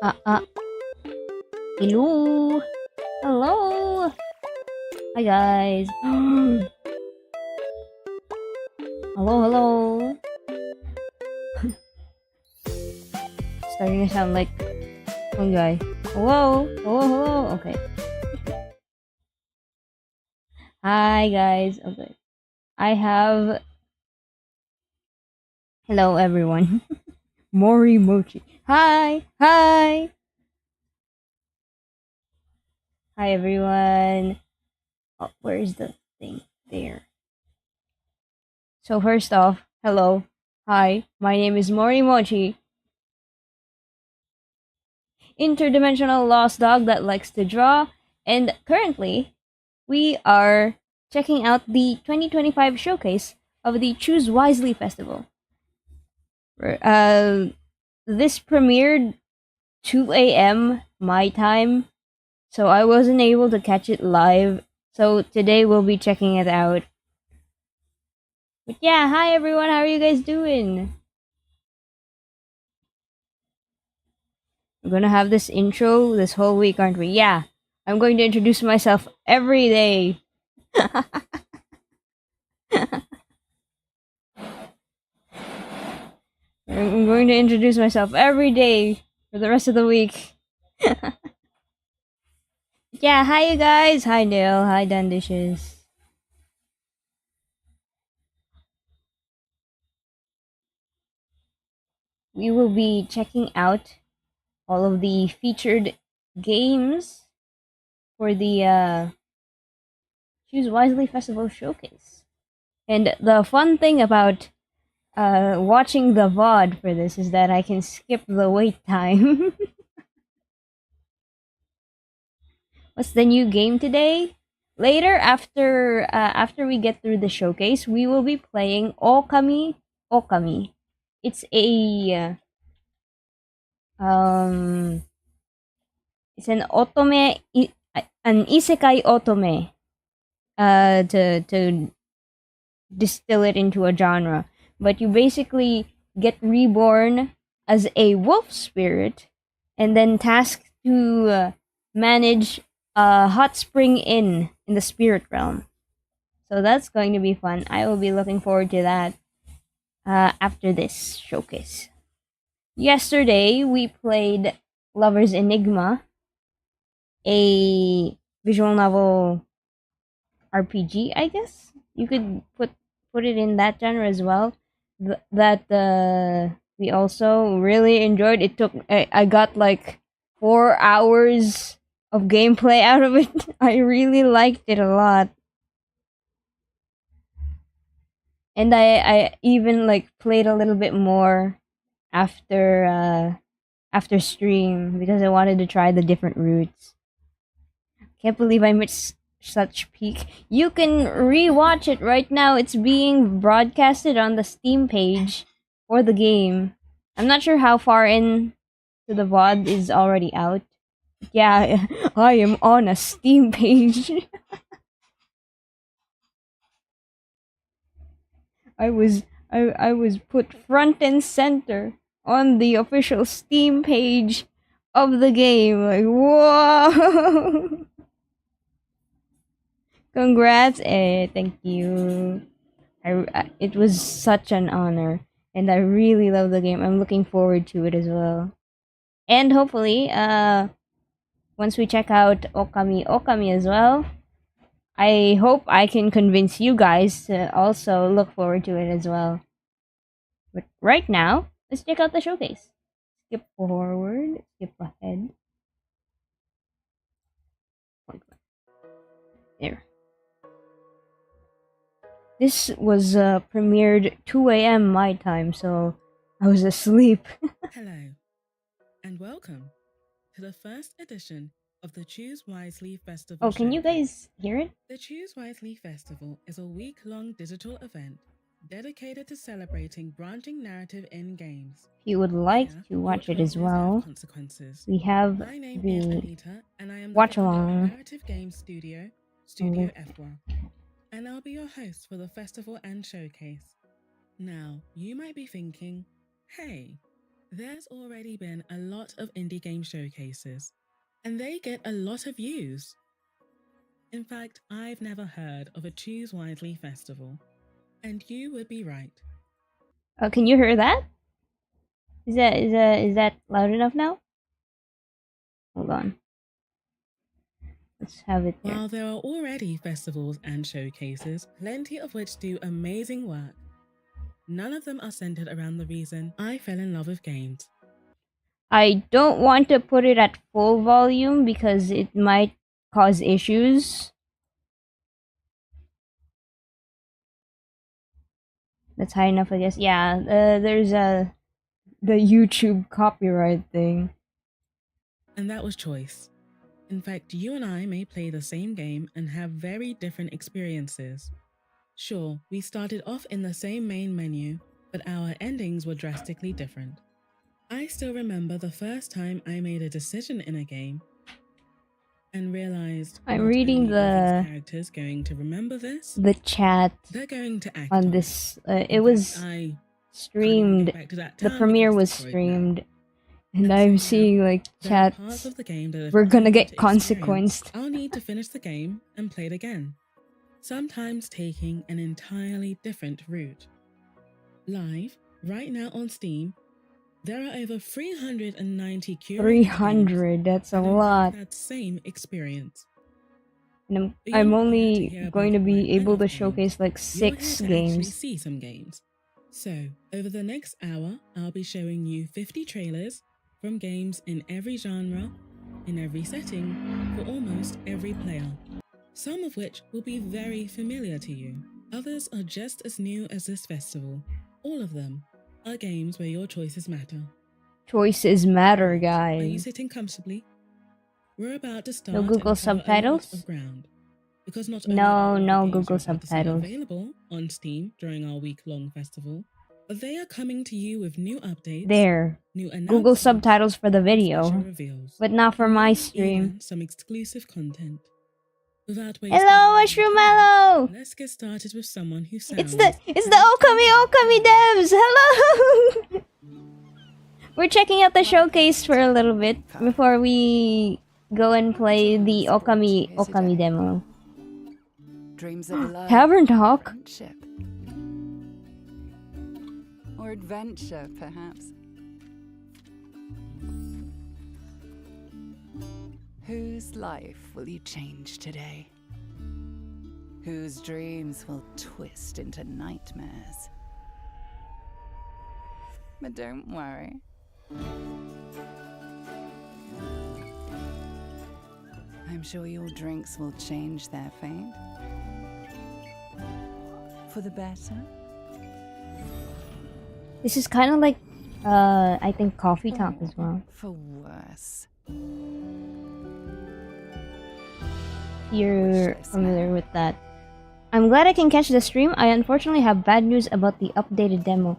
Ah. Hello. Hello. Hi guys. Hello, hello. Starting to sound like one guy. Hello. Hello, hello. Okay. Hi guys. Okay. I have hello everyone. Mori Mochi. Hi. Hi. Hi everyone. Oh, where is the thing? There. So first off, hello. Hi. My name is Mori Mochi. Interdimensional lost dog that likes to draw, and currently we are checking out the 2025 showcase of the Choose Wisely Festival. Uh, this premiered 2 a.m. my time, so I wasn't able to catch it live. So today we'll be checking it out. But yeah, hi everyone, how are you guys doing? We're gonna have this intro this whole week, aren't we? Yeah, I'm going to introduce myself every day. I'm going to introduce myself every day for the rest of the week. Yeah, hi you guys. Hi Dale. Hi Dan Dishes. We will be checking out all of the featured games for the Choose Wisely Festival Showcase. And the fun thing about watching the VOD for this is that I can skip the wait time. What's the new game today? Later, after we get through the showcase, we will be playing Ookami Okami. It's a um, it's an an isekai otome. To distill it into a genre, but you basically get reborn as a wolf spirit, and then tasked to manage a hot spring in the spirit realm. So that's going to be fun. I will be looking forward to that after this showcase. Yesterday, we played Lover's Enigma, a visual novel RPG, I guess. You could put it in that genre as well. That we also really enjoyed. It took I got like 4 hours of gameplay out of it. I really liked it a lot. And I even like played a little bit more after after stream because I wanted to try the different routes. Can't believe I missed such peak. You can rewatch it right now. It's being broadcasted on the Steam page for the game. I'm not sure how far in to the VOD is already out. Yeah, I am on a Steam page. I was put front and center on the official Steam page of the game. Like, whoa! Congrats, thank you. It was such an honor, and I really love the game. I'm looking forward to it as well. And hopefully, once we check out Okami Okami as well, I hope I can convince you guys to also look forward to it as well. But right now, let's check out the showcase. Skip forward, skip ahead. There. This was premiered 2 a.m. my time, so I was asleep. Hello, and welcome to the first edition of the Choose Wisely Festival. Oh, can you guys hear it? The Choose Wisely Festival is a week-long digital event dedicated to celebrating branching narrative in games. If you would like to watch it as well, we have My name the is Anita, and I am the watch founder of along narrative game studio, Studio F1, and I'll be your host for the festival and showcase. Now, you might be thinking, hey, There's already been a lot of indie game showcases, and they get a lot of views. In fact, I've never heard of a Choose Wisely festival, and you would be right. Oh, can you hear that? Is that loud enough now? Hold on. Let's have it there. While there are already festivals and showcases, plenty of which do amazing work, none of them are centered around the reason I fell in love with games. I don't want to put it at full volume because it might cause issues. That's high enough, I guess. Yeah, there's the YouTube copyright thing. And that was choice. In fact, you and I may play the same game and have very different experiences. Sure, we started off in the same main menu, but our endings were drastically different. I still remember the first time I made a decision in a game and realized I'm reading the characters going to remember this. The chat They're going to act on this. It was streamed. The premiere was streamed, and I'm seeing like chats. We're gonna get consequenced. I'll need to finish the game and play it again, sometimes taking an entirely different route. Live, right now on Steam, there are over 390 curated 300, that's a lot. That same experience. And I'm only going to be able to showcase like 6 games. See some games. So, over the next hour, I'll be showing you 50 trailers from games in every genre, in every setting, for almost every player. Some of which will be very familiar to you. Others are just as new as this festival. All of them are games where your choices matter. Choices matter, Are you guys. sitting comfortably? We're about to start. No Google subtitles? Of ground, because not no Google subtitles. Available on Steam during our week-long festival, but they are coming to you with new updates. There. New Google subtitles for the video, reveals, but not for my stream. Some exclusive content. Hello, Mushroomallow! Let's get started with someone who sounds. It's the Ookami Okami devs. Hello. We're checking out the showcase for a little bit before we go and play the Ookami Okami demo. Dreams of love, Tavern talk. friendship, or adventure, perhaps. Whose life will you change today? Whose dreams will twist into nightmares? But don't worry. I'm sure your drinks will change their fate. For the better? This is kind of like, I think coffee talk as well. For worse. You're familiar with that. I'm glad I can catch the stream. I unfortunately have bad news about the updated demo.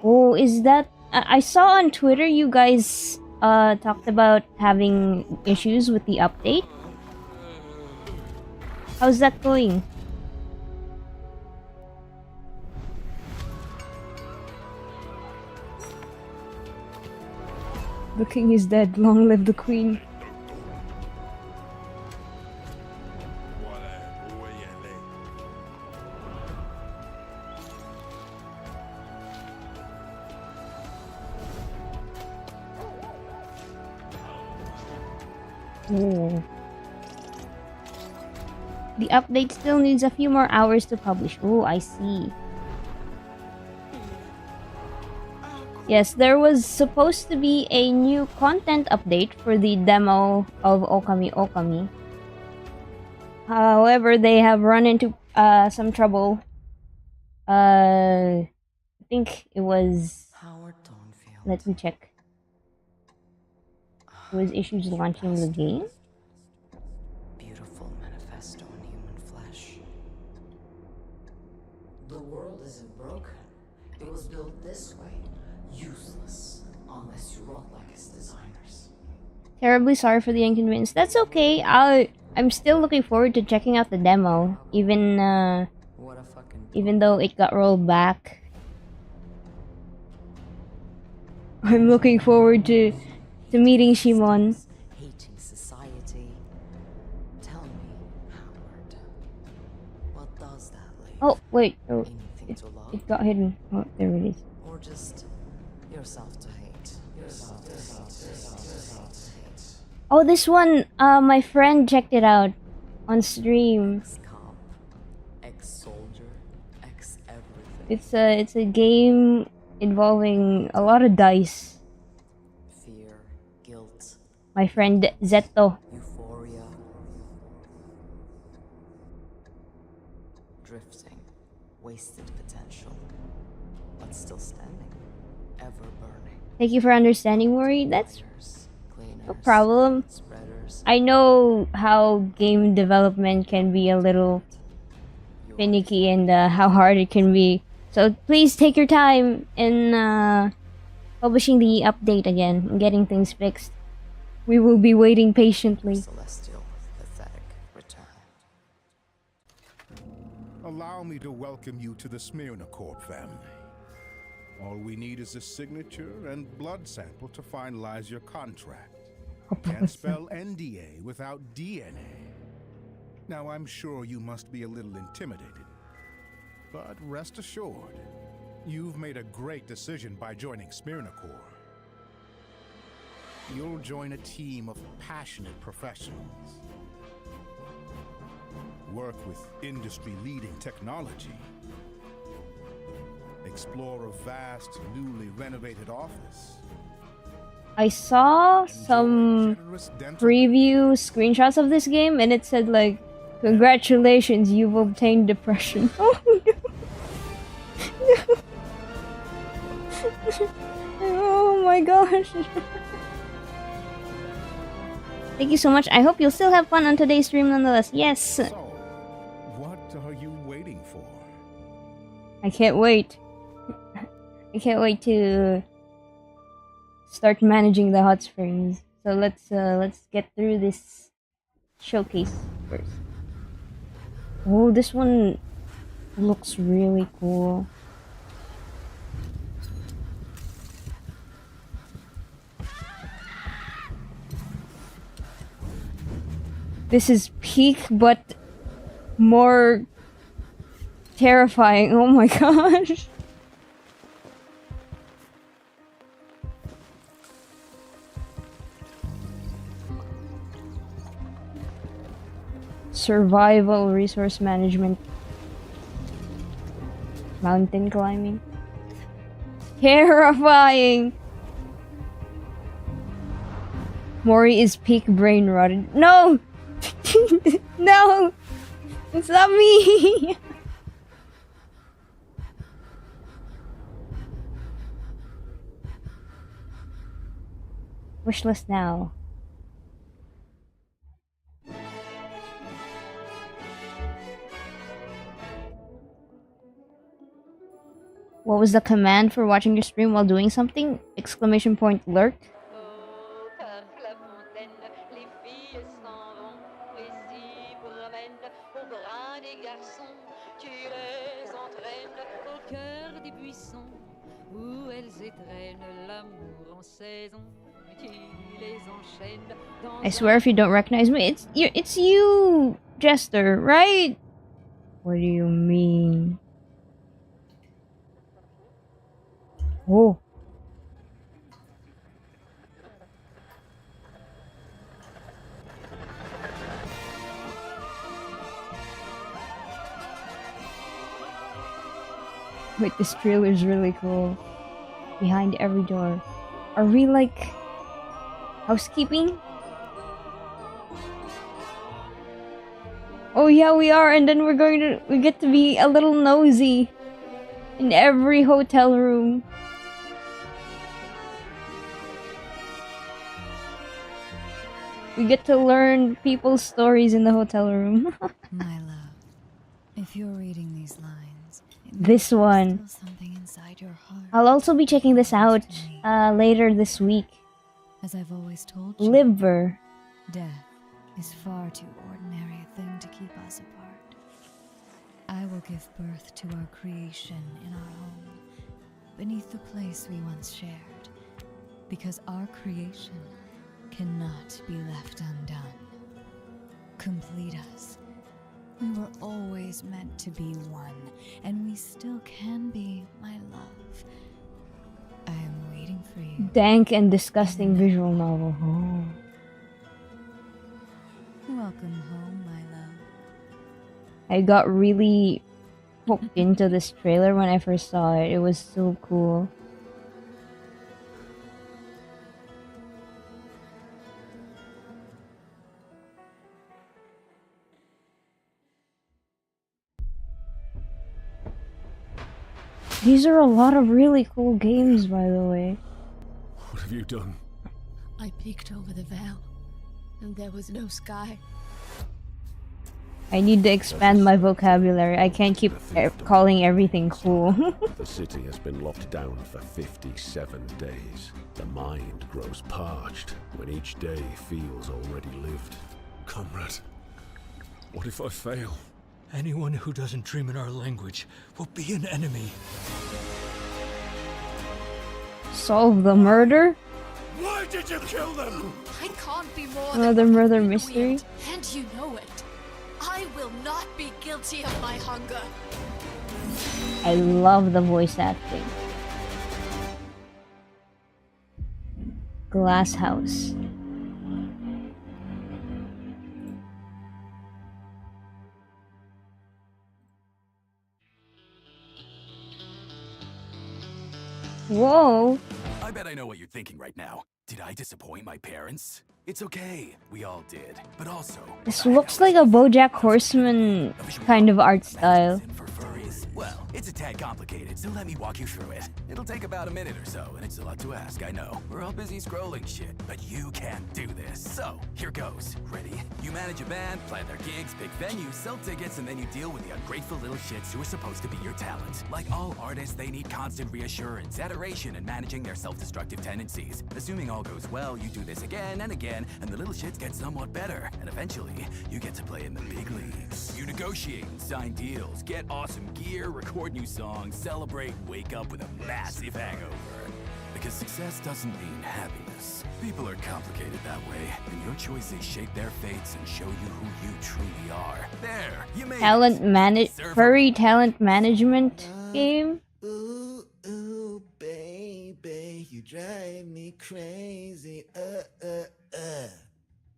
Oh, is that... I saw on Twitter you guys talked about having issues with the update. How's that going? The king is dead. Long live the queen. Oh. The update still needs a few more hours to publish. Oh, I see. Yes, there was supposed to be a new content update for the demo of Ookami Okami. However, they have run into some trouble. I think it was... Let me check. It was issues launching the game. Beautiful manifesto in human flesh. The world isn't broken. It was built this way. Useless unless you wrote like its designers. Terribly sorry for the inconvenience. That's okay. I'm still looking forward to checking out the demo, even though it got rolled back. I'm looking forward to meeting Shimon. Hating society. Tell me, Howard, what does that leave? Oh wait, oh, Anything to love? it got hidden. Oh, there it is. Or just yourself to hate? Yourself to hate. Oh, this one. My friend checked it out on stream. Ex-cop, ex-soldier, ex-everything. It's a game involving a lot of dice. Fear, guilt, My friend Zetto. euphoria. Drifting, wasted potential, but still standing, ever burning. Thank you for understanding, Mori. That's Fighters, no cleaners, problem. spreaders. I know how game development can be a little Your finicky and how hard it can be. So please take your time in publishing the update again and getting things fixed. We will be waiting patiently. celestial, pathetic return. Allow me to welcome you to the Smyrna Corp family. All we need is a signature and blood sample to finalize your contract. Can't spell NDA without DNA. Now, I'm sure you must be a little intimidated. But rest assured, you've made a great decision by joining Smyrna Corp. You'll join a team of passionate professionals. Work with industry-leading technology. Explore a vast, newly renovated office. I saw Enjoy some generous dental preview screenshots of this game and it said like, congratulations, you've obtained depression. Oh no. Oh my gosh. Thank you so much. I hope you'll still have fun on today's stream nonetheless. Yes. So, what are you waiting for? I can't wait. I can't wait to start managing the hot springs. So let's get through this showcase first. Oh, this one looks really cool. This is peak, but more terrifying. Oh my gosh. Survival, resource management, mountain climbing. Terrifying. Mori is peak brain rotted. No! No! It's not me! Wishlist now. What was the command for watching your stream while doing something? Exclamation point lurk. Oh, par la fontaine, les filles s'en vont, et s'y promènent au bras des garçons. Tu les entraînes au cœur des buissons, où elles étreignent l'amour en saison. Tu les enchaînes dans I swear if you don't recognize me, it's you, Jester, right? What do you mean? Oh. Wait, this trailer's really cool. Behind every door. Are we like housekeeping? Oh yeah, we are, and then we get to be a little nosy in every hotel room. We get to learn people's stories in the hotel room. My love, if you're reading these lines, it This means there's one. still something inside your heart. I'll also be checking this out later this week. As I've always told you, Liver. death is far too ordinary a thing to keep us apart. I will give birth to our creation in our home, beneath the place we once shared, because our creation cannot be left undone. Complete us. We were always meant to be one, and we still can be, my love. I am waiting for you. Dank and disgusting visual novel. Oh. Welcome home, my love. I got really hooked into this trailer when I first saw it. It was so cool. These are a lot of really cool games, by the way. What have you done? I peeked over the veil, and there was no sky. I need to expand my vocabulary. I can't keep calling everything cool. The city has been locked down for 57 days. The mind grows parched when each day feels already lived. Comrade, What if I fail? anyone who doesn't dream in our language will be an enemy. Solve the murder? Why did you kill them? I can't be more Another than murder weird, mystery? and you know it. I will not be guilty of my hunger. I love the voice acting. Glass House. Whoa! I bet I know what you're thinking right now. Did I disappoint my parents? It's okay. We all did. But also, This looks like a BoJack Horseman kind of art style. for furries. Well, it's a tad complicated, so let me walk you through it. It'll take about a minute or so, and it's a lot to ask, I know. We're all busy scrolling shit, but you can do this. So, here goes. Ready? You manage a band, plan their gigs, pick venues, sell tickets, and then you deal with the ungrateful little shits who are supposed to be your talent. Like all artists, they need constant reassurance, adoration, and managing their self-destructive tendencies. Assuming all goes well, you do this again and again, and the little shits get somewhat better. And eventually, you get to play in the big leagues. You negotiate and sign deals, get awesome gear, record new songs, celebrate, and wake up with a massive hangover. Because success doesn't mean happiness. People are complicated that way, and your choices shape their fates and show you who you truly are. There, you made Furry talent management game? Ooh, ooh, baby, you drive me crazy.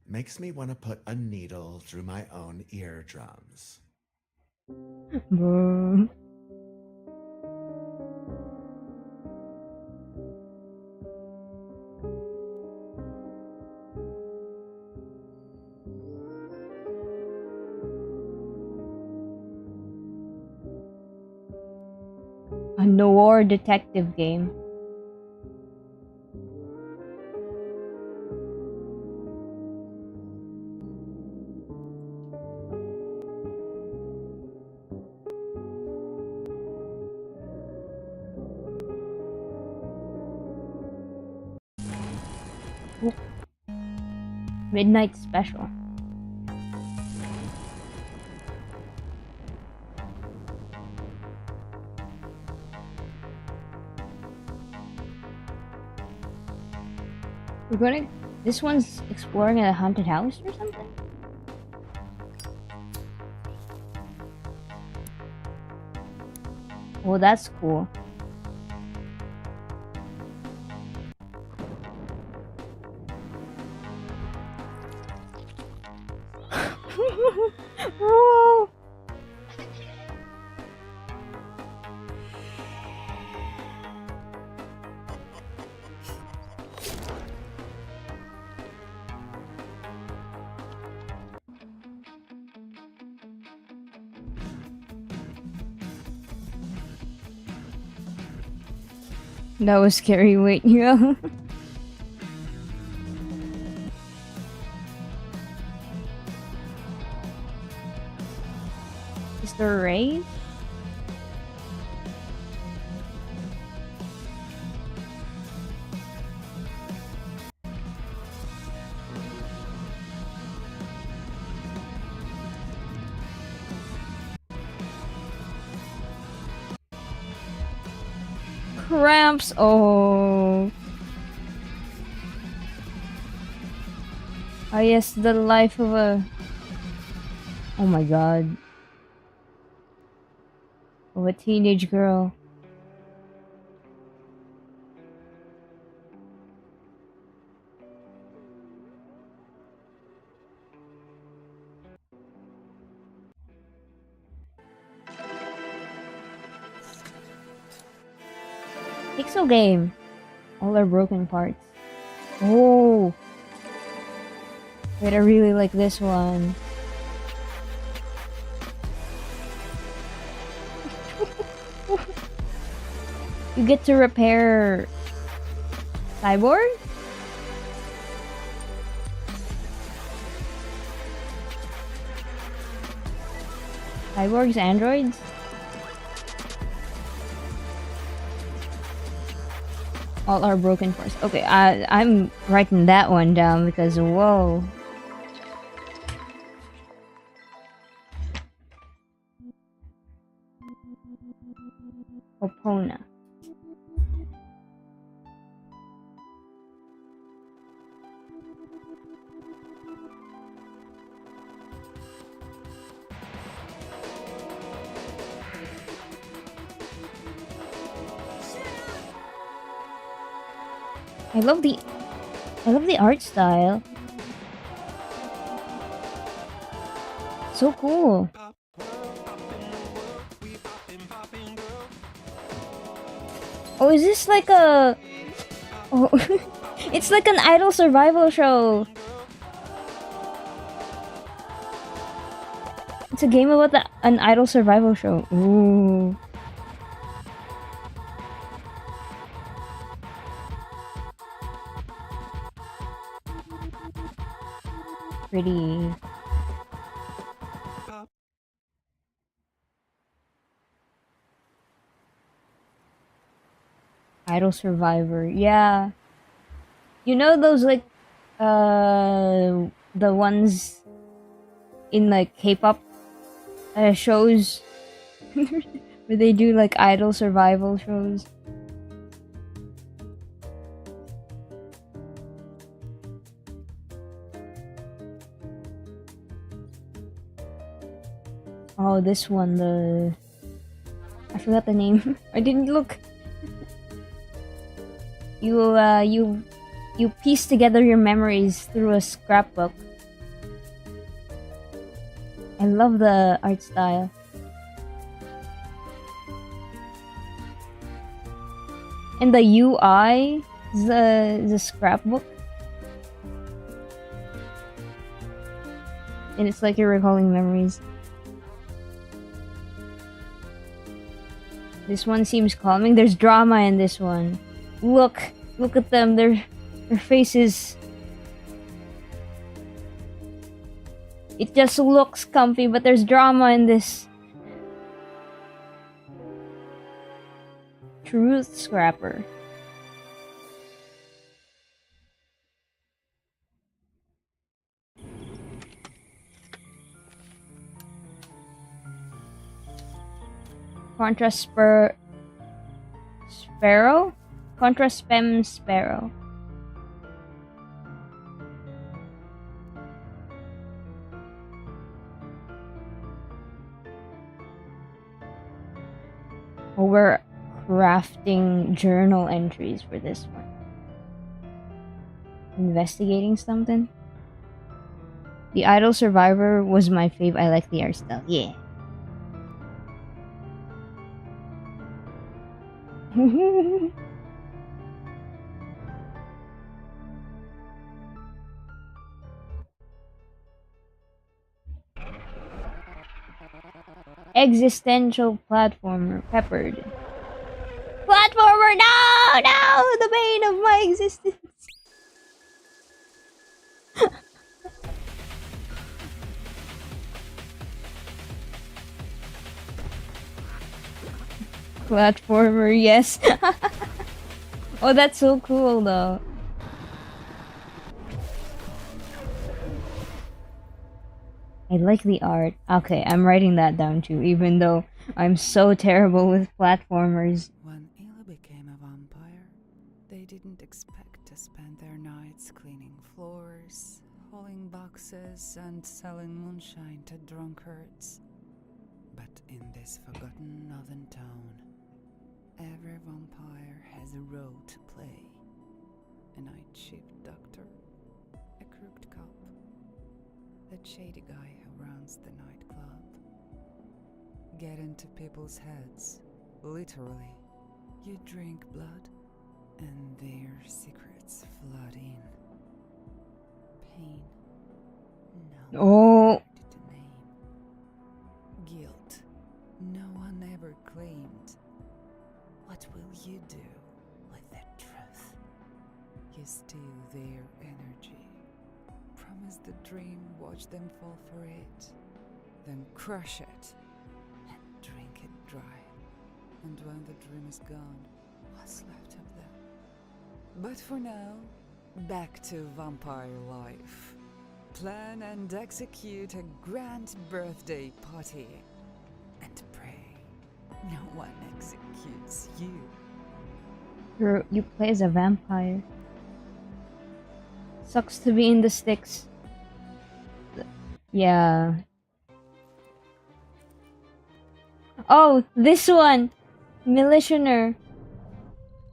Makes me want to put a needle through my own eardrums. Bro. A noir detective game. Ooh. Midnight Special. This one's exploring a haunted house or something? Oh, that's cool. Whoa. That was scary. Wait, yeah. Is there a raid? Cramps. Oh. Oh yes, the life of a... Oh my god. Of a teenage girl. Pixel game. All our broken parts. Oh. Wait, I really like this one. You get to repair Cyborg? Cyborgs, androids? All our broken parts. Okay, I'm writing that one down because whoa. Opona. I love the art style. So cool. Oh, is this like a... Oh, it's like an idol survival show. It's a game about an idol survival show. Ooh. Pretty. Idol Survivor, yeah. You know those like the ones in like K-pop shows where they do like idol survival shows. Oh, this one, I forgot the name. I didn't look. You piece together your memories through a scrapbook. I love the art style. And the UI is the scrapbook. And it's like you're recalling memories. This one seems calming. There's drama in this one. Look at them. Their faces. It just looks comfy, but there's drama in this. Truth Scrapper. Sparrow? Contra Spam Sparrow. Oh, we're crafting journal entries for this one. Investigating something. The Idol Survivor was my fave. I like the art style. Yeah. Existential platformer peppered. Platformer, no, the bane of my existence. Platformer, yes. Oh, that's so cool though. I like the art. Okay, I'm writing that down too, even though I'm so terrible with platformers. When Ela became a vampire, they didn't expect to spend their nights cleaning floors, hauling boxes and selling moonshine to drunkards. But in this forgotten northern town, every vampire has a role to play. A night shift doctor, a crooked cop, that shady guy who runs the nightclub. Get into people's heads, literally. You drink blood, and their secrets flood in. Pain, no one to name. Guilt, no one ever claimed. What will you do with that truth? You steal their energy. Promise the dream, watch them fall for it. Then crush it and drink it dry. And when the dream is gone, what's left of them? But for now, back to vampire life. Plan and execute a grand birthday party. And pray no one executes you. You play as a vampire. Sucks to be in the sticks. Yeah. Oh, this one! Militioner.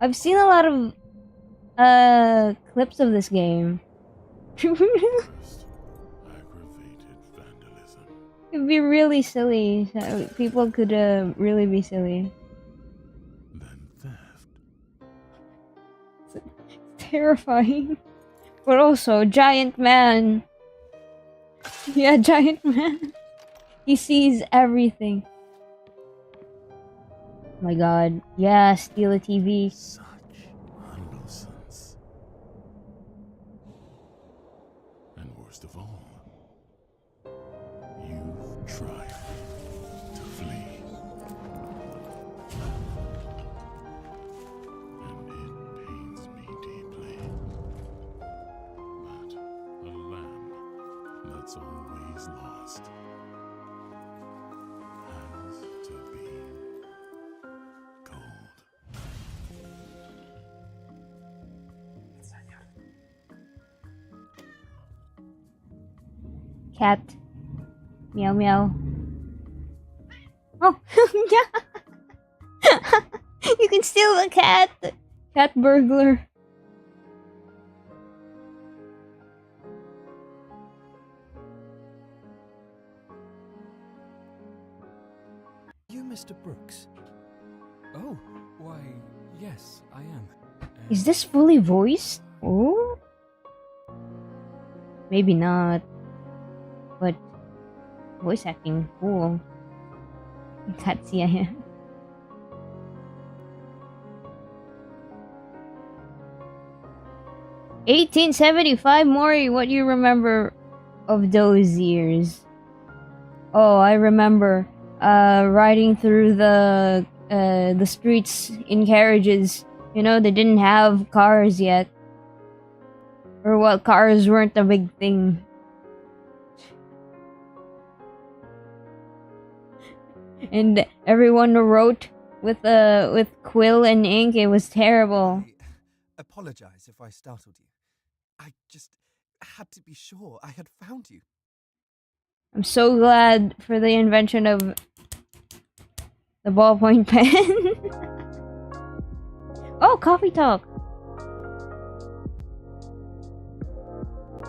I've seen a lot of clips of this game. Aggravated vandalism. It'd be really silly. People could really be silly. Then theft. It's terrifying. But also, giant man. Yeah, giant man. He sees everything. Oh my god. Yeah, steal a TV. Such nonsense. And worst of all, you've tried to flee. And it pains me deeply. But a lamb that's always lost has to be cold. Cat. Meow meow. Oh, yeah. You can steal the cat. Cat burglar. You Mr. Brooks? Oh, why, yes, I am. Is this fully voiced? Oh? Maybe not. But voice acting, cool. Can't see I am. "1875 Mori, what do you remember of those years?" Oh, I remember riding through the streets in carriages. You know, they didn't have cars yet. Or well, cars weren't a big thing. And everyone wrote with quill and ink. It was terrible. I apologize if I startled you. I just had to be sure I had found you. I'm so glad for the invention of the ballpoint pen. Oh, coffee talk.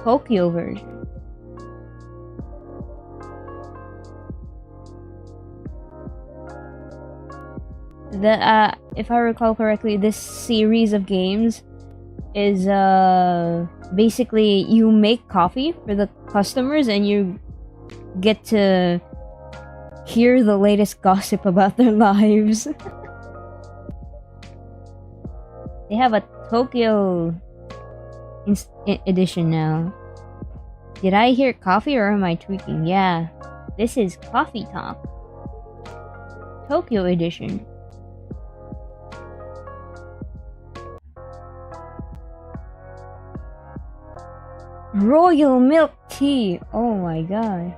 Tokyo version. If I recall correctly, this series of games is basically you make coffee for the customers and you get to hear the latest gossip about their lives. They have a Tokyo edition now. Did I hear coffee or am I tweaking? Yeah, this is Coffee Talk. Tokyo edition. Royal milk tea. Oh my god.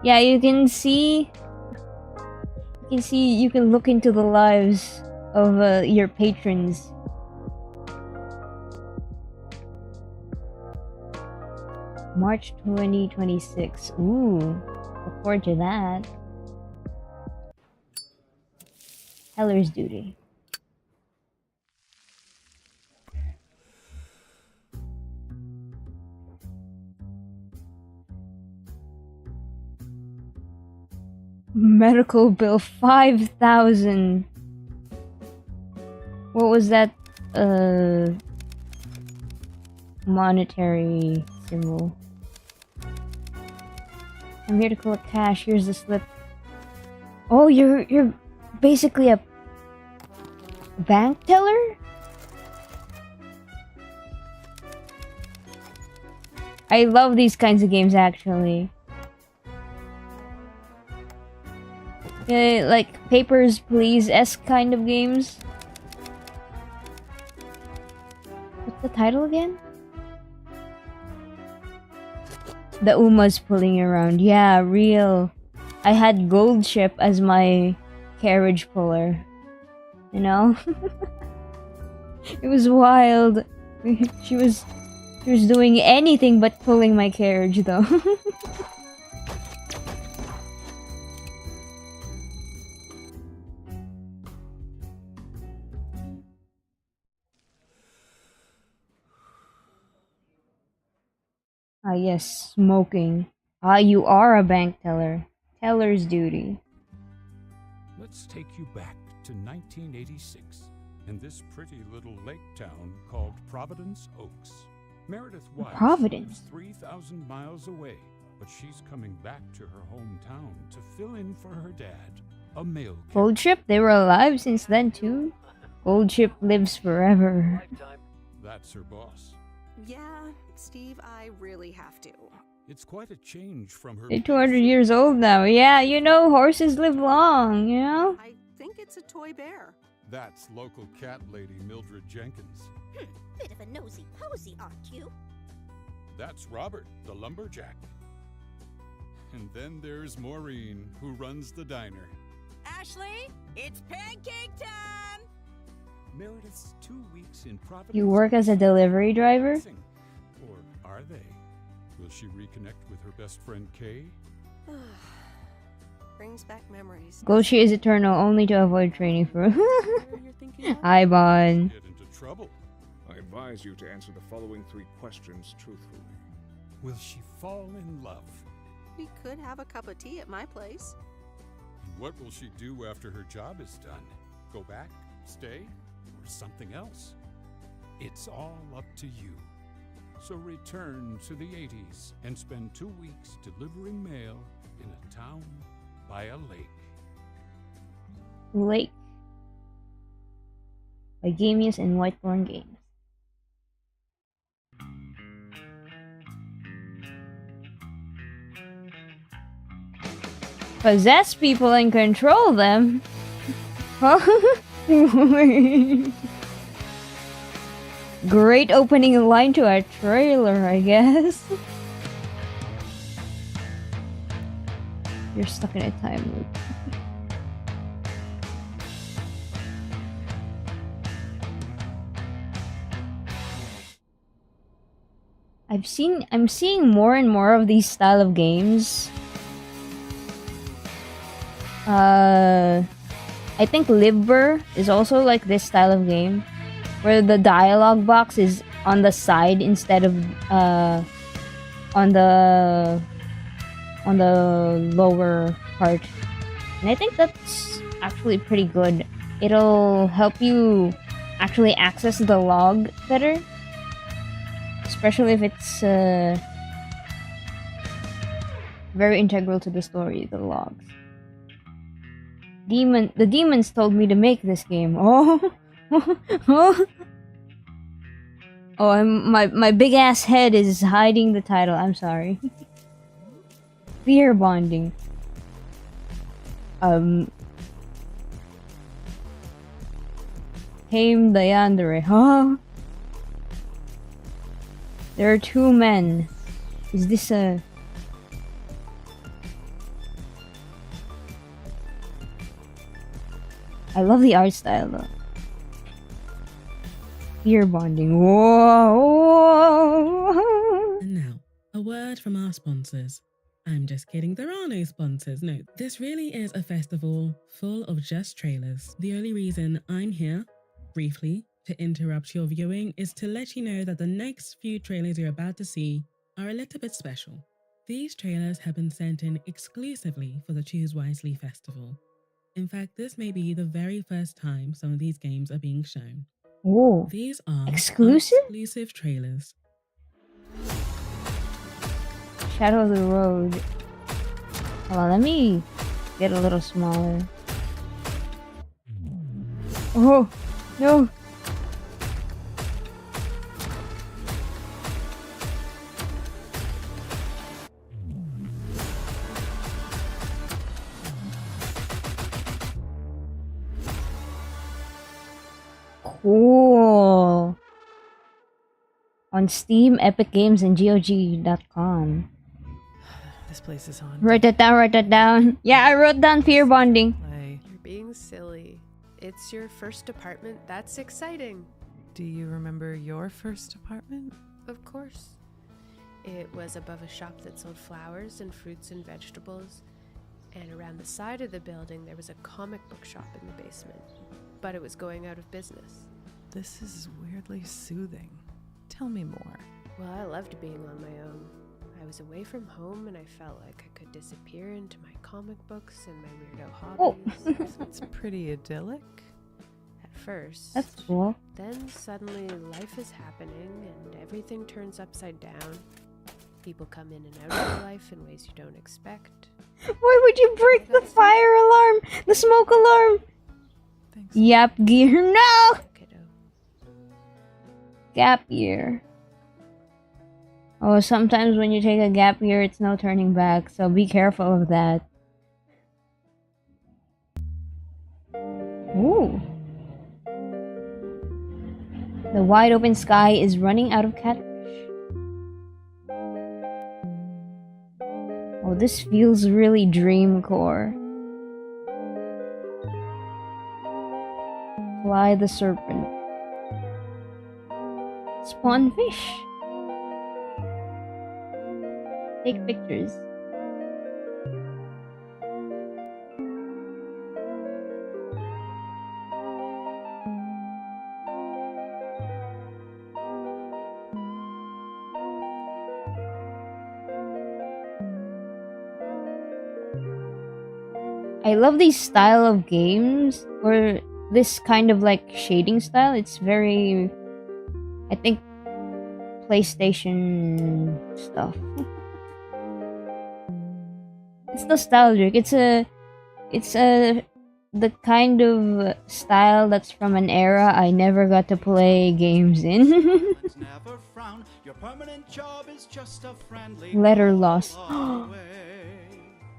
Yeah, you can look into the lives of your patrons. March 2026. Ooh, look forward to that. Heller's Duty. Medical bill 5,000. What was that? Monetary symbol. I'm here to collect cash. Here's the slip. Oh, you're basically a bank teller? I love these kinds of games actually. Like Papers, Please-esque kind of games. What's the title again? The Uma's pulling around. Yeah, real. I had Gold Ship as my carriage puller. You know? It was wild. She was doing anything but pulling my carriage though. Ah yes, smoking. Ah, you are a bank teller. Teller's duty. Let's take you back to 1986 in this pretty little lake town called Providence Oaks. Meredith Weiss Providence. is 3,000 miles away, but she's coming back to her hometown to fill in for her dad, a mail carrier. Gold Ship, they were alive since then too. Gold Ship lives forever. That's her boss. Yeah, Steve, I really have to. It's quite a change from her. They're 200 years old now. Yeah, you know, horses live long, you know? I think it's a toy bear. That's local cat lady Mildred Jenkins. Bit of a nosy posy, aren't you? That's Robert, the lumberjack. And then there's Maureen, who runs the diner. Ashley, it's pancake time! Meredith's 2 weeks in Providence. You work as a delivery driver? Or are they? Will she reconnect with her best friend Kay? Brings back memories. Goshi is eternal, only to avoid training for. Hi, Bon. Get into trouble. I advise you to answer the following 3 questions truthfully. Will she fall in love? We could have a cup of tea at my place. And what will she do after her job is done? Go back, stay, or something else? It's all up to you. So return to the 80s and spend 2 weeks delivering mail in a town by a lake. Lake. By Gamius and Whitethorn Games. Possess people and control them? Great opening line to a trailer, I guess. You're stuck in a time loop. I'm seeing more and more of these style of games. I think Libber is also like this style of game, where the dialogue box is on the side instead of on the lower part, and I think that's actually pretty good. It'll help you actually access the log better, especially if it's very integral to the story, the logs. The demons told me to make this game. Oh, oh, my big ass head is hiding the title. I'm sorry. Fear bonding. Tame the yandere. Huh? There are 2 men. Is this a... I love the art style though. Fear bonding. Whoa. And now, a word from our sponsors. I'm just kidding, there are no sponsors. No, this really is a festival full of just trailers. The only reason I'm here, briefly, to interrupt your viewing is to let you know that the next few trailers you're about to see are a little bit special. These trailers have been sent in exclusively for the Choose Wisely Festival. In fact, this may be the very first time some of these games are being shown. Ooh. These are exclusive trailers. Shadow of the Road. Hold on, let me get a little smaller. Oh, no. Cool. On Steam, Epic Games, and GOG.com. This place is haunted. Write that down, write that down. Yeah, I wrote down fear bonding. You're being silly. It's your first apartment. That's exciting. Do you remember your first apartment? Of course. It was above a shop that sold flowers and fruits and vegetables. And around the side of the building, there was a comic book shop in the basement. But it was going out of business. This is weirdly soothing. Tell me more. Well, I loved being on my own. I was away from home and I felt like I could disappear into my comic books and my weirdo hobbies. It's pretty idyllic. At first. That's cool. Then suddenly life is happening and everything turns upside down. People come in and out of your life in ways you don't expect. Why would you break the fire alarm? The smoke alarm? Thanks. Yap gear, no! Gap year. Oh, sometimes when you take a gap year, it's no turning back, so be careful of that. Ooh. The wide open sky is running out of catfish. Oh, this feels really dreamcore. Fly the serpent. Spawn fish. Take pictures. I love these style of games, or this kind of like shading style. It's very, I think, PlayStation stuff. It's nostalgic. It's the kind of style that's from an era I never got to play games in. Letter loss.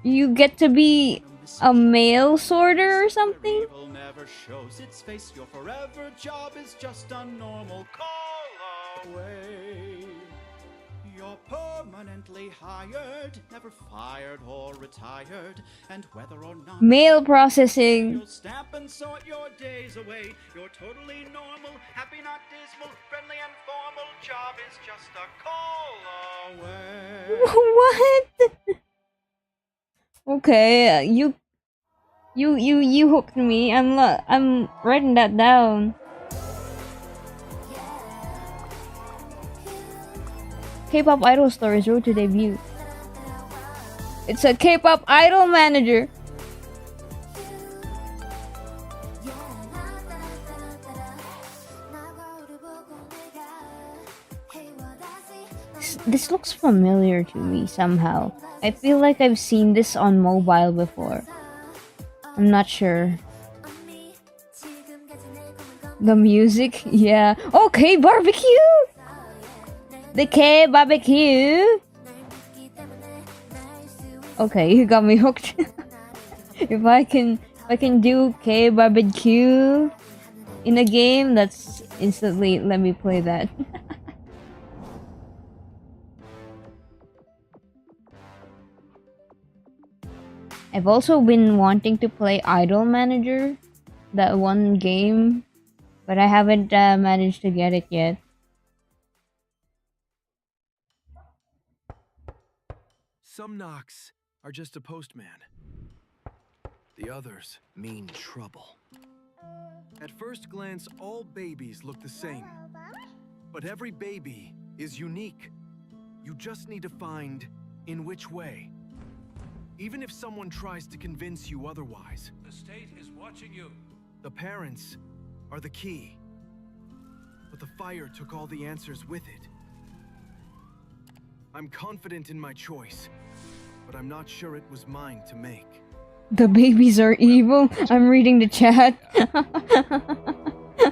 You get to be a mail sorter or something? Never shows its face. Your forever job is just a normal call away. You're permanently hired, never fired or retired, and whether or not mail processing. You'll stamp and sort your days away. You're totally normal, happy not dismal, friendly and formal. Job is just a call away. What? Okay, you hooked me. I'm writing that down. K-pop idol stories road to debut. It's a K-pop idol manager. This looks familiar to me somehow. I feel like I've seen this on mobile before. I'm not sure. The music? Yeah. Okay, barbecue! The K barbecue! Okay, you got me hooked. if I can do K barbecue in a game, that's instantly let me play that. I've also been wanting to play Idol Manager, that one game, but I haven't managed to get it yet. Some knocks are just a postman. The others mean trouble. At first glance, all babies look the same. But every baby is unique. You just need to find in which way. Even if someone tries to convince you otherwise. The state is watching you. The parents are the key. But the fire took all the answers with it. I'm confident in my choice, but I'm not sure it was mine to make. The babies are evil. I'm reading the chat.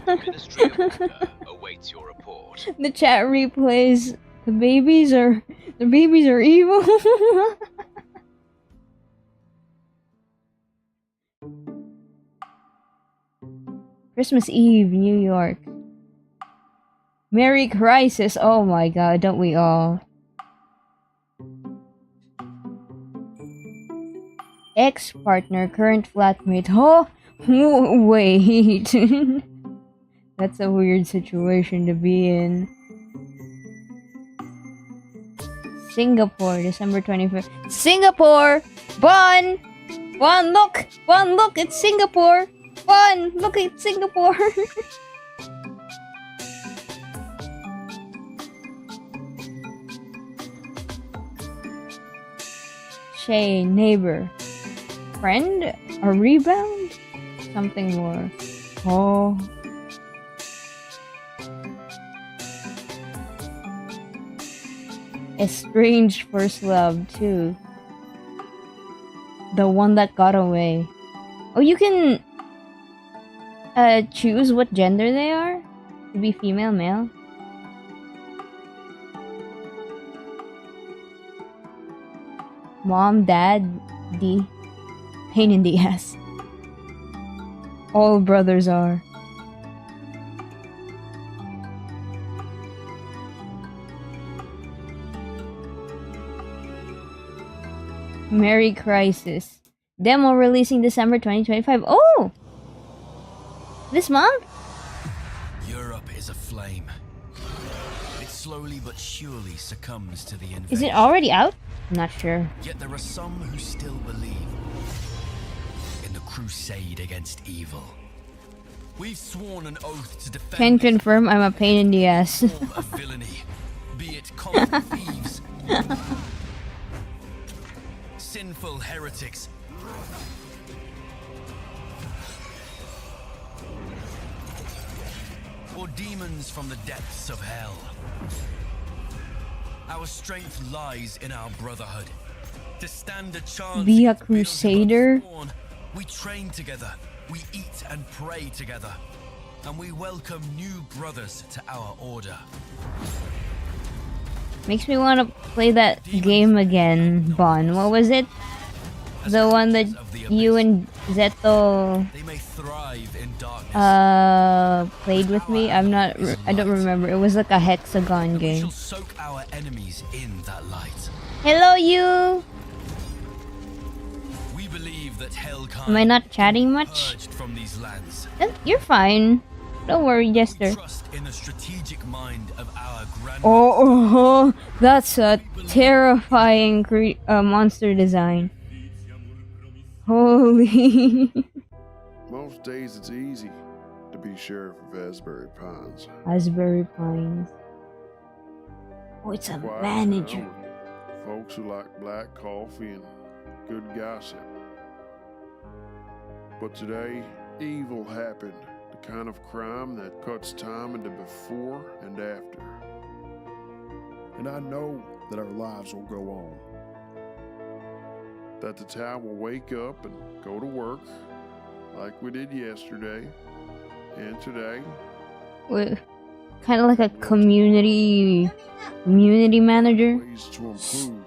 Ministry of Order awaits your report. The chat replays. The babies are evil. Christmas Eve, New York. Merry Crisis. Oh my god, don't we all? Ex-partner, current flatmate. Oh, wait. That's a weird situation to be in. Singapore, December 25th. Singapore! Bon! Bon, look! Bon, look! It's Singapore! Bon! Look, it's Singapore! Shay, neighbor. Friend? A rebound? Something more. Oh. Estranged first love, too. The one that got away. Oh, you can choose what gender they are? To be female, male? Mom, dad, D. Pain in the ass. All brothers are. Merry Crisis. Demo releasing December 2025. Oh! This month? Europe is aflame. It slowly but surely succumbs to the invasion. Is it already out? I'm not sure. Yet there are some who still believe in the crusade against evil. We've sworn an oath to defend. Can confirm I'm a pain in the ass. Of villainy, be it common thieves, sinful heretics, or demons from the depths of hell. Our strength lies in our brotherhood. To stand a chance, be a crusader. We train together, we eat and pray together, and we welcome new brothers to our order. Makes me want to play that game again, Bon. What was it? The one that you and Zeto played with me? I don't remember. It was like a hexagon game. Soak our enemies in that light. Hello, you. We believe that hell can't Am I not chatting much? from these lands. You're fine. Don't worry, Jester. Trust in the strategic mind of our grand. Oh, that's a terrifying monster design. Holy. Most days it's easy to be sheriff of Asbury Pines. Asbury Pines. Oh, it's a Quiet manager. town with folks who like black coffee and good gossip. But today, evil happened. The kind of crime that cuts time into before and after. And I know that our lives will go on. That the town will wake up and go to work like we did yesterday and today. Kind of like a community manager. Ways to improve.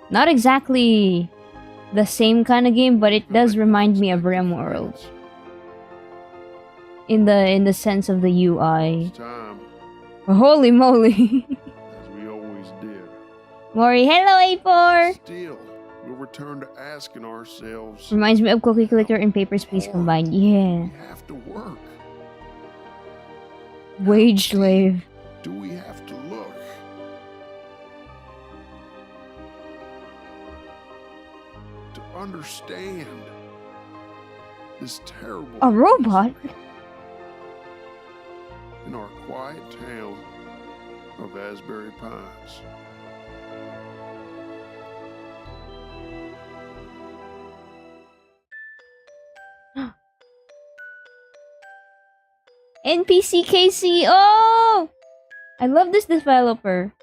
Not exactly the same kind of game, but it does remind me of RimWorld. In the sense of the UI. Time, Holy moly. as we always did. Mori, hello A4! Still, we'll return to asking ourselves, Reminds me of Cookie Clicker and Papers, Please combined. Yeah. we have to work. Wage slave. Do we have to look? to understand this terrible A robot? in our quiet town of Asbury Pines. NPC KC. Oh, I love this developer.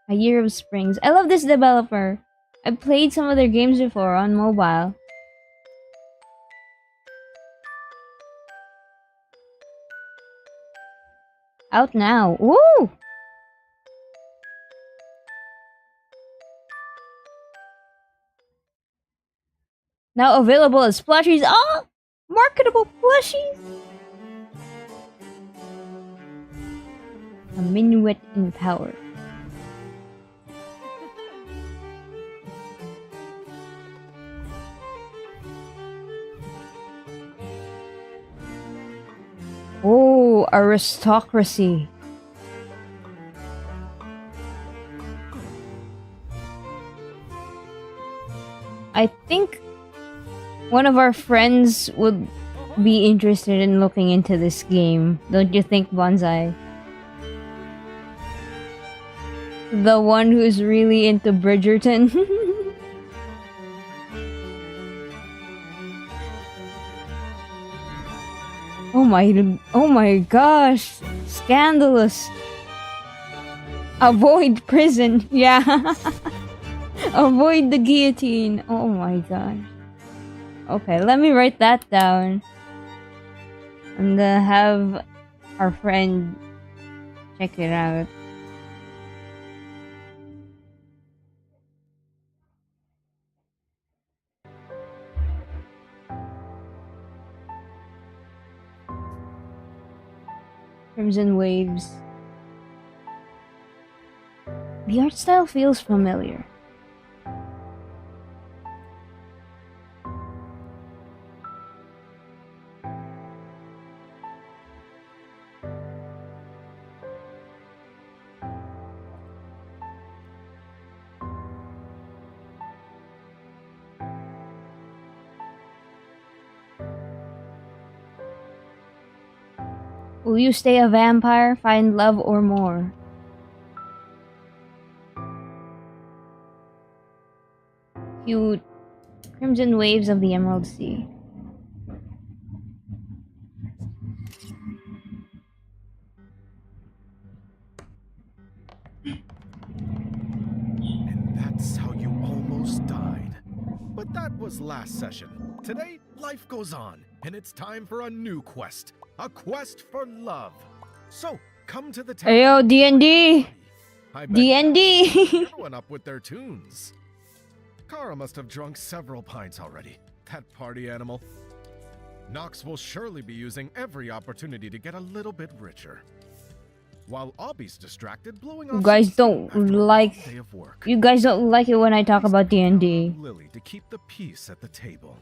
A Year of Springs. I love this developer. I played some of their games before on mobile. Out now. Woo! Now available as plushies. Oh! Marketable plushies! A minuet in power. Oh, aristocracy. I think one of our friends would be interested in looking into this game. Don't you think, Bonsai? The one who's really into Bridgerton. Oh my gosh. Scandalous. Avoid prison. Yeah. Avoid the guillotine. Oh my gosh. Okay, let me write that down. I'm gonna have our friend check it out. Crimson Waves. The art style feels familiar. Will you stay a vampire, find love or more? Cute. Crimson Waves of the Emerald Sea. And that's how you almost died. But that was last session. Today, life goes on, and it's time for a new quest. A quest for love. So, come to the town. Ayo, D&D! I bet D&D! everyone up with their tunes. Kara must have drunk several pints already. That party animal. Nox will surely be using every opportunity to get a little bit richer. While Obby's distracted, blowing off You guys some don't steam after a like... long day of work. You guys don't like it when I talk about D&D. Lily to keep the peace at the table.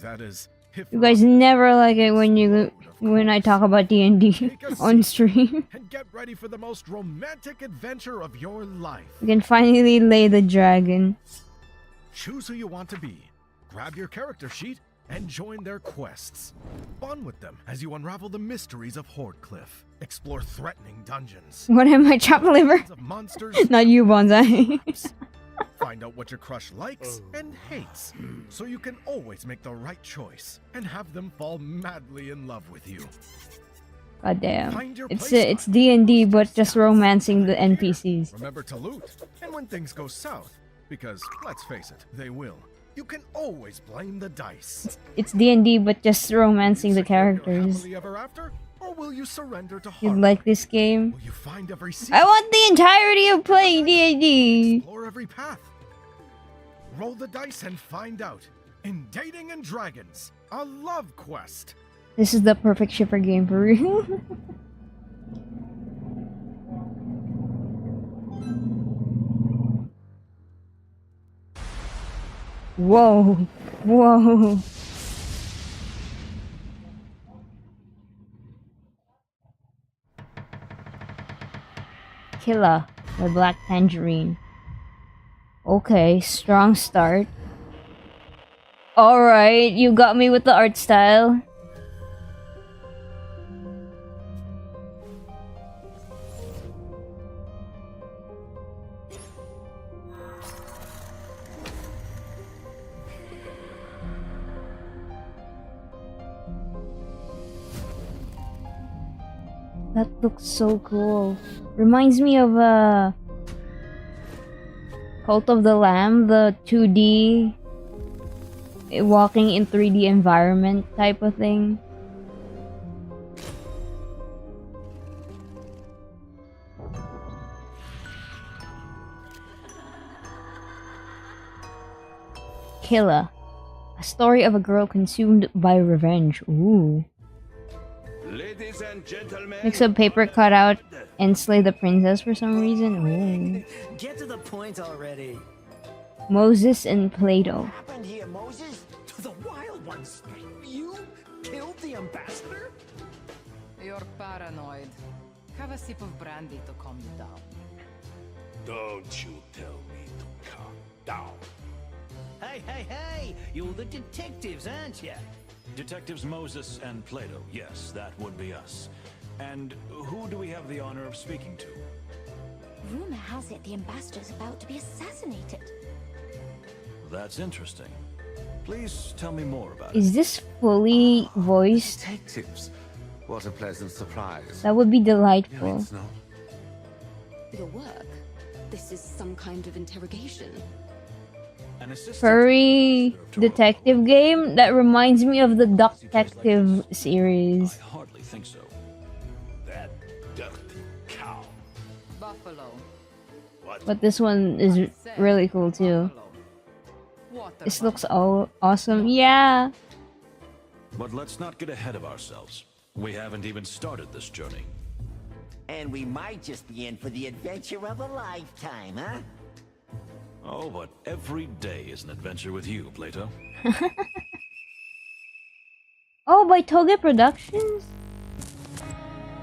That is, if You guys never like it when I talk about D&D on stream. and get ready for the most romantic adventure of your life. We can finally lay the dragon. Choose who you want to be, grab your character sheet, and join their quests. Bond with them as you unravel the mysteries of Hordecliff, explore threatening dungeons. What am I, chopped liver? Of monsters, Not you, Bonsai. find out what your crush likes and hates, so you can always make the right choice and have them fall madly in love with you. God damn. It's D&D, but just romancing the NPCs. Remember to loot, and when things go south, because let's face it, they will. You can always blame the dice. It's D&D, but just romancing the characters. Happily ever after, or will you surrender to You harm? like this game? Will you find every secret? I want the entirety of playing D&D. Explore every path. Roll the dice and find out. In Dating and Dragons, a love quest. This is the perfect shipper game for real. Whoa. Whoa. Killa, the Black Tangerine. Okay, strong start. Alright, you got me with the art style. That looks so cool. Reminds me of Cult of the Lamb, the 2D walking in 3D environment type of thing. Killer. A story of a girl consumed by revenge. Ooh. Ladies and gentlemen, Mix a paper cutout and slay the princess for some reason. Ooh. get to the point already. Moses and Plato. Happened here, Moses? To the wild ones. You killed the ambassador? You're paranoid. Have a sip of brandy to calm you down. Don't you tell me to calm down. Hey, hey, hey! You're the detectives, aren't you? Detectives Moses and Plato, yes, that would be us. And who do we have the honor of speaking to? Rumor has it the ambassador's about to be assassinated. That's interesting. Please tell me more about Is this fully voiced? Detectives. What a pleasant surprise. That would be delightful. It's not. Your work? This is some kind of interrogation. Furry detective game? That reminds me of the Duck Detective series. Hardly think so. That dirty cow. Buffalo. But this one is really cool too. This looks awesome. Yeah. But let's not get ahead of ourselves. We haven't even started this journey. And we might just be in for the adventure of a lifetime, huh? Oh, but every day is an adventure with you, Plato. Oh, by Toge Productions?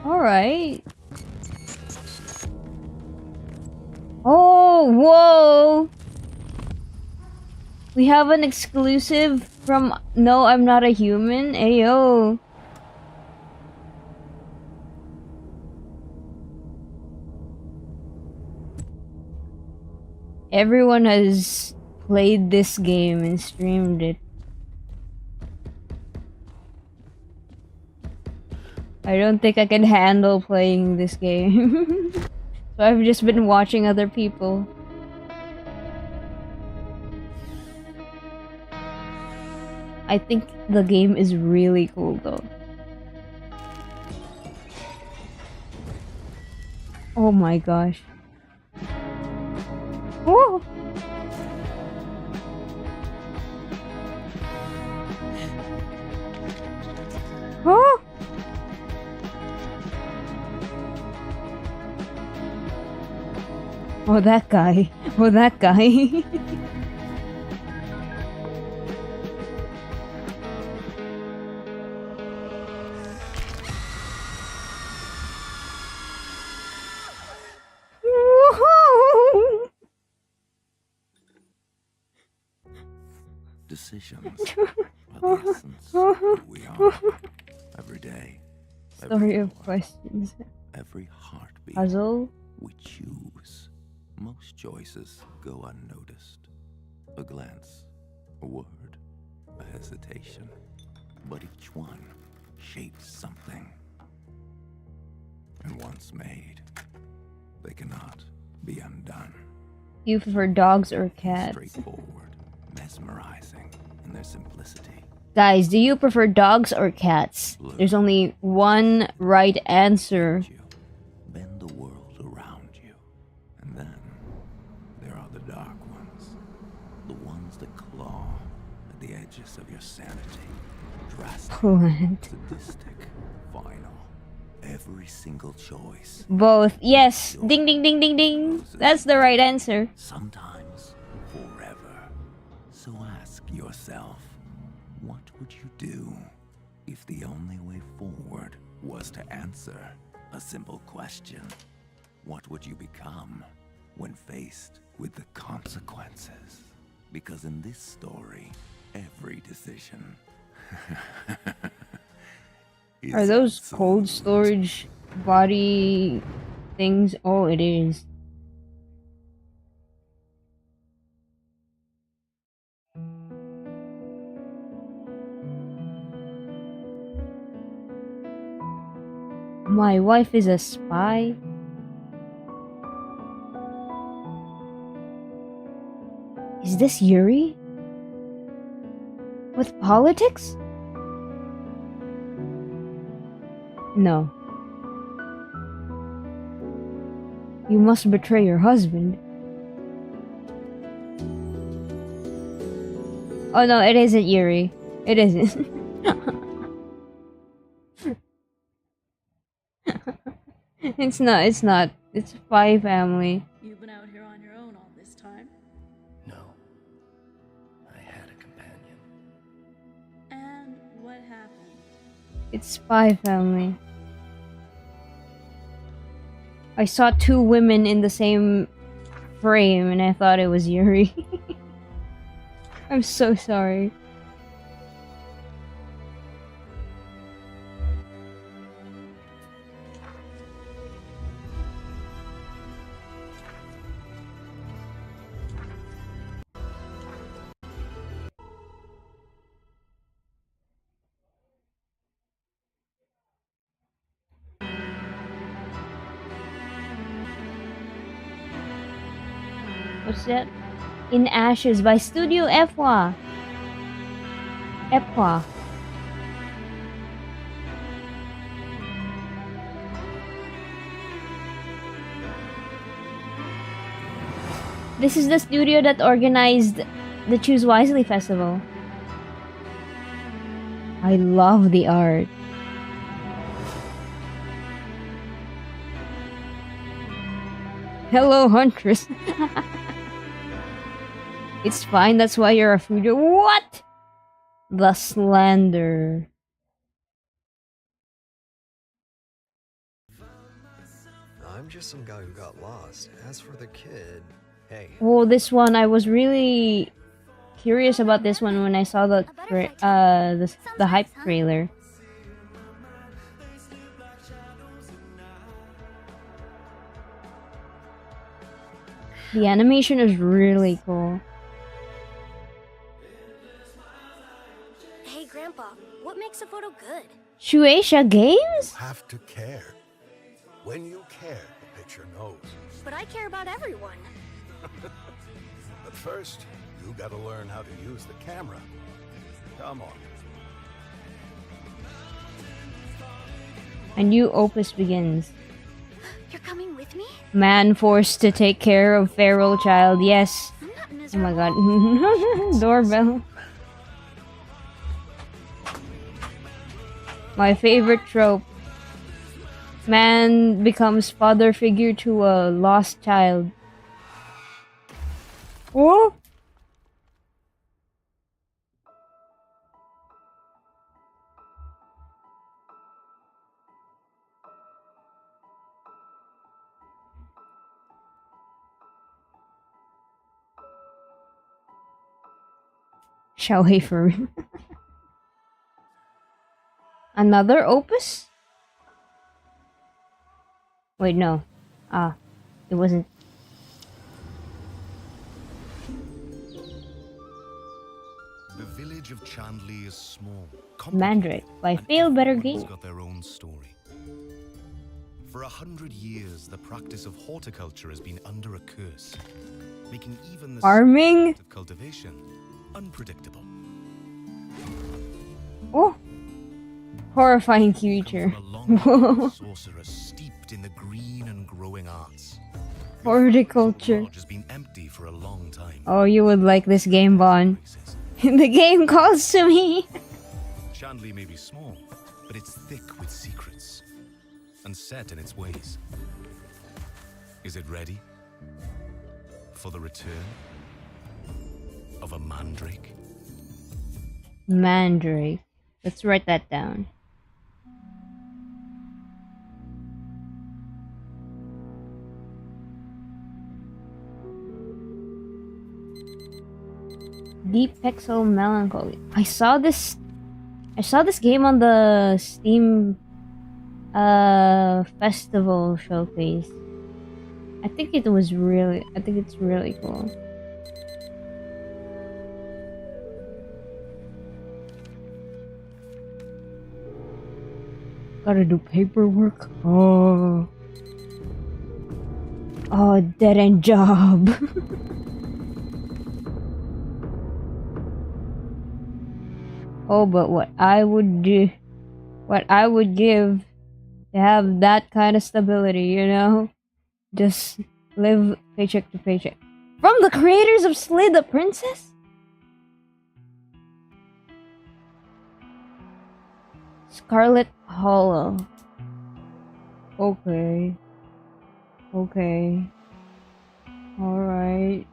Alright. Oh, whoa! We have an exclusive from No, I'm Not a Human. Ayo. Everyone has played this game and streamed it. I don't think I can handle playing this game. So I've just been watching other people. I think the game is really cool though. Oh my gosh. Oh! Oh! Oh, that guy. Oh, that guy. Decisions are the essence of who we are. Every day. Story of questions. Every heartbeat. Puzzle. We choose. Most choices go unnoticed. A glance, a word, a hesitation. But each one shapes something. And once made, they cannot be undone. You prefer dogs or cats? Straightforward, mesmerizing in their simplicity. Guys, do you prefer dogs or cats? There's only one right answer. Bend the world around you. And then there are the dark ones. The ones that claw at the edges of your sanity. Drastic, sadistic, final. Every single choice. Both. Yes. Ding ding ding ding ding. That's the right answer. Sometimes forever. So ask yourself, what would you do if the only way forward was to answer a simple question? What would you become when faced with the consequences. Because in this story, every decision Are those cold storage body things? Oh, it is. My wife is a spy? Is this Yuri? With politics? No. You must betray your husband. Oh no, it isn't Yuri. It isn't. It's not, it's not. It's Spy Family. You've been out here on your own all this time? No. I had a companion. And what happened? It's Spy Family. I saw two women in the same frame and I thought it was Yuri. I'm so sorry. What's that? In Ashes by Studio Efwa. Epwa. This is the studio that organized the Choose Wisely festival. I love the art. Hello, Huntress. It's fine, that's why you're a foodie. What? The slander. I'm just some guy who got lost. As for the kid, hey. Oh, this one, I was really curious about this one when I saw the hype trailer. The animation is really cool. Hey, Grandpa, what makes a photo good? Shueisha Games? Have to care. When you care, the picture knows. But I care about everyone. But first, you gotta learn how to use the camera. Come on. A new opus begins. You're coming with me? Man forced to take care of feral child. Yes. Oh my god. Doorbell. My favorite trope. Man becomes father figure to a lost child. Oh! Shall we for another opus? Wait, no. It wasn't. The village of Chandley is small. Mandrake by Fail Better Everyone's Game. got their own story. For 100 years, the practice of horticulture has been under a curse, making even the Farming? of cultivation unpredictable. Oh! Horrifying creature. Whoa. Sorcerer steeped in the green and growing arts. Horticulture. Lodge has been empty for a long time. Oh, you would like this game, Bon. The game calls to me. Chandley may be small, but it's thick with secrets and set in its ways. Is it ready for the return of a mandrake? Mandrake. Let's write that down. Deep Pixel Melancholy. I saw this game on the Steam festival showcase. I think it's really cool. Gotta do paperwork. Oh, dead end job. Oh, but what I would give to have that kind of stability, you know? Just live paycheck to paycheck. From the creators of Slay the Princess? Scarlet Hollow. Okay. Alright.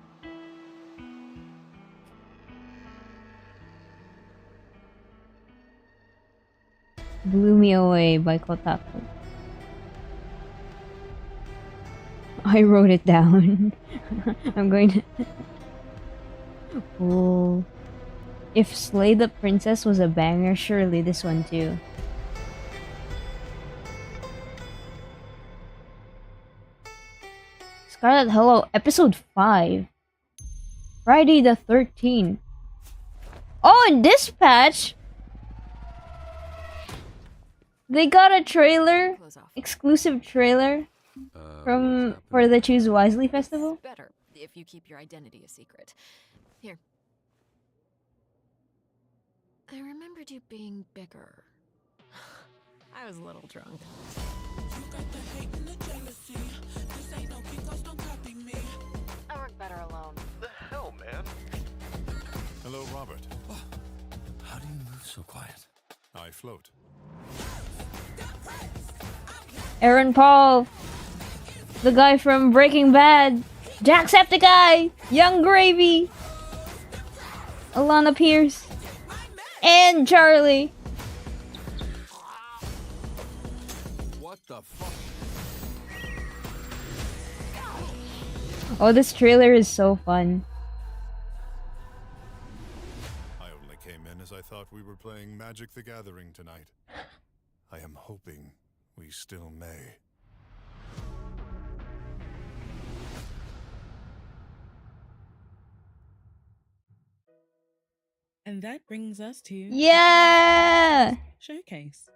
Blew Me Away by Kotaku. I wrote it down. I'm going to... Oh. If Slay the Princess was a banger, surely this one too. Scarlet Hollow, episode 5. Friday the 13th. Oh, in this patch, they got a trailer, exclusive trailer for the Choose Wisely festival. Better if you keep your identity a secret. Here. I remembered you being bigger. I was a little drunk. I work better alone. The hell, man? Hello, Robert. How do you move so quiet? I float. Aaron Paul, the guy from Breaking Bad, Jacksepticeye, Young Gravy, Alana Pierce, and Charlie. What the fuck? Oh, this trailer is so fun. I only came in as I thought we were playing Magic the Gathering tonight. I am hoping we still may. And that brings us to Yeah! Showcase.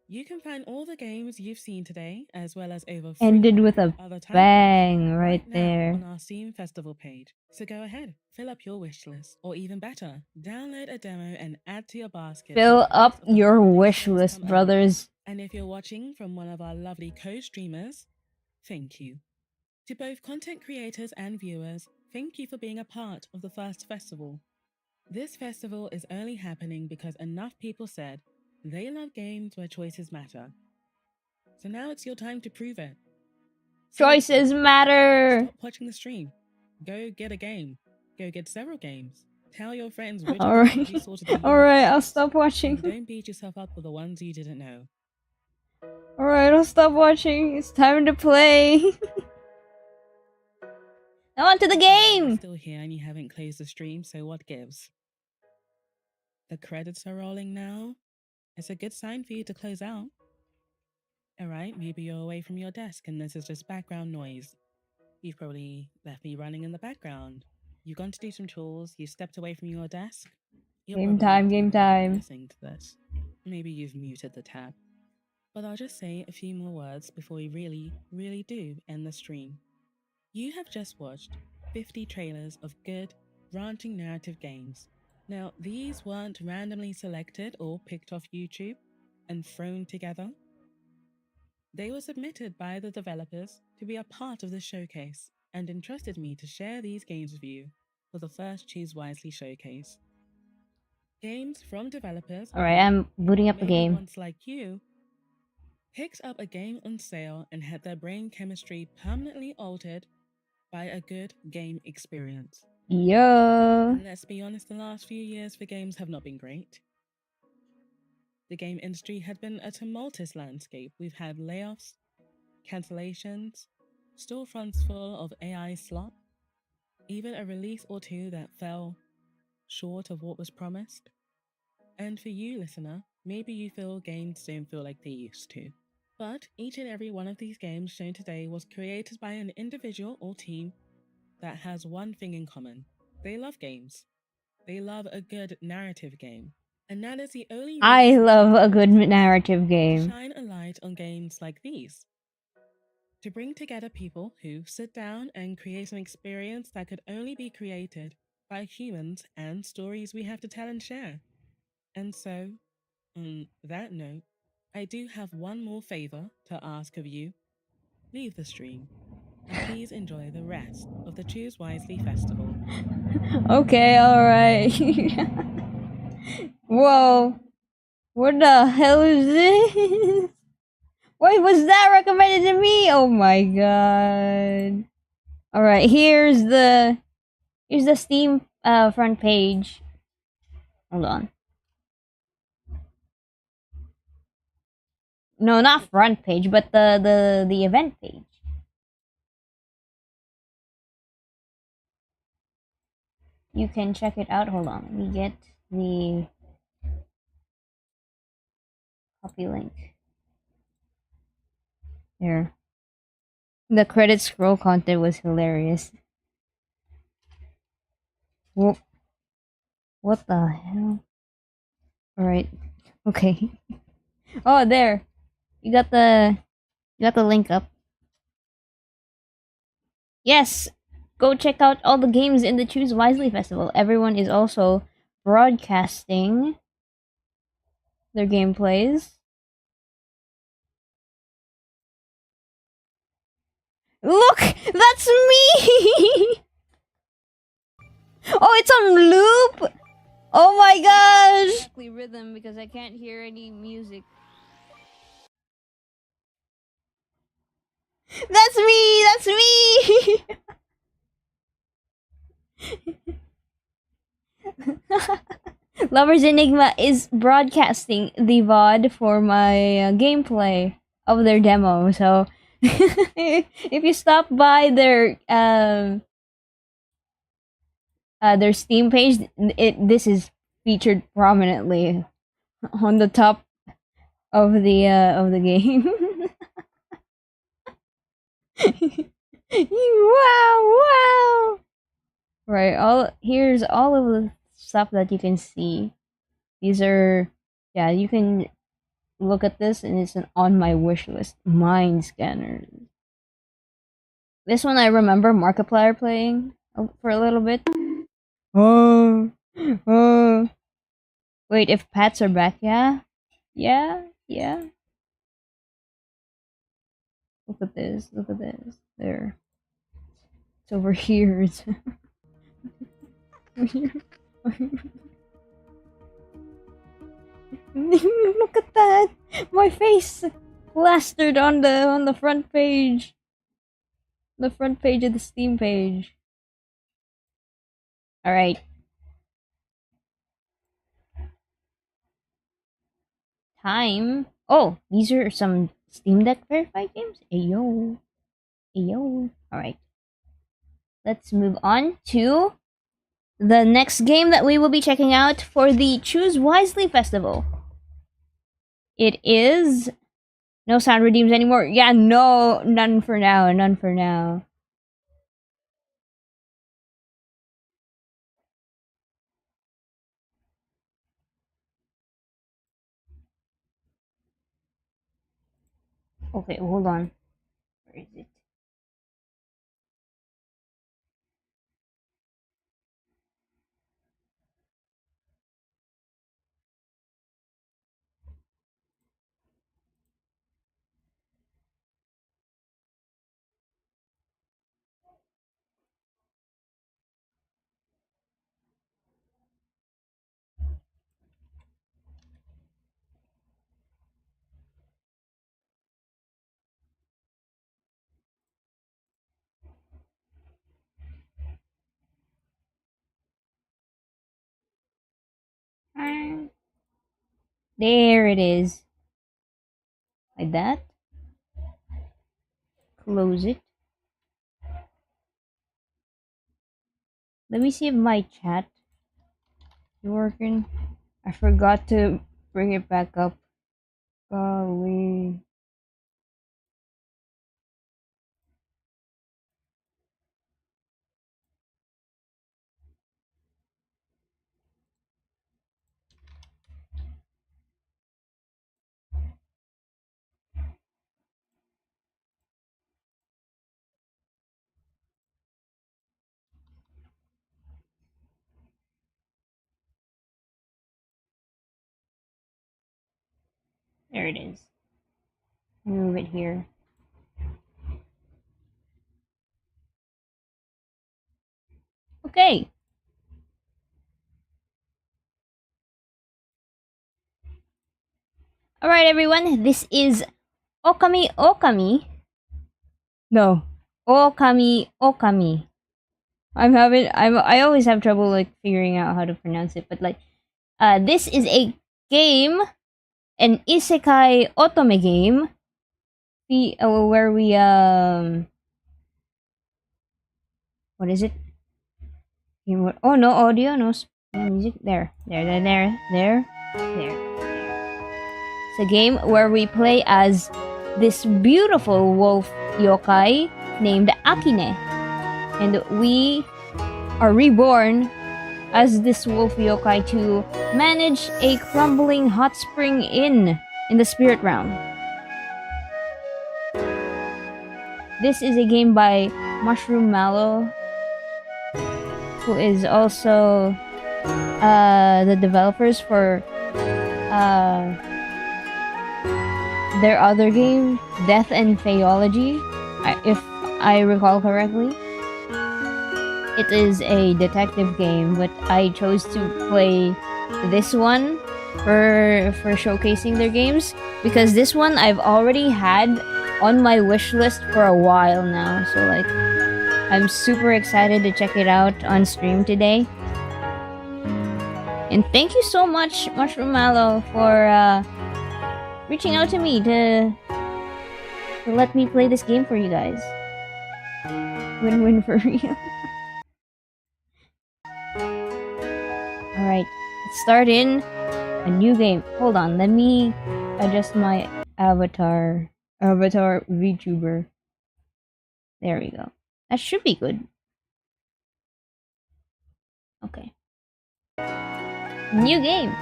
You can find all the games you've seen today, as well as over 300 Ended with a other titles bang right now there. on our Steam Festival page. So go ahead, fill up your wish list, or even better, download a demo and add to your basket. Fill up your wish list, brothers. And if you're watching from one of our lovely co-streamers, thank you. To both content creators and viewers, thank you for being a part of the first festival. This festival is only happening because enough people said they love games where choices matter. So now it's your time to prove it. Choices matter. Stop watching the stream. Go get a game. Go get several games. Tell your friends which Alright. games you sorted out. Alright, I'll stop watching. And don't beat yourself up for the ones you didn't know. Alright, I'll stop watching. It's time to play. Now on to the game! You're still here and you haven't closed the stream, so what gives? The credits are rolling now. It's a good sign for you to close out. Alright, maybe you're away from your desk and this is just background noise. You've probably left me running in the background. You've gone to do some chores, you stepped away from your desk. Game time. Listening to this. Maybe you've muted the tab. But I'll just say a few more words before we really do end the stream. You have just watched 50 trailers of good, branching narrative games. Now, these weren't randomly selected or picked off YouTube and thrown together. They were submitted by the developers to be a part of the showcase and entrusted me to share these games with you for the first Choose Wisely showcase. Games from developers. Alright, I'm booting up the game. Ones like you picked up a game on sale and had their brain chemistry permanently altered by a good game experience. Yeah. And let's be honest, the last few years for games have not been great. The game industry had been a tumultuous landscape. We've had layoffs, cancellations, storefronts full of AI slop, even a release or two that fell short of what was promised. And for you, listener, maybe you feel games don't feel like they used to. But each and every one of these games shown today was created by an individual or team that has one thing in common. They love games. They love a good narrative game. And that is the only I reason love a good narrative to game. shine a light on games like these. To bring together people who sit down and create an experience that could only be created by humans and stories we have to tell and share. And so, on that note, I do have one more favor to ask of you. Leave the stream, and please enjoy the rest of the Choose Wisely Festival. Okay, alright. Whoa. What the hell is this? Why was that recommended to me? Oh my god. Alright, here's the Steam front page. Hold on. No, not front page, but the event page. You can check it out. Hold on, let me get the copy link. There. The credit scroll content was hilarious. Whoa. What the hell? Alright. Okay. Oh, there. You got the link up. Yes! Go check out all the games in the Choose Wisely Festival. Everyone is also broadcasting their gameplays. Look! That's me! Oh, it's on loop! Oh my gosh! Exactly rhythm because I can't hear any music. That's me! That's me! Lovers Enigma is broadcasting the VOD for my gameplay of their demo. So if you stop by their Steam page, this is featured prominently on the top of the game. Wow! Right, here's all of the stuff that you can see. These are, yeah, you can look at this and it's on my wish list. Mind scanners. This one I remember Markiplier playing for a little bit. Oh. Wait, if pets are back, yeah? Yeah. Look at this. There. It's over here. Look at that! My face plastered on the front page. The front page of the Steam page. Alright. Time. Oh, these are some Steam Deck verified games? Ayo. Alright. Let's move on to the next game that we will be checking out for the Choose Wisely Festival. It is... No sound redeems anymore. Yeah, no, none for now. Okay, hold on. Where is it? There it is. Like that. Close it. Let me see if my chat is working. I forgot to bring it back up. Golly. There it is. Move it here. Okay. Alright everyone, this is Ookami Okami. No. Ookami Okami. I always have trouble like figuring out how to pronounce it, but like this is a game, an isekai otome game. Where we what is it? Oh no, audio, no music. There. It's a game where we play as this beautiful wolf yokai named Akine. And we are reborn as this wolf yokai to manage a crumbling hot spring inn in the spirit realm. This is a game by Mushroomallow, who is also the developers for their other game, Death and Theology, if I recall correctly. It is a detective game, but I chose to play this one for showcasing their games, because this one I've already had on my wish list for a while now, so like I'm super excited to check it out on stream today. And thank you so much, Mushroomallow, for reaching out to me to let me play this game for you guys. Win-win for real. Alright, let's start in a new game. Hold on, let me adjust my avatar VTuber. There we go. That should be good. Okay. New game.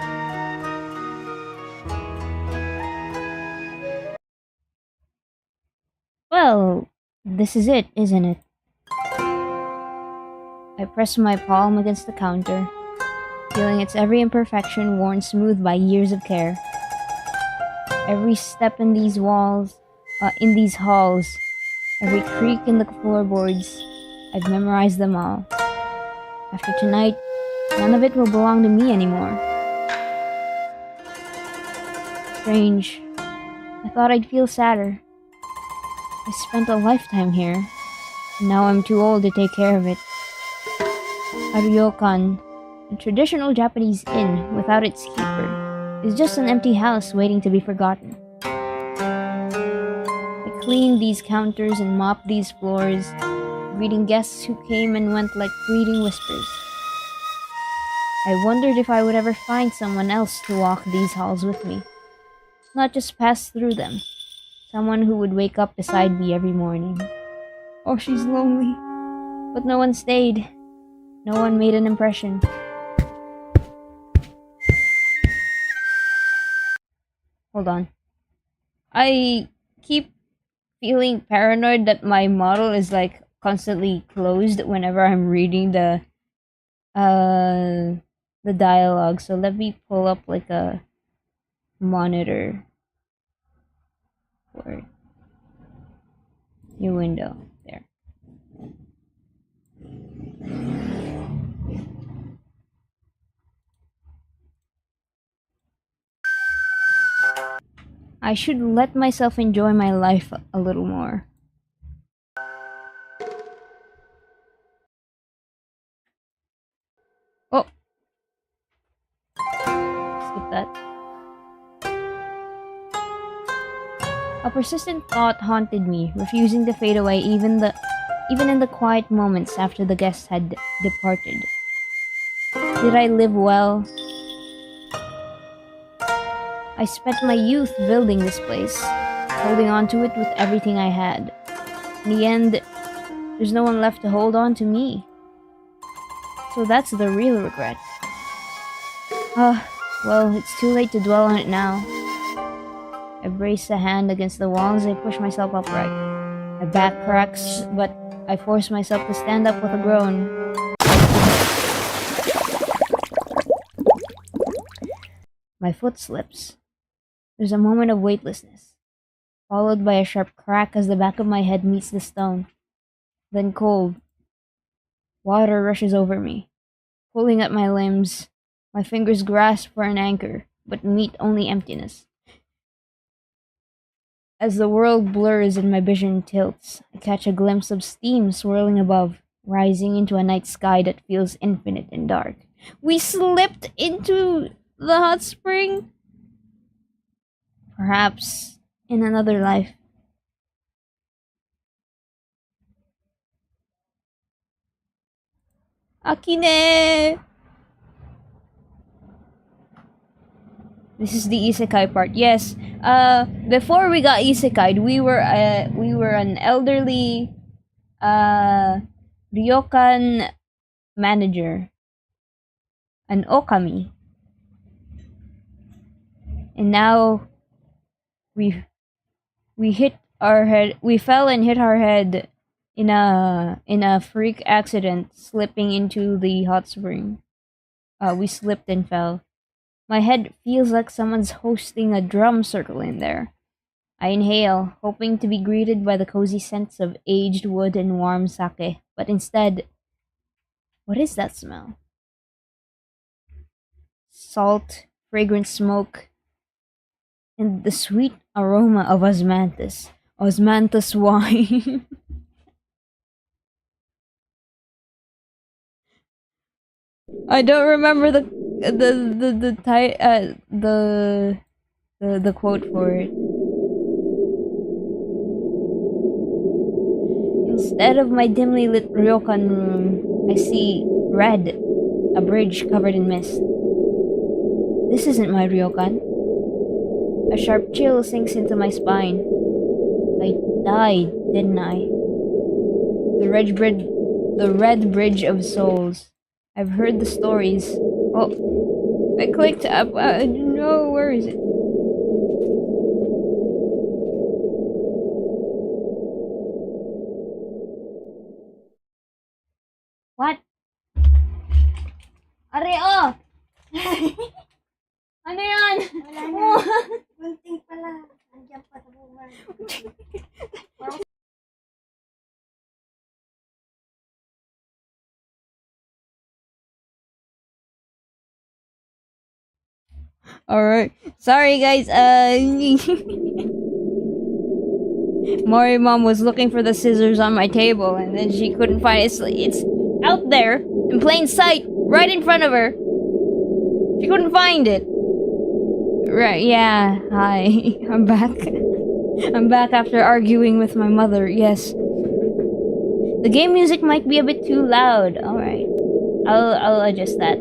Well, this is it, isn't it? I press my palm against the counter, feeling its every imperfection worn smooth by years of care. Every step in these halls, every creak in the floorboards, I've memorized them all. After tonight, none of it will belong to me anymore. Strange. I thought I'd feel sadder. I spent a lifetime here, and now I'm too old to take care of it. A ryokan, a traditional Japanese inn without its keeper, is just an empty house waiting to be forgotten. I cleaned these counters and mopped these floors, greeting guests who came and went like fleeting whispers. I wondered if I would ever find someone else to walk these halls with me, not just pass through them. Someone who would wake up beside me every morning. Oh, she's lonely. But no one stayed. No one made an impression. Hold on. I keep feeling paranoid that my model is like constantly closed whenever I'm reading the dialogue. So let me pull up like a monitor for your window. There. I should let myself enjoy my life a little more. Oh! Skip that. A persistent thought haunted me, refusing to fade away even even in the quiet moments after the guests had departed. Did I live well? I spent my youth building this place, holding on to it with everything I had. In the end, there's no one left to hold on to me. So that's the real regret. Well, it's too late to dwell on it now. I brace a hand against the wall as I push myself upright. My back cracks, but I force myself to stand up with a groan. My foot slips. There's a moment of weightlessness, followed by a sharp crack as the back of my head meets the stone. Then cold. Water rushes over me, pulling at my limbs. My fingers grasp for an anchor, but meet only emptiness. As the world blurs and my vision tilts, I catch a glimpse of steam swirling above, rising into a night sky that feels infinite and dark. We slipped into the hot spring? Perhaps in another life. Akine! This is the isekai part. Yes. Before we got isekai'd, we were an elderly ryokan manager, an okami, and now we hit our head. We fell and hit our head in a freak accident, slipping into the hot spring. We slipped and fell. My head feels like someone's hosting a drum circle in there. I inhale, hoping to be greeted by the cozy scents of aged wood and warm sake, but instead, what is that smell? Salt, fragrant smoke, and the sweet aroma of osmanthus. Osmanthus wine. I don't remember the quote for it. Instead of my dimly lit ryokan room, I see red, a bridge covered in mist. This isn't my ryokan. A sharp chill sinks into my spine. I died, didn't I? The red bridge of souls. I've heard the stories. Oh, I clicked up. No, where is it? What? Are, ano yan? Wala na. Bunting pala. Andiyan pa sa bungan. Alright. Sorry guys, Mori mom was looking for the scissors on my table and then she couldn't find it. It's out there in plain sight, right in front of her. She couldn't find it. Right, yeah. Hi. I'm back. I'm back after arguing with my mother. Yes. The game music might be a bit too loud. Alright. I'll adjust that.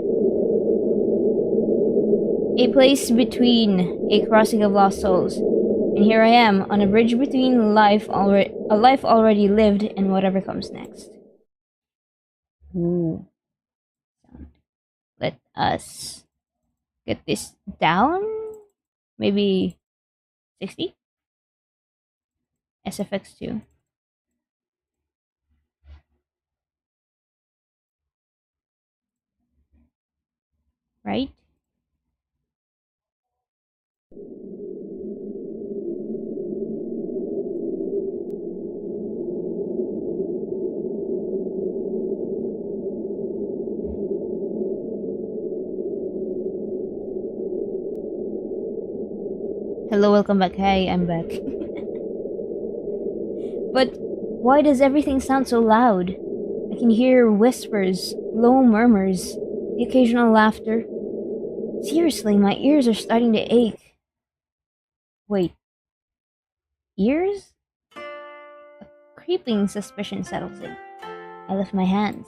A place between, a crossing of lost souls. And here I am, on a bridge between a life already lived and whatever comes next. Ooh. Let us get this down. Maybe 60? SFX2. Right? Hello, welcome back. Hey, I'm back. But why does everything sound so loud? I can hear whispers, low murmurs, the occasional laughter. Seriously, my ears are starting to ache. Wait. Ears? A creeping suspicion settles in. I lift my hands.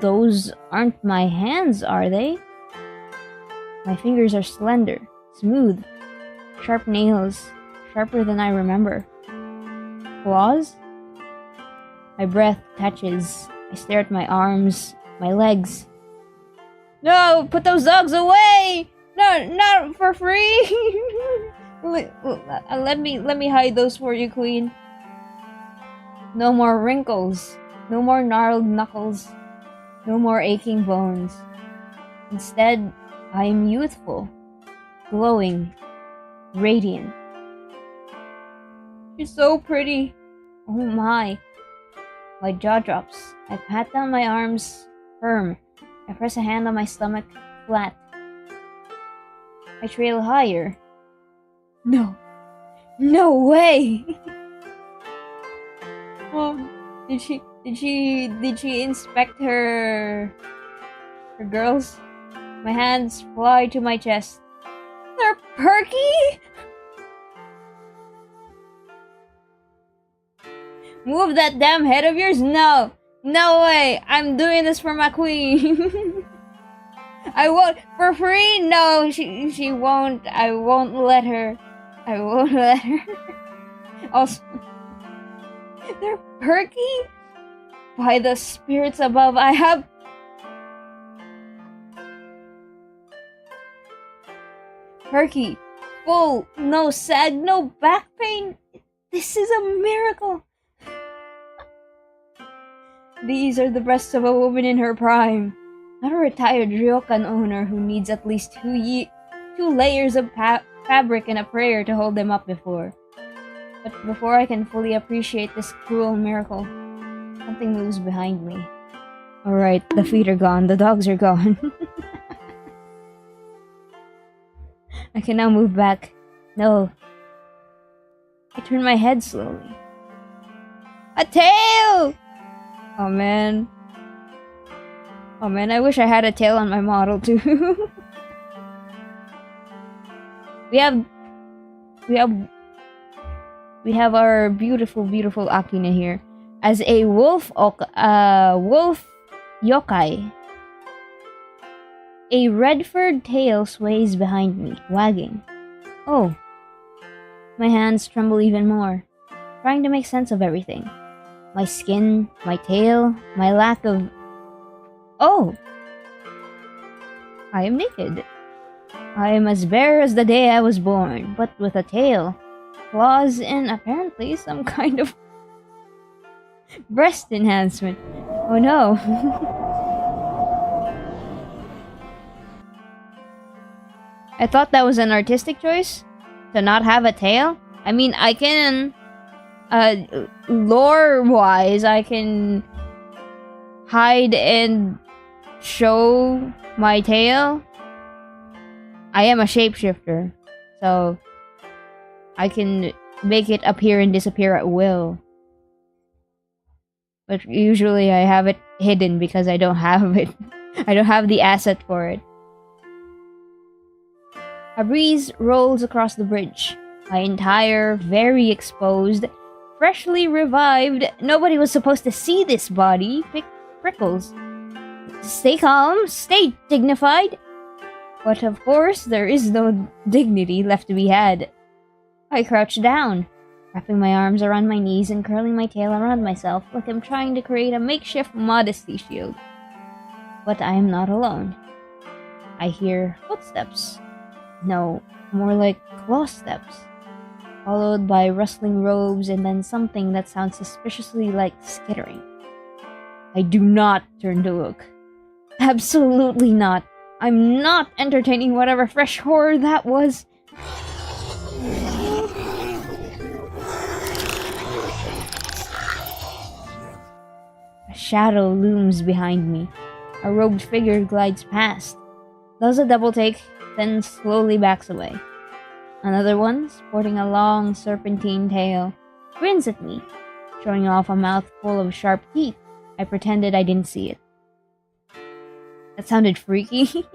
Those aren't my hands, are they? My fingers are slender, smooth, sharp nails, sharper than I remember. Claws? My breath catches. I stare at my arms, my legs. No, put those dogs away! No, not for free! Let me hide those for you, Queen. No more wrinkles. No more gnarled knuckles. No more aching bones. Instead, I am youthful, glowing, radiant. She's so pretty. Oh my. My jaw drops. I pat down my arms, firm. I press a hand on my stomach, flat. I trail higher. No. No way! Oh, did she inspect her girls? My hands fly to my chest. They're perky? Move that damn head of yours? No! No way! I'm doing this for my queen! I won't! For free? No, she won't. I won't let her. I won't let her. Also, they're perky? By the spirits above, I have... Perky, full, no sag, no back pain. This is a miracle. These are the breasts of a woman in her prime. Not a retired ryokan owner who needs at least 2 layers of fabric and a prayer to hold them up before. But before I can fully appreciate this cruel miracle, something moves behind me. Alright, the feet are gone, the dogs are gone. I can now move back. No. I turn my head slowly. A tail! Oh man. Oh man, I wish I had a tail on my model too. We have our beautiful Akina here as a wolf yokai. A red furred tail sways behind me, wagging. Oh. My hands tremble even more, trying to make sense of everything. My skin, my tail, my lack of... Oh! I am naked. I am as bare as the day I was born, but with a tail, claws, and apparently some kind of breast enhancement. Oh no. I thought that was an artistic choice, to not have a tail. I mean, I can... lore-wise, I can hide and show my tail. I am a shapeshifter, so I can make it appear and disappear at will. But usually I have it hidden because I don't have it. I don't have the asset for it. A breeze rolls across the bridge. My entire, very exposed, freshly revived, nobody was supposed to see this body, prickles. Stay calm, stay dignified. But of course, there is no dignity left to be had. I crouch down, wrapping my arms around my knees and curling my tail around myself like I'm trying to create a makeshift modesty shield. But I am not alone. I hear footsteps. No, more like claw steps. Followed by rustling robes and then something that sounds suspiciously like skittering. I do not turn to look. Absolutely not. I'm not entertaining whatever fresh horror that was. A shadow looms behind me. A robed figure glides past, does a double take, then slowly backs away. Another one, sporting a long serpentine tail, grins at me, showing off a mouth full of sharp teeth. I pretended I didn't see it. That sounded freaky.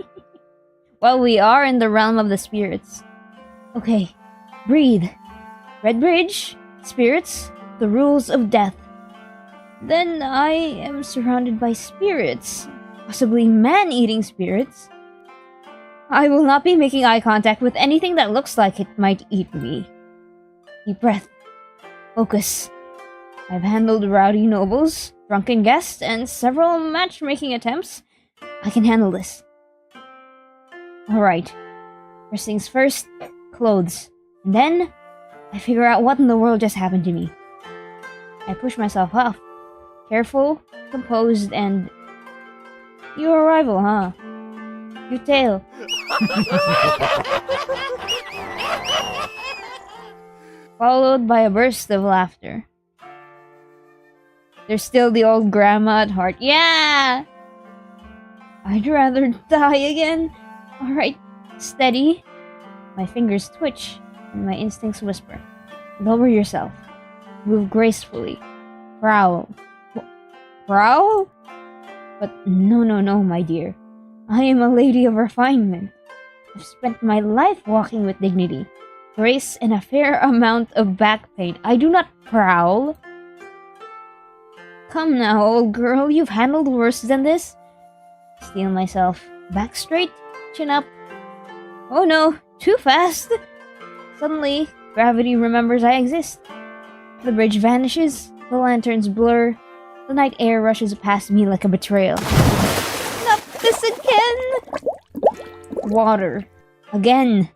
Well, we are in the realm of the spirits. Okay, breathe. Red Bridge, spirits, the rules of death. Then I am surrounded by spirits, possibly man-eating spirits. I will not be making eye contact with anything that looks like it might eat me. Deep breath. Focus. I've handled rowdy nobles, drunken guests, and several matchmaking attempts. I can handle this. Alright. First things first, clothes. And then, I figure out what in the world just happened to me. I push myself off. Careful, composed, and... Your arrival, huh? Your tail. Followed by a burst of laughter. There's still the old grandma at heart. Yeah! I'd rather die again. Alright, steady. My fingers twitch, and my instincts whisper. Lower yourself. Move gracefully. Prowl. Prowl? But no, my dear. I am a lady of refinement. I've spent my life walking with dignity, grace, and a fair amount of back pain. I do not prowl. Come now, old girl, you've handled worse than this. Steel myself. Back straight, chin up. Oh no, too fast. Suddenly, gravity remembers I exist. The bridge vanishes, the lanterns blur, the night air rushes past me like a betrayal. Not this again! Water. Again.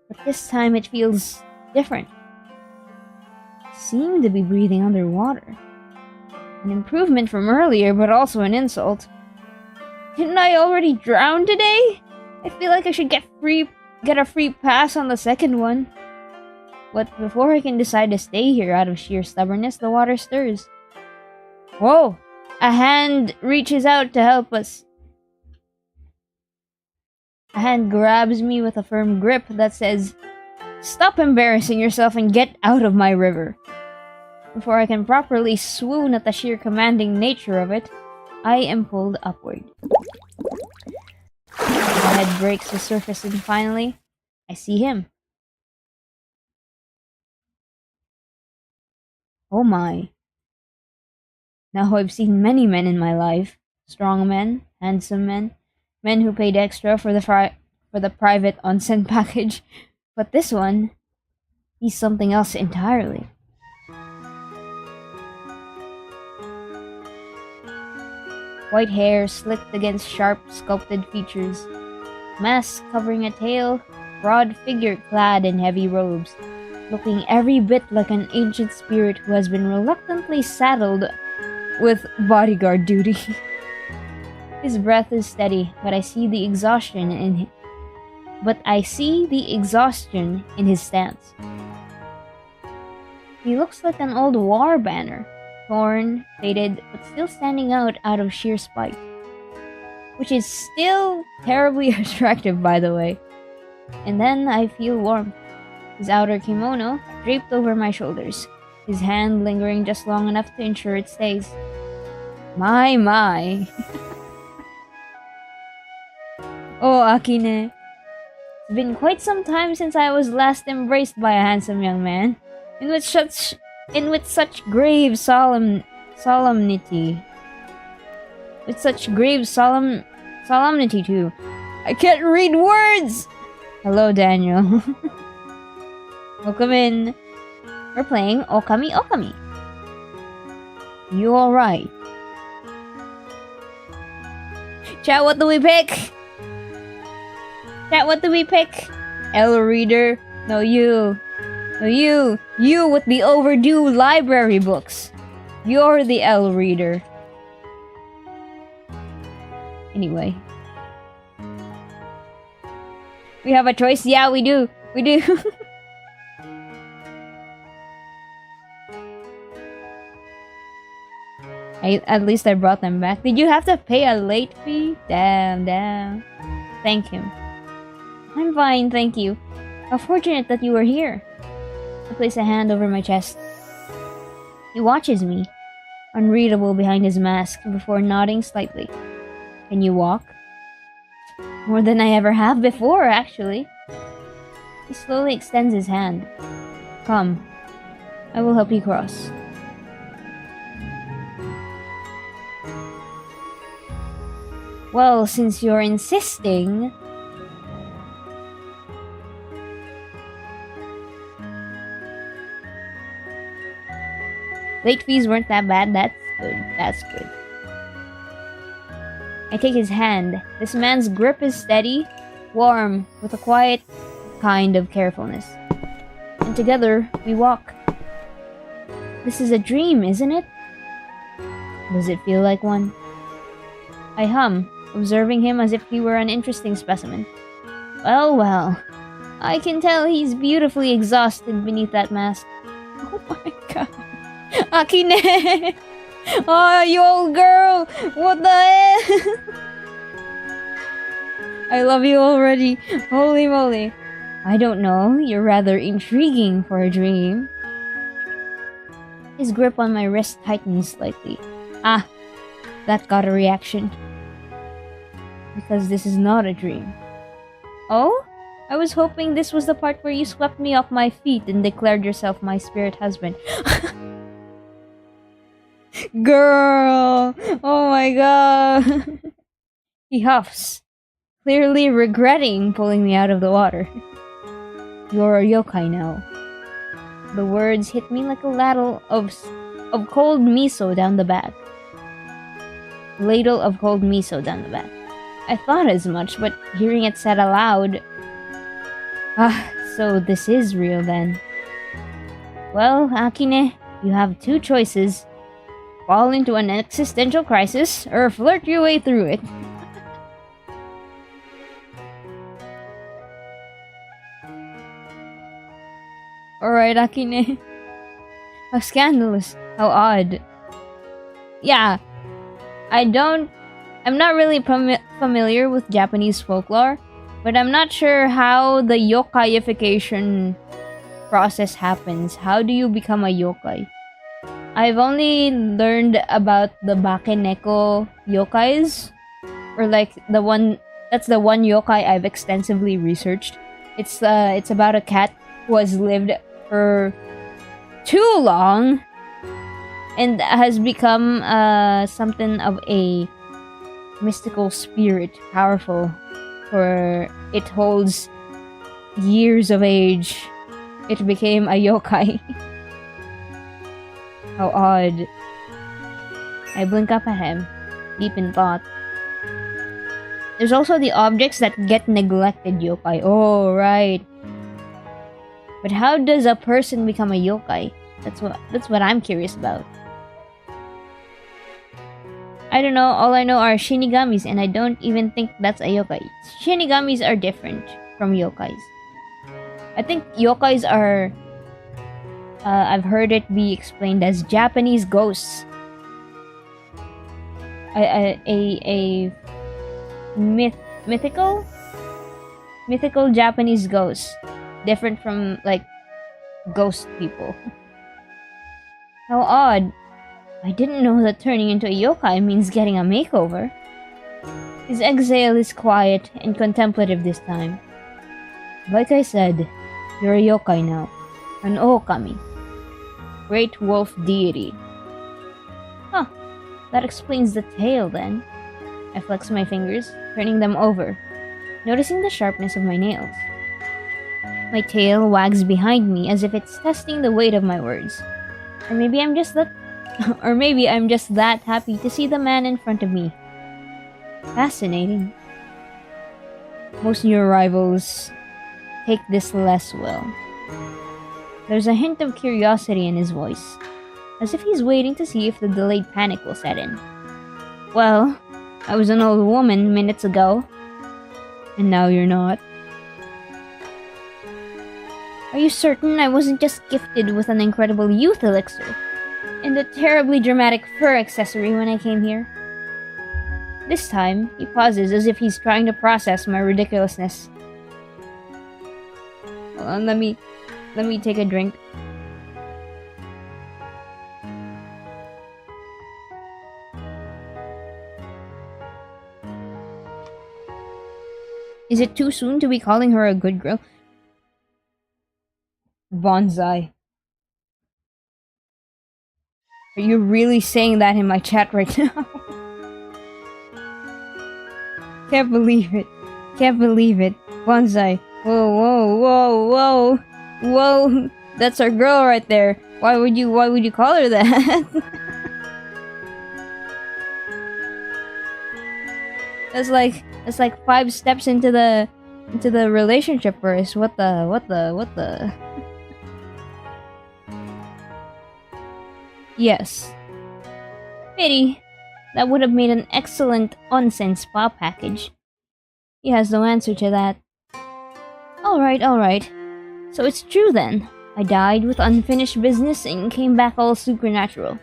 But this time it feels different. I seem to be breathing underwater. An improvement from earlier, but also an insult. Didn't I already drown today? I feel like I should get a free pass on the second one. But before I can decide to stay here out of sheer stubbornness, the water stirs. Whoa! A hand reaches out to help us. A hand grabs me with a firm grip that says, "Stop embarrassing yourself and get out of my river." Before I can properly swoon at the sheer commanding nature of it, I am pulled upward. My head breaks the surface and finally, I see him. Oh my. Now I've seen many men in my life. Strong men, handsome men, men who paid extra for the private onsen package. But this one, he's something else entirely. White hair slicked against sharp, sculpted features. Mask covering a tail, broad figure clad in heavy robes, looking every bit like an ancient spirit who has been reluctantly saddled with bodyguard duty. His breath is steady, but I see the exhaustion in his stance. He looks like an old war banner, torn, faded, but still standing out of sheer spite. Which is still terribly attractive, by the way. And then I feel warmth. His outer kimono draped over my shoulders, his hand lingering just long enough to ensure it stays. My. Oh, Akine. It's been quite some time since I was last embraced by a handsome young man, with such grave solemnity. With such grave solemnity too. I can't read words! Hello, Daniel. Welcome in. We're playing Ookami Okami. You alright? Chat, what do we pick? Chat, what do we pick? L reader? No, you. No, you. You with the overdue library books. You're the L reader. Anyway. We have a choice? Yeah, we do. We do. At least I brought them back. Did you have to pay a late fee? Damn. Thank him. I'm fine, thank you. How fortunate that you were here. I place a hand over my chest. He watches me, unreadable behind his mask, before nodding slightly. Can you walk? More than I ever have before, actually. He slowly extends his hand. Come. I will help you cross. Well, since you're insisting... Late fees weren't that bad, that's good, that's good. I take his hand. This man's grip is steady, warm, with a quiet kind of carefulness. And together, we walk. This is a dream, isn't it? Does it feel like one? I hum, observing him as if he were an interesting specimen. Well, well. I can tell he's beautifully exhausted beneath that mask. Oh my god. Akine! Oh, you old girl! What the hell? I love you already. Holy moly. I don't know, you're rather intriguing for a dream. His grip on my wrist tightens slightly. Ah, that got a reaction. Because this is not a dream. Oh? I was hoping this was the part where you swept me off my feet and declared yourself my spirit husband. Girl! Oh my god! He huffs, clearly regretting pulling me out of the water. You're a yokai now. The words hit me like a ladle of cold miso down the back. Ladle of cold miso down the back. I thought as much, but hearing it said aloud... Ah, so this is real then. Well, Akine, you have two choices. Fall into an existential crisis, or flirt your way through it. Alright, Akine. How scandalous. How odd. Yeah. I'm not really familiar with Japanese folklore, but I'm not sure how the yokaiification process happens. How do you become a yokai? I've only learned about the bakeneko yokais, or like that's the one yokai I've extensively researched. It's about a cat who has lived for too long and has become something of a mystical spirit, powerful, for it holds years of age. It became a yokai. How odd. I blink up at him, deep in thought. There's also the objects that get neglected yokai. Oh, right. But how does a person become a yokai? That's what I'm curious about. I don't know, all I know are shinigamis, and I don't even think that's a yokai. Shinigamis are different from yokais. I think yokais are... I've heard it be explained as Japanese ghosts. A mythical Japanese ghost, different from like ghost people. How odd! I didn't know that turning into a yokai means getting a makeover. His exhale is quiet and contemplative this time. Like I said, you're a yokai now, an Ookami. Great wolf deity. Huh, that explains the tail then. I flex my fingers, turning them over, noticing the sharpness of my nails. My tail wags behind me as if it's testing the weight of my words. Or maybe I'm just that happy to see the man in front of me. Fascinating. Most new arrivals take this less well. There's a hint of curiosity in his voice, as if he's waiting to see if the delayed panic will set in. Well, I was an old woman minutes ago, and now you're not. Are you certain I wasn't just gifted with an incredible youth elixir and a terribly dramatic fur accessory when I came here? This time, he pauses as if he's trying to process my ridiculousness. Hold on, let me take a drink. Is it too soon to be calling her a good girl? Bonsai. Are you really saying that in my chat right now? Can't believe it. Can't believe it. Bonsai. Whoa, whoa, whoa, whoa. Whoa. That's our girl right there. Why would you call her that? That's like 5 steps into the relationship first. What the? Yes. Pity. That would have made an excellent onsen spa package. He has no answer to that. Alright. So it's true then. I died with unfinished business and came back all supernatural.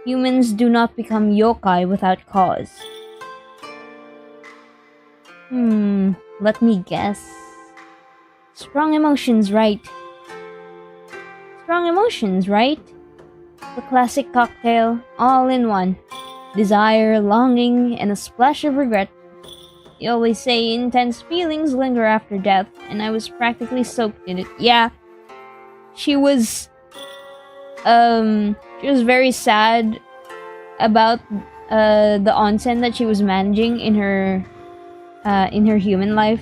Humans do not become yokai without cause. Let me guess. Strong emotions, right? The classic cocktail, all in one. Desire, longing, and a splash of regret. You always say intense feelings linger after death, and I was practically soaked in it. Yeah. She was very sad about the onsen that she was managing in her human life,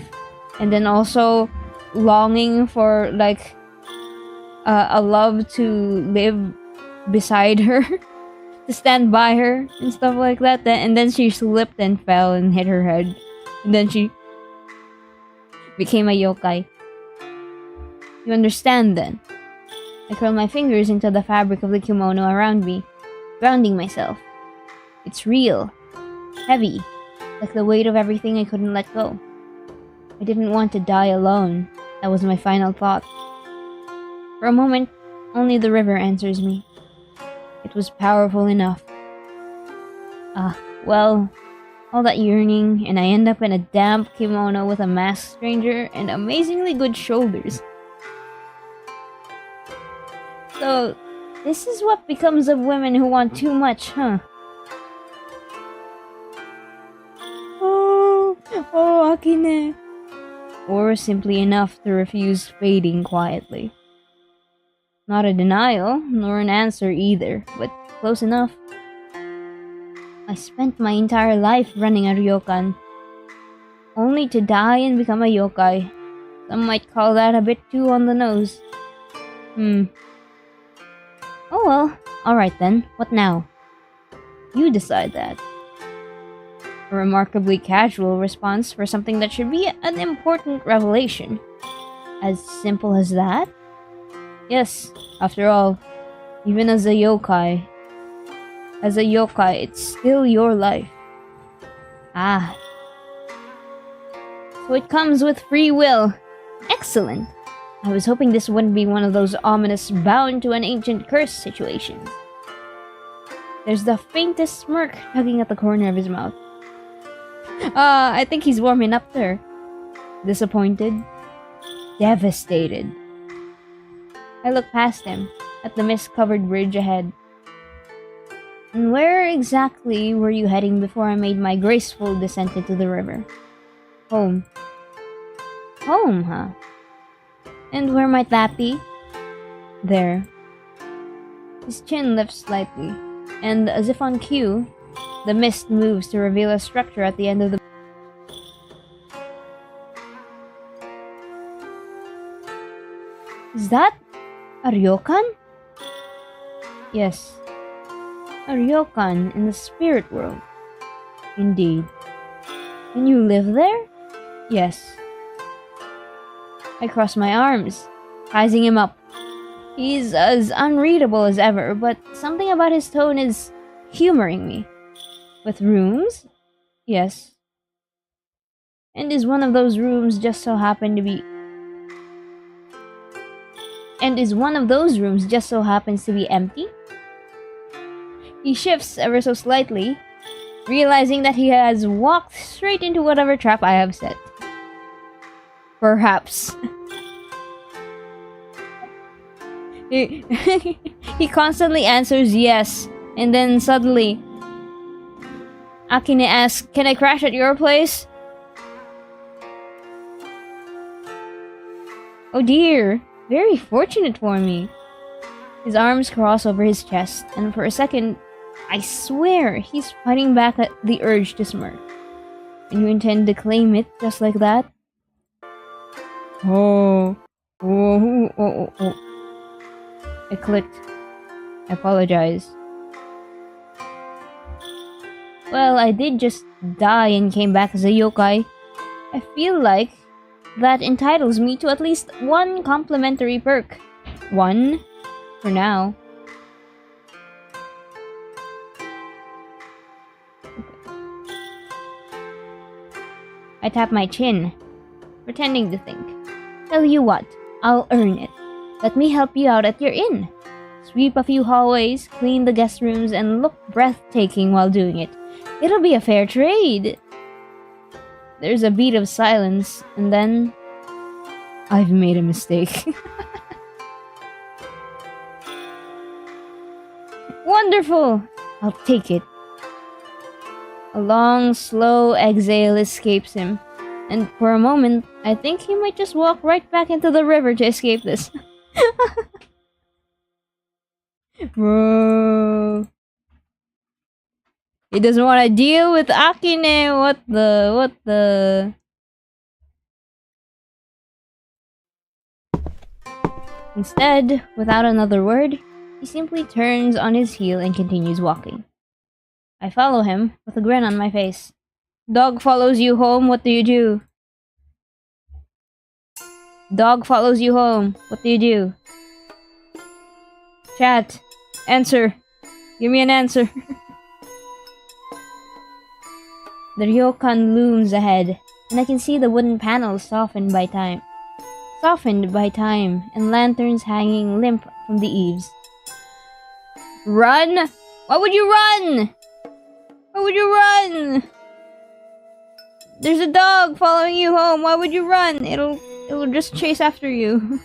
and then also longing for like a love to live beside her, to stand by her and stuff like that. And then she slipped and fell and hit her head, and then she became a yokai. You understand then? I curl my fingers into the fabric of the kimono around me, grounding myself. It's real, heavy, like the weight of everything I couldn't let go. I didn't want to die alone. That was my final thought. For a moment, only the river answers me. It was powerful enough. Well, all that yearning, and I end up in a damp kimono with a masked stranger and amazingly good shoulders. So, this is what becomes of women who want too much, huh? Oh, Akine. Or simply enough to refuse fading quietly. Not a denial, nor an answer either, but close enough. I spent my entire life running a ryokan, only to die and become a yokai. Some might call that a bit too on the nose. Oh well, alright then, what now? You decide that. A remarkably casual response for something that should be an important revelation. As simple as that? Yes, after all, even as a yokai, it's still your life. Ah. So it comes with free will. Excellent. I was hoping this wouldn't be one of those ominous bound to an ancient curse situations. There's the faintest smirk tugging at the corner of his mouth. I think he's warming up there. Disappointed. Devastated. I look past him, at the mist-covered bridge ahead. And where exactly were you heading before I made my graceful descent into the river? Home. Home, huh? And where might that be? There. His chin lifts slightly, and as if on cue, the mist moves to reveal a structure at the end of the... Is that a ryokan? Yes. A ryokan in the spirit world. Indeed. And you live there? Yes. I cross my arms, sizing him up. He's as unreadable as ever, but something about his tone is humoring me. With rooms? Yes. And is one of those rooms just so happen to be... empty? He shifts ever so slightly, realizing that he has walked straight into whatever trap I have set. Perhaps. He constantly answers yes, and then suddenly, Akine asks, "Can I crash at your place?" Oh dear, very fortunate for me. His arms cross over his chest, and for a second, I swear he's fighting back at the urge to smirk. And you intend to claim it just like that? Oh. Oh. I clicked. I apologize. Well, I did just die and came back as a yokai. I feel like that entitles me to at least one complimentary perk. One, for now. I tap my chin, pretending to think. Tell you what, I'll earn it. Let me help you out at your inn. Sweep a few hallways, clean the guest rooms, and look breathtaking while doing it. It'll be a fair trade. There's a beat of silence, and then... I've made a mistake. Wonderful! I'll take it. A long, slow exhale escapes him, and for a moment, I think he might just walk right back into the river to escape this. Bro. He doesn't want to deal with Akine. What the? Instead, without another word, he simply turns on his heel and continues walking. I follow him with a grin on my face. Dog follows you home, what do you do? Dog follows you home, what do you do? Chat, answer. Give me an answer. The ryokan looms ahead, and I can see the wooden panels softened by time, and lanterns hanging limp from the eaves. Run? Why would you run? Why would you run? There's a dog following you home. Why would you run? It'll just chase after you.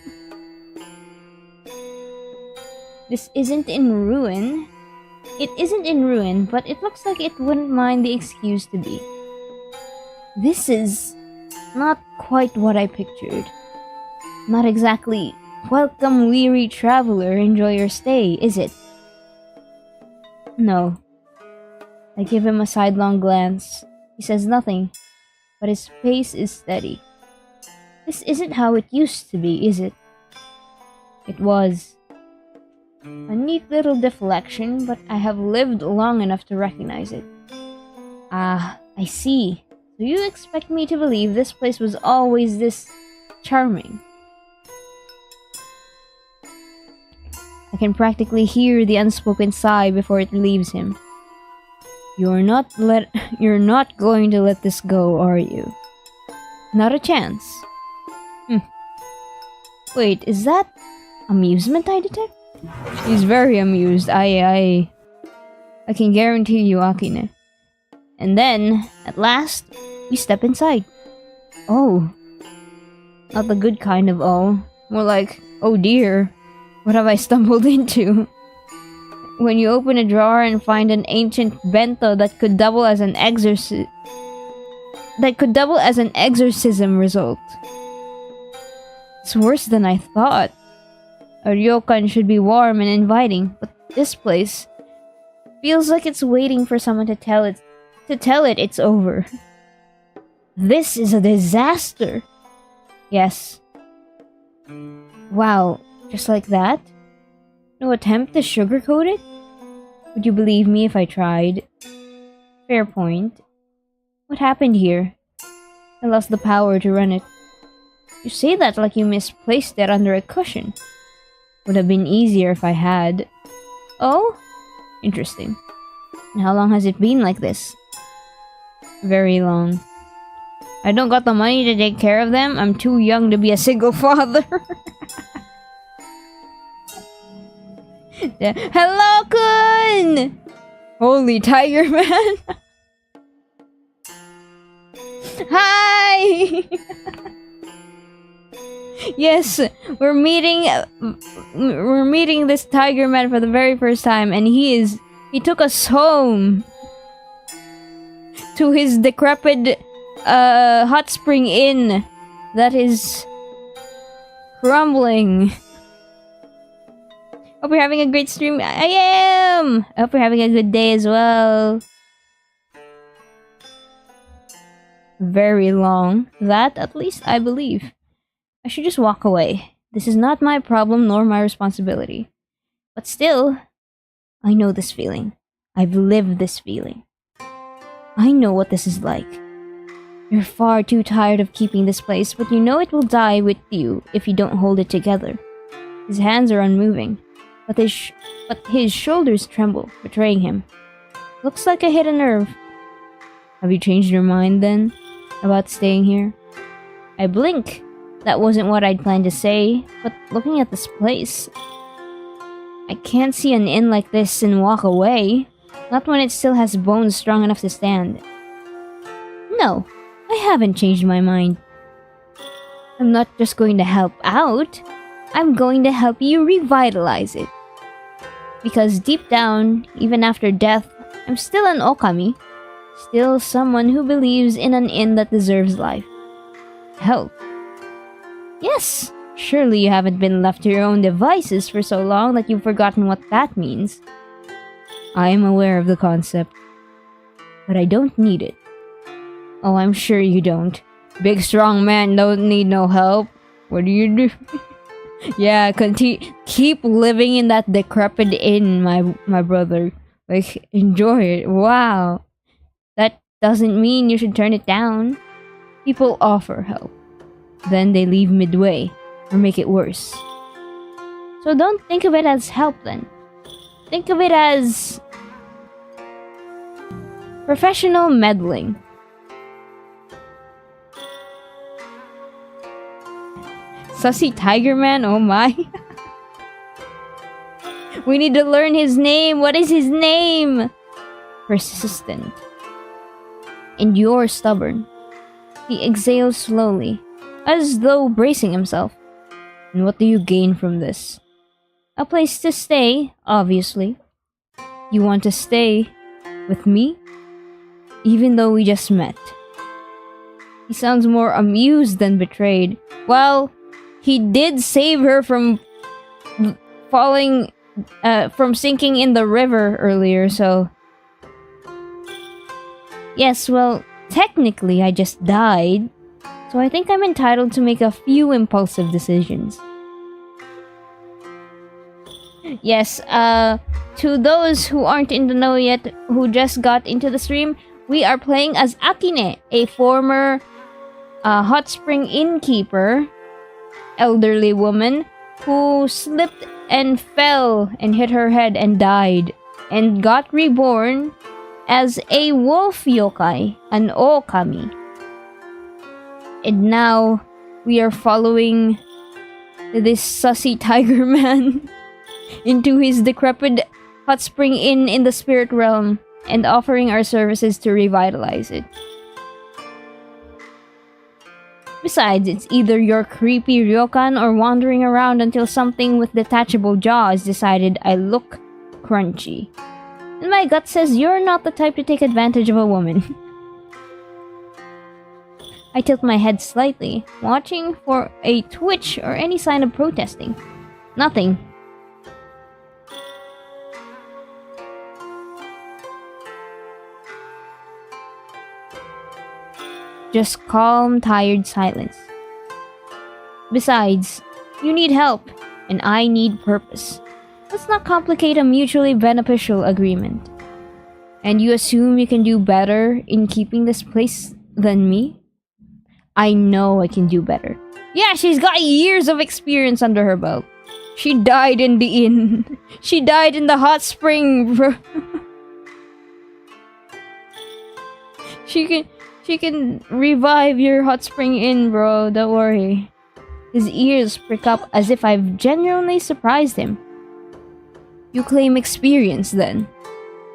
This isn't in ruin. It isn't in ruin, but it looks like it wouldn't mind the excuse to be. This is not quite what I pictured. Not exactly, welcome weary traveler, enjoy your stay, is it? No. I give him a sidelong glance. He says nothing, but his pace is steady. This isn't how it used to be, is it? It was. A neat little deflection, but I have lived long enough to recognize it. Ah, I see. So you expect me to believe this place was always this charming? I can practically hear the unspoken sigh before it leaves him. You're not going to let this go, are you? Not a chance. Wait, is that amusement I detect? He's very amused. I can guarantee you, Akine. And then, at last, we step inside. Oh. Not the good kind of oh. More like, oh dear. What have I stumbled into? When you open a drawer and find an ancient bento that could double as an exorcism result. It's worse than I thought. A ryokan should be warm and inviting, but this place feels like it's waiting for someone to tell it it's over. This is a disaster. Yes. Wow, just like that? No attempt to sugarcoat it? Would you believe me if I tried? Fair point. What happened here? I lost the power to run it. You say that like you misplaced it under a cushion. Would have been easier if I had. Oh? Interesting. And how long has it been like this? Very long. I don't got the money to take care of them. I'm too young to be a single father. Yeah. Hello, Kun! Holy Tiger Man! Hi! Yes, we're meeting this Tiger Man for the very first time, and he took us home to his decrepit hot spring inn that is crumbling. Hope you're having a great stream. I am! I hope you're having a good day as well. very long. That, at least, I believe. I should just walk away. This is not my problem nor my responsibility. But still, I know this feeling. I've lived this feeling. I know what this is like. You're far too tired of keeping this place, but you know it will die with you if you don't hold it together. His hands are unmoving, but his shoulders tremble, betraying him. Looks like I hit a nerve. Have you changed your mind then, about staying here? I blink. That wasn't what I'd planned to say, but looking at this place, I can't see an inn like this and walk away. Not when it still has bones strong enough to stand. No, I haven't changed my mind. I'm not just going to help out. I'm going to help you revitalize it. Because deep down, even after death, I'm still an Okami. Still someone who believes in an inn that deserves life. Help. Yes, surely you haven't been left to your own devices for so long that you've forgotten what that means. I am aware of the concept, but I don't need it. Oh, I'm sure you don't. Big strong man don't need no help. What do you do? Yeah, keep living in that decrepit inn, my brother. Like, enjoy it. Wow. That doesn't mean you should turn it down. People offer help. Then they leave midway, or make it worse. So don't think of it as help then. Think of it as professional meddling. Sussy Tiger Man, oh my. We need to learn his name. What is his name? Persistent. And you're stubborn. He exhales slowly, as though bracing himself. And what do you gain from this? A place to stay, obviously. You want to stay with me? Even though we just met. He sounds more amused than betrayed. Well, he did save her from falling, from sinking in the river earlier, so... Yes, well, technically I just died, so I think I'm entitled to make a few impulsive decisions. Yes, to those who aren't in the know yet, who just got into the stream, we are playing as Akine, a former hot spring innkeeper, elderly woman, who slipped and fell and hit her head and died, and got reborn as a wolf yokai, an Okami. And now, we are following this sussy tiger man into his decrepit hot spring inn in the spirit realm and offering our services to revitalize it. Besides, it's either your creepy ryokan or wandering around until something with detachable jaws decided I look crunchy. And my gut says you're not the type to take advantage of a woman. I tilt my head slightly, watching for a twitch or any sign of protesting. Nothing. Just calm, tired silence. Besides, you need help, and I need purpose. Let's not complicate a mutually beneficial agreement. And you assume you can do better in keeping this place than me? I know I can do better. Yeah, she's got years of experience under her belt. She died in the inn. She died in the hot spring, bro. She can revive your hot spring inn, bro. Don't worry. His ears prick up as if I've genuinely surprised him. You claim experience, then.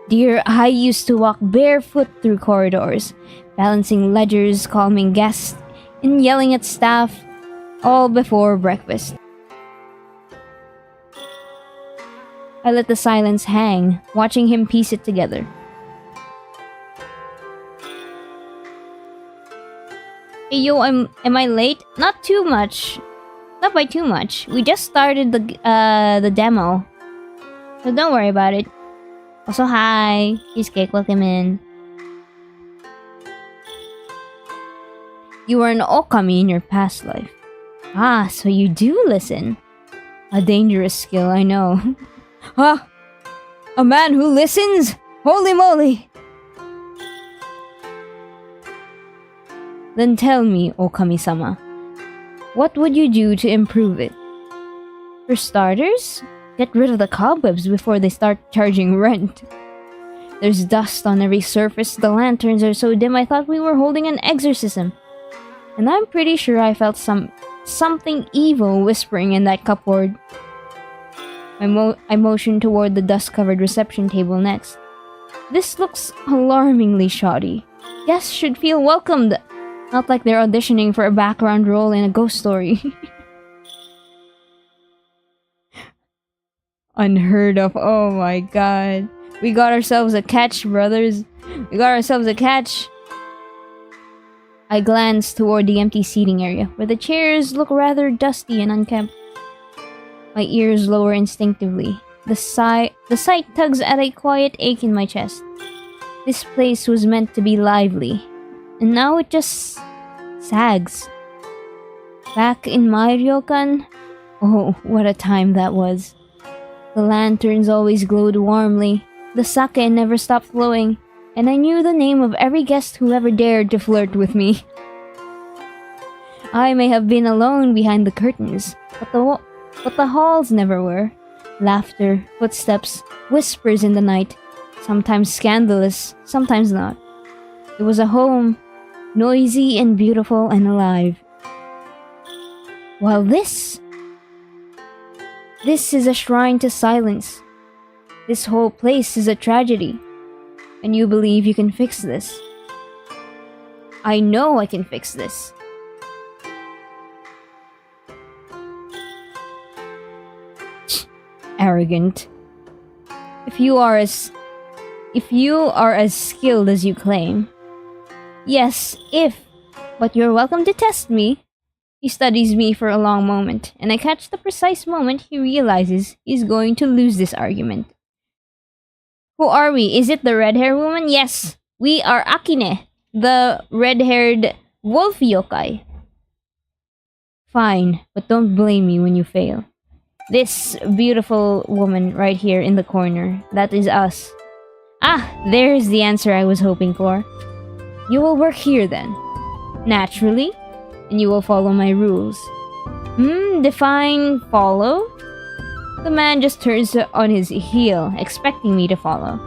Dear, I used to walk barefoot through corridors, balancing ledgers, calming guests, and yelling at staff, all before breakfast. I let the silence hang, watching him piece it together. Hey yo, am I late? Not too much. Not by too much. We just started the demo. So don't worry about it. Also, hi. Cheesecake, welcome in. You were an Okami in your past life. Ah, so you do listen. A dangerous skill, I know. Ah! A man who listens? Holy moly! Then tell me, Okami-sama, what would you do to improve it? For starters, get rid of the cobwebs before they start charging rent. There's dust on every surface, the lanterns are so dim I thought we were holding an exorcism. And I'm pretty sure I felt something evil whispering in that cupboard. I motioned toward the dust-covered reception table next. This looks alarmingly shoddy. Guests should feel welcomed, not like they're auditioning for a background role in a ghost story. Unheard of, oh my god. We got ourselves a catch, brothers. We got ourselves a catch. I glanced toward the empty seating area, where the chairs look rather dusty and unkempt. My ears lower instinctively. The sight tugs at a quiet ache in my chest. This place was meant to be lively, and now it just sags. Back in my ryokan? Oh, what a time that was. The lanterns always glowed warmly, the sake never stopped flowing, and I knew the name of every guest who ever dared to flirt with me. I may have been alone behind the curtains, but the halls never were. Laughter, footsteps, whispers in the night, sometimes scandalous, sometimes not. It was a home, noisy and beautiful and alive. While this is a shrine to silence. This whole place is a tragedy. And you believe you can fix this. I know I can fix this. Arrogant. If you are as skilled as you claim. Yes, but you're welcome to test me. He studies me for a long moment, and I catch the precise moment he realizes he's going to lose this argument. Who are we? Is it the red-haired woman? Yes, we are Akine, the red-haired wolf yokai. Fine, but don't blame me when you fail. This beautiful woman right here in the corner, that is us. Ah, there's the answer I was hoping for. You will work here then. Naturally. And you will follow my rules. Define follow? The man just turns on his heel, expecting me to follow.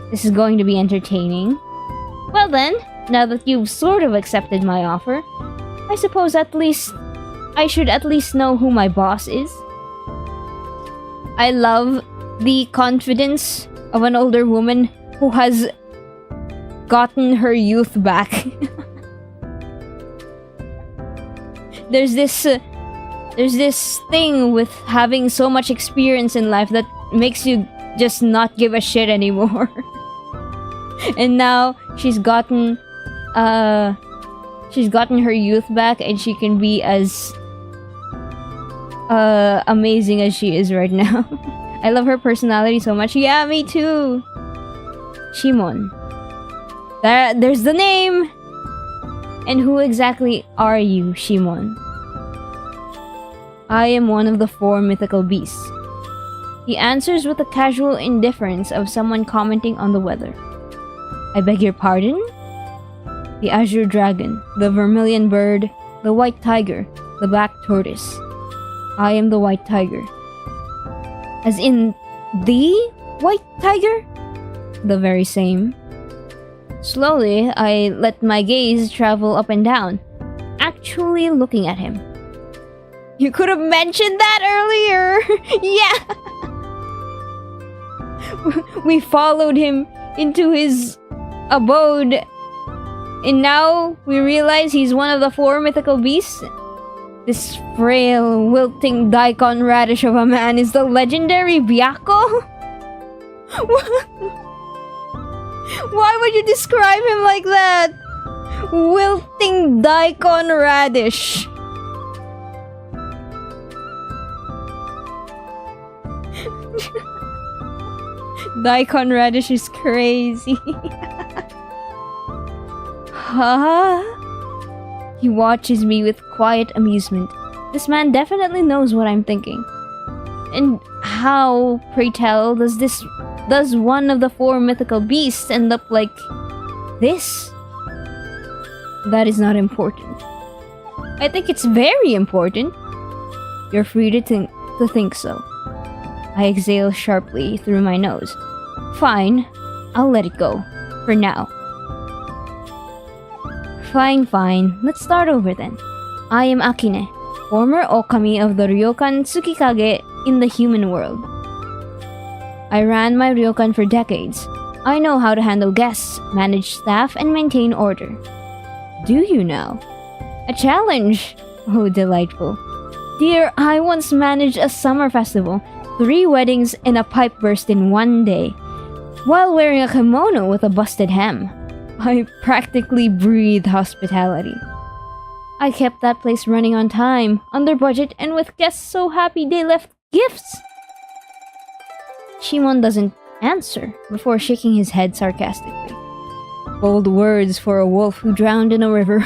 This is going to be entertaining. Well then, now that you've sort of accepted my offer, I suppose I should at least know who my boss is. I love the confidence of an older woman who has gotten her youth back. There's this thing with having so much experience in life that makes you just not give a shit anymore. And now she's gotten her youth back, and she can be as amazing as she is right now. I love her personality so much. Yeah, me too. Shimon. There's the name. And who exactly are you, Shimon? I am one of the 4 mythical beasts. He answers with the casual indifference of someone commenting on the weather. I beg your pardon? The azure dragon, the vermilion bird, the white tiger, the black tortoise. I am the white tiger. As in, the white tiger? The very same. Slowly, I let my gaze travel up and down, actually looking at him. You could have mentioned that earlier! Yeah! We followed him into his abode, and now we realize he's one of the 4 mythical beasts? This frail, wilting daikon radish of a man is the legendary Byakko? Why would you describe him like that? Wilting daikon radish. Daikon radish is crazy. Huh? He watches me with quiet amusement. This man definitely knows what I'm thinking. And how, pray tell, does one of the 4 mythical beasts end up like this? That is not important. I think it's very important. You're free to think so. I exhale sharply through my nose. Fine, I'll let it go. For now. Fine. Let's start over then. I am Akine, former Okami of the ryokan Tsukikage in the human world. I ran my ryokan for decades. I know how to handle guests, manage staff, and maintain order. Do you now? A challenge! Oh, delightful. Dear, I once managed a summer festival, 3 weddings, and a pipe burst in one day, while wearing a kimono with a busted hem. I practically breathe hospitality. I kept that place running on time, under budget, and with guests so happy they left gifts. Shimon doesn't answer before shaking his head sarcastically. Bold words for a wolf who drowned in a river.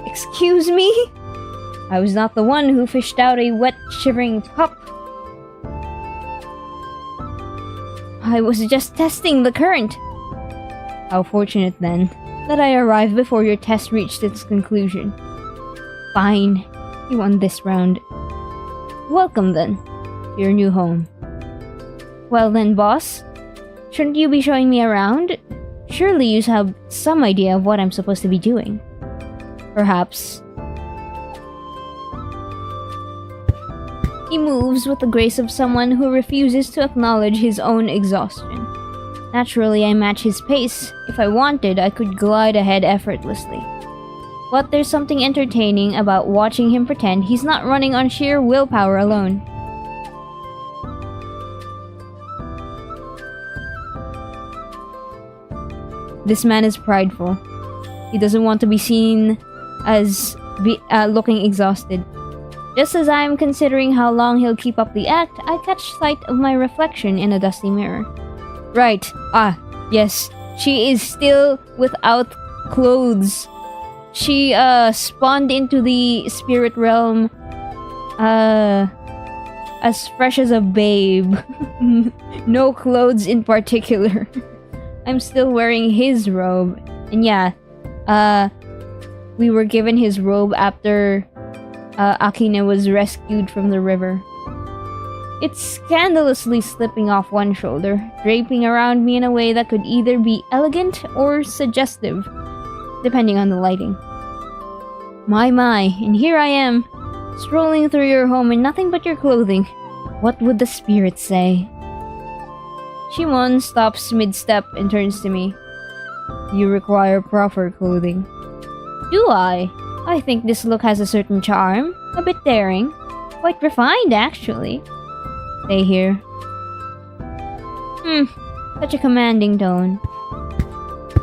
Excuse me? I was not the one who fished out a wet, shivering pup. I was just testing the current. How fortunate, then, that I arrived before your test reached its conclusion. Fine, you won this round. Welcome, then, to your new home. Well then, boss, shouldn't you be showing me around? Surely you have some idea of what I'm supposed to be doing. Perhaps. He moves with the grace of someone who refuses to acknowledge his own exhaustion. Naturally, I match his pace. If I wanted, I could glide ahead effortlessly. But there's something entertaining about watching him pretend he's not running on sheer willpower alone. This man is prideful. He doesn't want to be seen as looking exhausted. Just as I am considering how long he'll keep up the act, I catch sight of my reflection in a dusty mirror. Right. Yes. She is still without clothes. She, spawned into the spirit realm, as fresh as a babe. No clothes in particular. I'm still wearing his robe. And yeah, we were given his robe after Akine was rescued from the river. It's scandalously slipping off one shoulder, draping around me in a way that could either be elegant or suggestive, depending on the lighting. My, and here I am, strolling through your home in nothing but your clothing. What would the spirits say? Shimon stops mid-step and turns to me. You require proper clothing. Do I? I think this look has a certain charm, a bit daring, quite refined actually. Stay here. Such a commanding tone.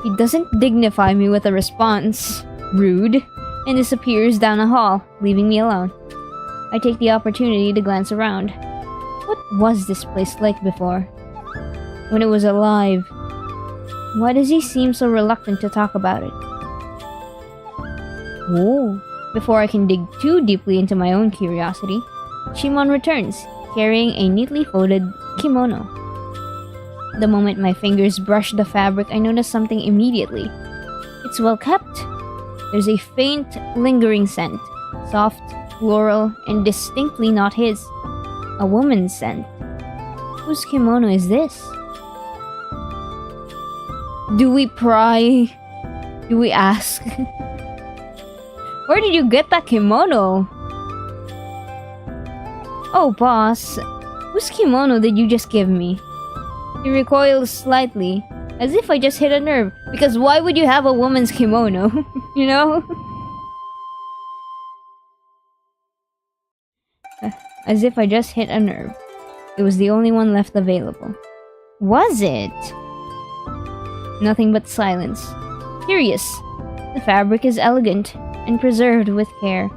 He doesn't dignify me with a response. Rude. And disappears down a hall, leaving me alone. I take the opportunity to glance around. What was this place like before? When it was alive? Why does he seem so reluctant to talk about it? Whoa. Before I can dig too deeply into my own curiosity, Shimon returns, carrying a neatly folded kimono. The moment my fingers brush the fabric, I notice something immediately. It's well kept. There's a faint, lingering scent, soft, floral, and distinctly not his. A woman's scent. Whose kimono is this? Do we pry? Do we ask? Where did you get that kimono? Oh, boss. Whose kimono did you just give me? He recoils slightly, as if I just hit a nerve. Because why would you have a woman's kimono? You know? As if I just hit a nerve. It was the only one left available. Was it? Nothing but silence. Curious. The fabric is elegant and preserved with care.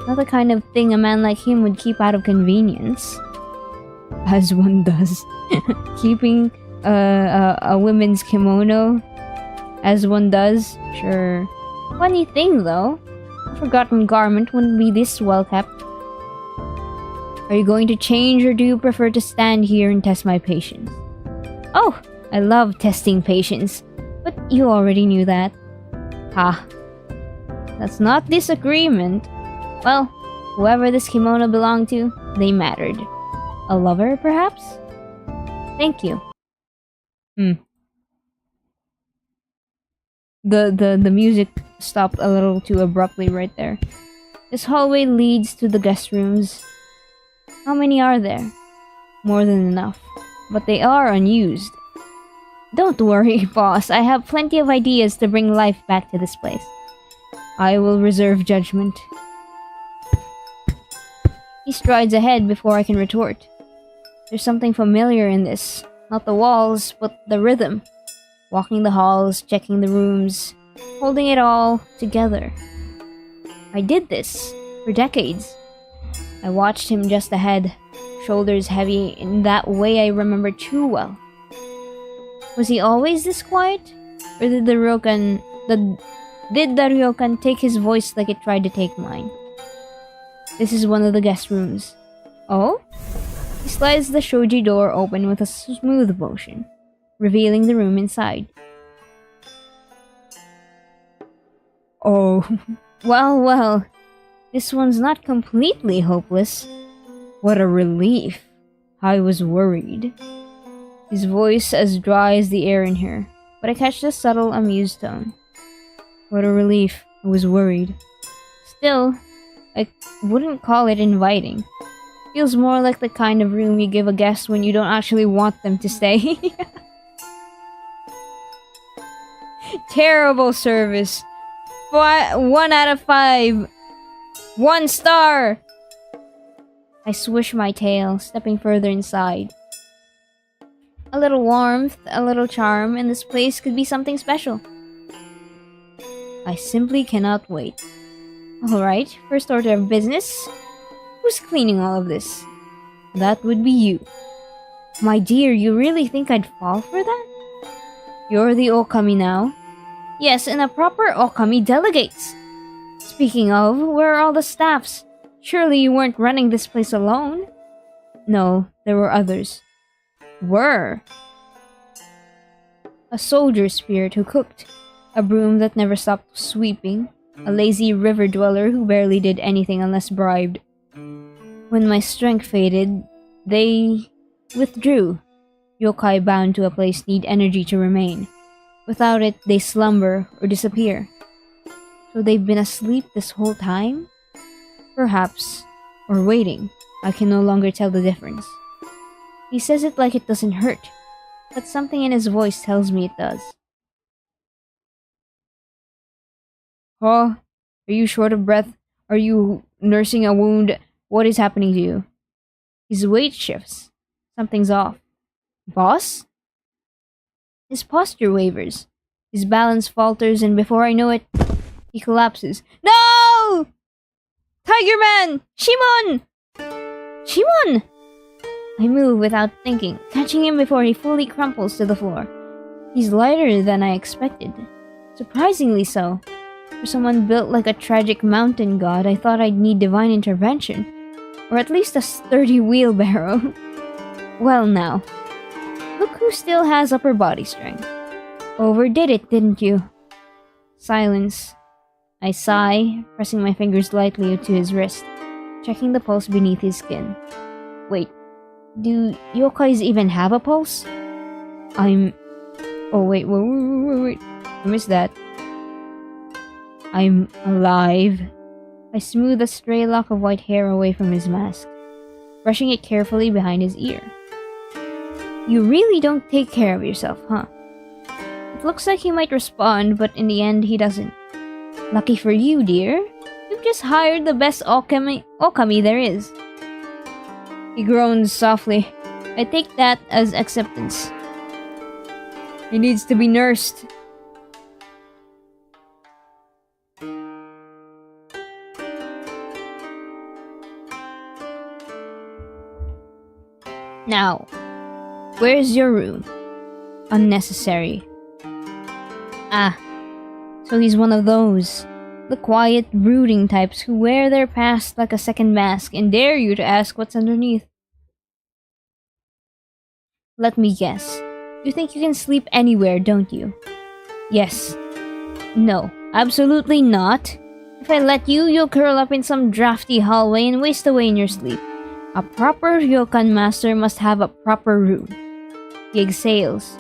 Not the kind of thing a man like him would keep out of convenience. As one does. Keeping a women's kimono, as one does, sure. Funny thing though, a forgotten garment wouldn't be this well kept. Are you going to change or do you prefer to stand here and test my patience? Oh, I love testing patience, but you already knew that. Ha. That's not disagreement. Well, whoever this kimono belonged to, they mattered. A lover, perhaps? Thank you. The music stopped a little too abruptly right there. This hallway leads to the guest rooms. How many are there? More than enough. But they are unused. Don't worry, boss. I have plenty of ideas to bring life back to this place. I will reserve judgment. He strides ahead before I can retort. There's something familiar in this. Not the walls, but the rhythm. Walking the halls, checking the rooms, holding it all together. I did this for decades. I watched him just ahead, shoulders heavy in that way I remember too well. Was he always this quiet? Or did the ryokan take his voice like it tried to take mine? This is one of the guest rooms. Oh? He slides the shoji door open with a smooth motion, revealing the room inside. Oh, well, this one's not completely hopeless. What a relief. I was worried. His voice as dry as the air in here, but I catch the subtle, amused tone. What a relief. I was worried. Still, I wouldn't call it inviting. Feels more like the kind of room you give a guest when you don't actually want them to stay. Terrible service. 1 out of 5. 1 star! I swish my tail, stepping further inside. A little warmth, a little charm, and this place could be something special. I simply cannot wait. Alright, first order of business. Who's cleaning all of this? That would be you. My dear, you really think I'd fall for that? You're the Okami now. Yes, and a proper Okami delegates. Speaking of, where are all the staffs? Surely you weren't running this place alone? No, there were others. Were? A soldier spirit who cooked, a broom that never stopped sweeping, a lazy river dweller who barely did anything unless bribed. When my strength faded, they withdrew. Yokai bound to a place need energy to remain. Without it, they slumber or disappear. So they've been asleep this whole time? Perhaps. Or waiting. I can no longer tell the difference. He says it like it doesn't hurt, but something in his voice tells me it does. Huh? Are you short of breath? Are you nursing a wound? What is happening to you? His weight shifts. Something's off. Boss? His posture wavers. His balance falters, and before I know it, he collapses. No! Tiger Man! Shimon! Shimon! I move without thinking, catching him before he fully crumples to the floor. He's lighter than I expected. Surprisingly so. For someone built like a tragic mountain god, I thought I'd need divine intervention. Or at least a sturdy wheelbarrow. Well now. Look who still has upper body strength. Overdid it, didn't you? Silence. I sigh, pressing my fingers lightly to his wrist, checking the pulse beneath his skin. Wait, do yokais even have a pulse? Oh wait. I missed that. I'm alive. I smooth a stray lock of white hair away from his mask, brushing it carefully behind his ear. You really don't take care of yourself, huh? It looks like he might respond, but in the end he doesn't. Lucky for you, dear. You've just hired the best Okami there is. He groans softly. I take that as acceptance. He needs to be nursed. Now, where's your room? Unnecessary. Ah, So he's one of those. The quiet, brooding types who wear their past like a second mask and dare you to ask what's underneath. Let me guess. You think you can sleep anywhere, don't you? Yes. No, absolutely not. If I let you, you'll curl up in some drafty hallway and waste away in your sleep. A proper ryokan master must have a proper room. He exhales.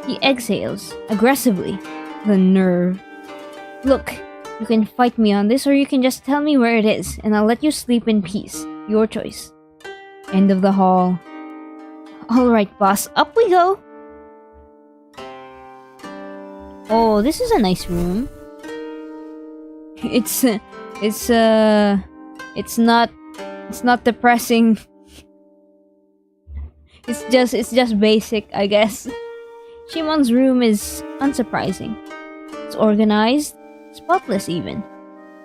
He exhales aggressively. The nerve. Look, you can fight me on this or you can just tell me where it is and I'll let you sleep in peace. Your choice. End of the hall. Alright, boss, up we go! Oh, this is a nice room. It's not depressing. It's just basic, I guess. Shimon's room is unsurprising. It's organized, spotless even.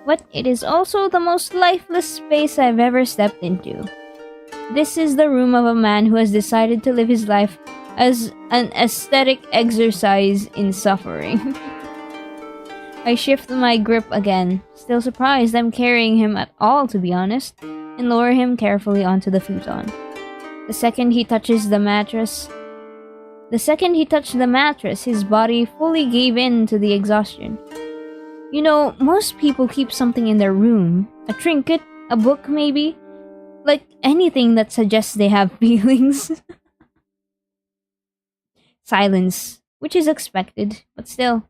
But it is also the most lifeless space I've ever stepped into. This is the room of a man who has decided to live his life as an aesthetic exercise in suffering. I shift my grip again, still surprised I'm carrying him at all to be honest, and lower him carefully onto the futon. The second he touched the mattress, his body fully gave in to the exhaustion. You know, most people keep something in their room. A trinket, a book maybe. Like anything that suggests they have feelings. Silence, which is expected, but still.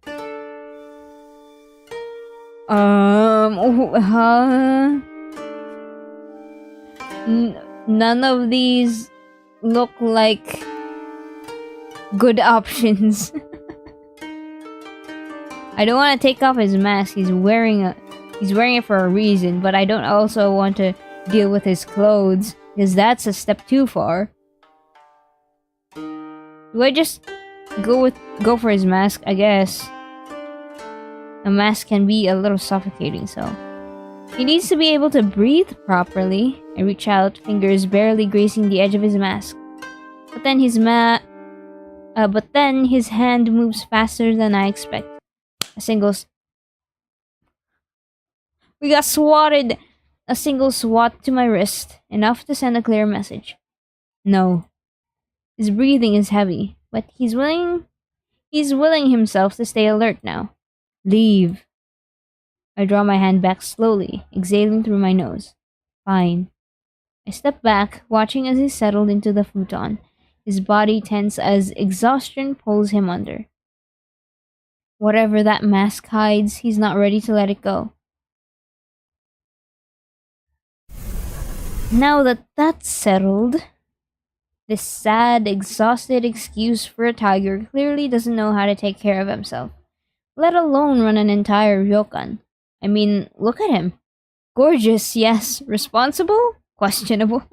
None of these look like good options. I don't want to take off his mask. He's wearing it for a reason, but I don't also want to deal with his clothes because that's a step too far. Do I just go for his mask? I guess. A mask can be a little suffocating, so he needs to be able to breathe properly. I reach out, fingers barely grazing the edge of his mask. But then his hand moves faster than I expect. We got swatted! A single swat to my wrist, enough to send a clear message. No. His breathing is heavy, but he's willing himself to stay alert now. Leave. I draw my hand back slowly, exhaling through my nose. Fine. I step back, watching as he settled into the futon, his body tense as exhaustion pulls him under. Whatever that mask hides, he's not ready to let it go. Now that that's settled, this sad, exhausted excuse for a tiger clearly doesn't know how to take care of himself, let alone run an entire ryokan. I mean, look at him. Gorgeous, yes. Responsible? Questionable.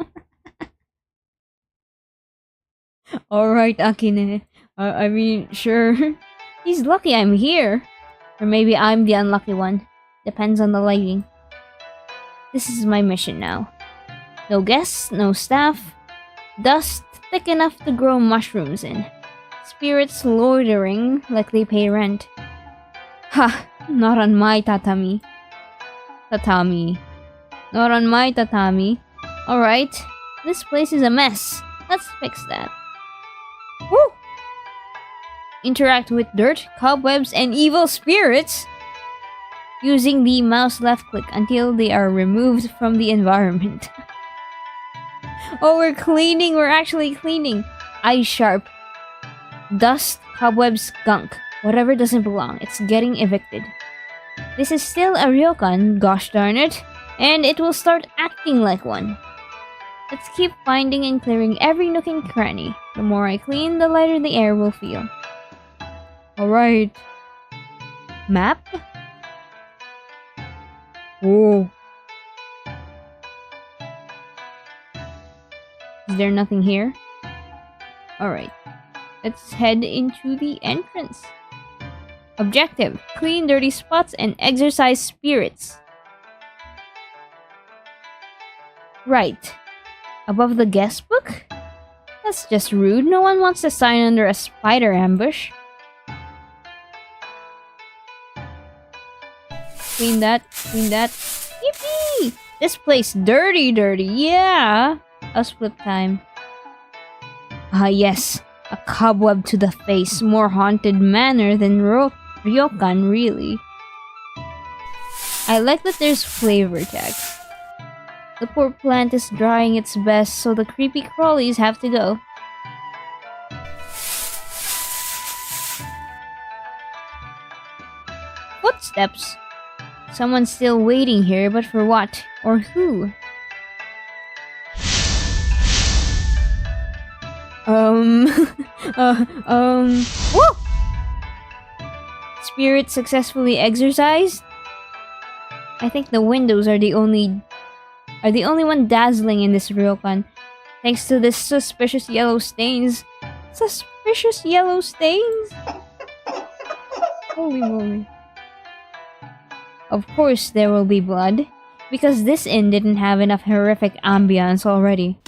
Alright, Akine. I mean, sure. He's lucky I'm here. Or maybe I'm the unlucky one. Depends on the lighting. This is my mission now. No guests, no staff. Dust thick enough to grow mushrooms in. Spirits loitering like they pay rent. Ha! Not on my tatami. Not on my tatami. Alright. This place is a mess. Let's fix that. Woo! Interact with dirt, cobwebs, and evil spirits! Using the mouse left click until they are removed from the environment. Oh, we're cleaning! We're actually cleaning! Eyes sharp. Dust, cobwebs, gunk. Whatever doesn't belong, it's getting evicted. This is still a ryokan, gosh darn it, and it will start acting like one. Let's keep finding and clearing every nook and cranny. The more I clean, the lighter the air will feel. Alright. Map? Whoa. Is there nothing here? Alright. Let's head into the entrance. Objective: clean dirty spots and exorcise spirits. Right. Above the guest book? That's just rude. No one wants to sign under a spider ambush. Clean that. Clean that. Yippee! This place dirty. Yeah. Flip time. Ah, yes. A cobweb to the face. More haunted manner than ryokan, really. I like that there's flavor text. The poor plant is drying its best, so the creepy crawlies have to go. Footsteps. Someone's still waiting here, but for what? Or who? Whoa! Spirit successfully exorcised? I think the windows are the only one dazzling in this ryokan. Thanks to this suspicious yellow stains. Suspicious yellow stains? Holy moly. Of course there will be blood, because this inn didn't have enough horrific ambience already.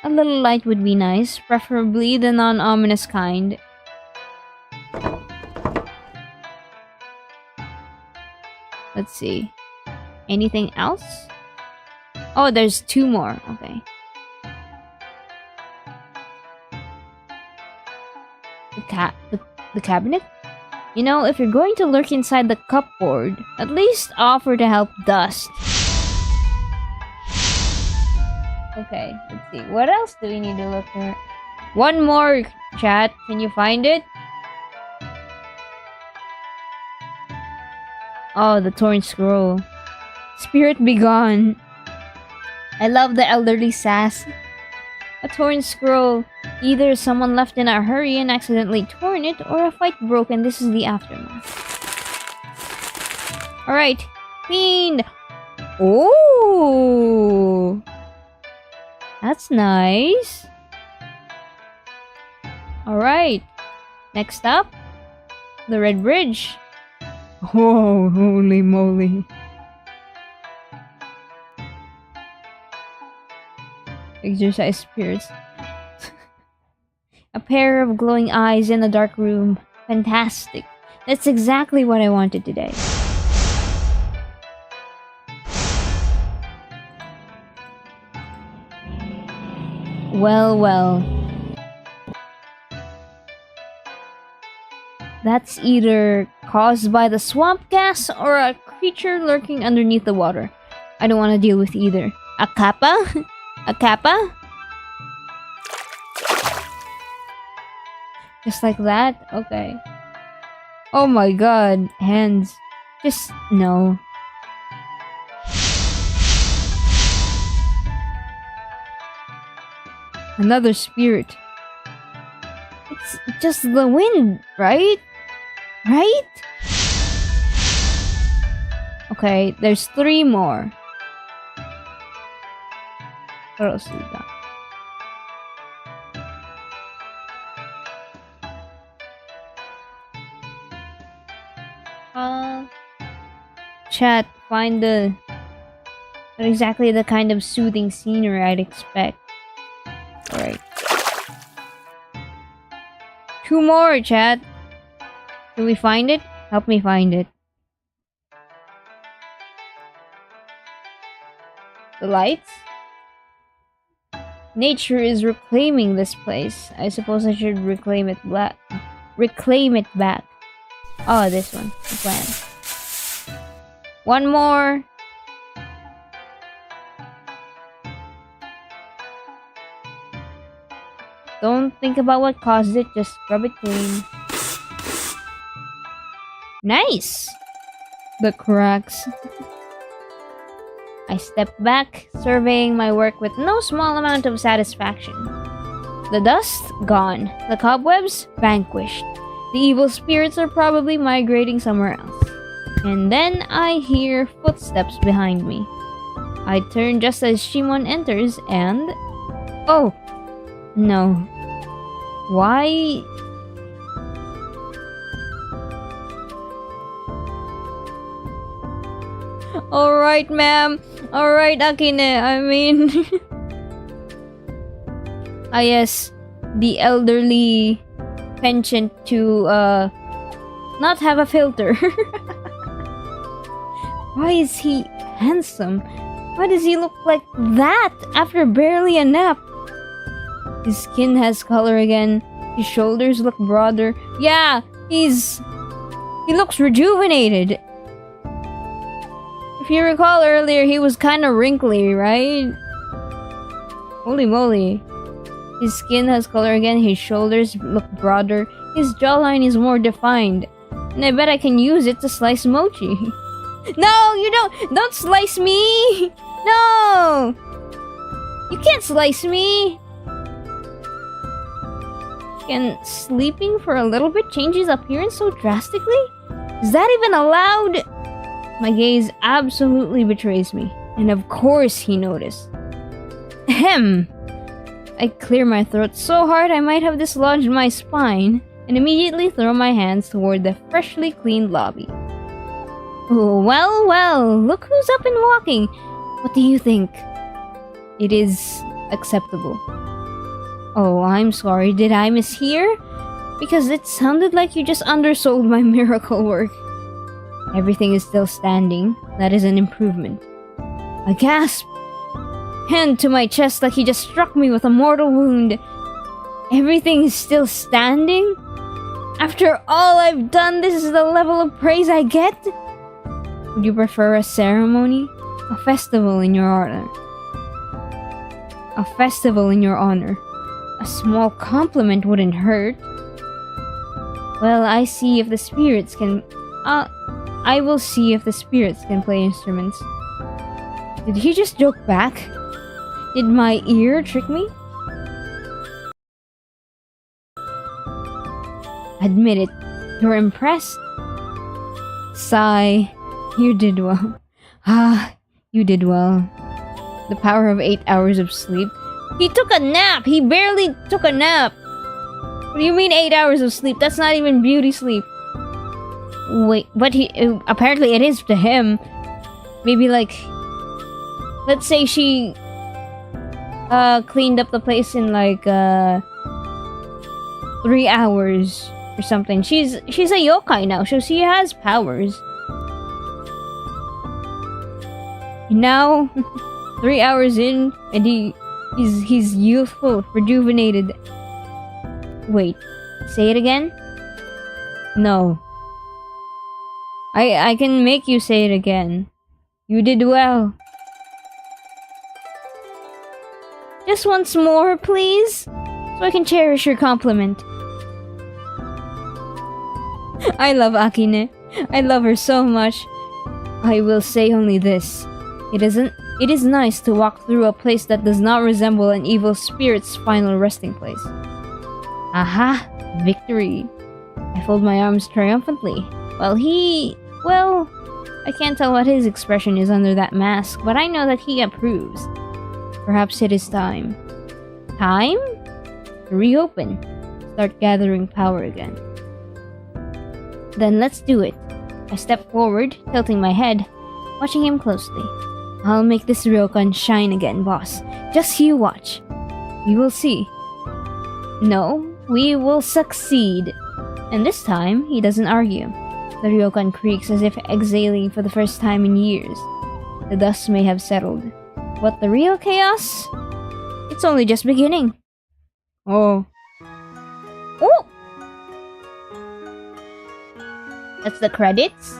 A little light would be nice, preferably the non-ominous kind. Let's see. Anything else? Oh, there's 2 more. Okay. The cabinet? You know, if you're going to lurk inside the cupboard, at least offer to help dust. Okay, let's see. What else do we need to look for? 1 more, chat. Can you find it? Oh, the torn scroll. Spirit be gone. I love the elderly sass. A torn scroll. Either someone left in a hurry and accidentally torn it, or a fight broke and this is the aftermath. Alright. Fiend! Oh! That's nice. Alright. Next up, the Red Bridge. Oh, holy moly. Exercise spirits. A pair of glowing eyes in a dark room. Fantastic. That's exactly what I wanted today. Well. That's either caused by the swamp gas or a creature lurking underneath the water. I don't want to deal with either. A kappa? A kappa? Just like that? Okay. Oh my god. Hands. Just no. Another spirit. It's just the wind, right? Right? Okay, there's 3 more. What else we got? Chat, find not exactly the kind of soothing scenery I'd expect. Alright. 2 more, chat. Can we find it? Help me find it. The lights? Nature is reclaiming this place. I suppose I should reclaim it back. Oh, this one. The plan. 1 more. Don't think about what caused it, just scrub it clean. Nice! The cracks. I stepped back, surveying my work with no small amount of satisfaction. The dust, gone. The cobwebs, vanquished. The evil spirits are probably migrating somewhere else. And then I hear footsteps behind me. I turn just as Shimon enters and... Oh! No. Why... Alright, ma'am. Alright, Akine. I mean... Ah, yes. The elderly penchant to, not have a filter. Why is he handsome? Why does he look like that after barely a nap? His skin has color again. His shoulders look broader. Yeah, he looks rejuvenated. If you recall earlier, he was kind of wrinkly, right? Holy moly. His skin has color again, his shoulders look broader, his jawline is more defined. And I bet I can use it to slice Motchi. No, you don't slice me! No! You can't slice me! Can sleeping for a little bit change his appearance so drastically? Is that even allowed? My gaze absolutely betrays me, and of course he noticed. Ahem! I clear my throat so hard I might have dislodged my spine, and immediately throw my hands toward the freshly cleaned lobby. Oh, well, look who's up and walking. What do you think? It is acceptable. Oh, I'm sorry, did I mishear? Because it sounded like you just undersold my miracle work. Everything is still standing. That is an improvement. A gasp! Hand to my chest like he just struck me with a mortal wound. Everything is still standing? After all I've done, this is the level of praise I get? Would you prefer a ceremony? A festival in your honor? A festival in your honor. A small compliment wouldn't hurt. Well, I see if the spirits can... I will see if the spirits can play instruments. Did he just joke back? Did my ear trick me? Admit it. You're impressed? Sigh. You did well. Ah, you did well. The power of 8 hours of sleep. He took a nap! He barely took a nap! What do you mean 8 hours of sleep? That's not even beauty sleep. Wait, but he... apparently it is to him. Maybe like... let's say she... cleaned up the place in like, 3 hours or something. She's a yokai now, so she has powers. Now, 3 hours in, and he's youthful, rejuvenated. Wait, say it again? No. I can make you say it again. You did well. Just once more, please, so I can cherish your compliment. I love Akine. I love her so much. I will say only this. It is nice to walk through a place that does not resemble an evil spirit's final resting place. Aha! Victory! I fold my arms triumphantly, while well, I can't tell what his expression is under that mask, but I know that he approves. Perhaps it is time. Time? To reopen. Start gathering power again. Then let's do it. I step forward, tilting my head, watching him closely. I'll make this ryokan shine again, boss. Just you watch. You will see. No, we will succeed. And this time, he doesn't argue. The ryokan creaks as if exhaling for the first time in years. The dust may have settled. What, the real chaos? It's only just beginning. Oh. Oh! That's the credits?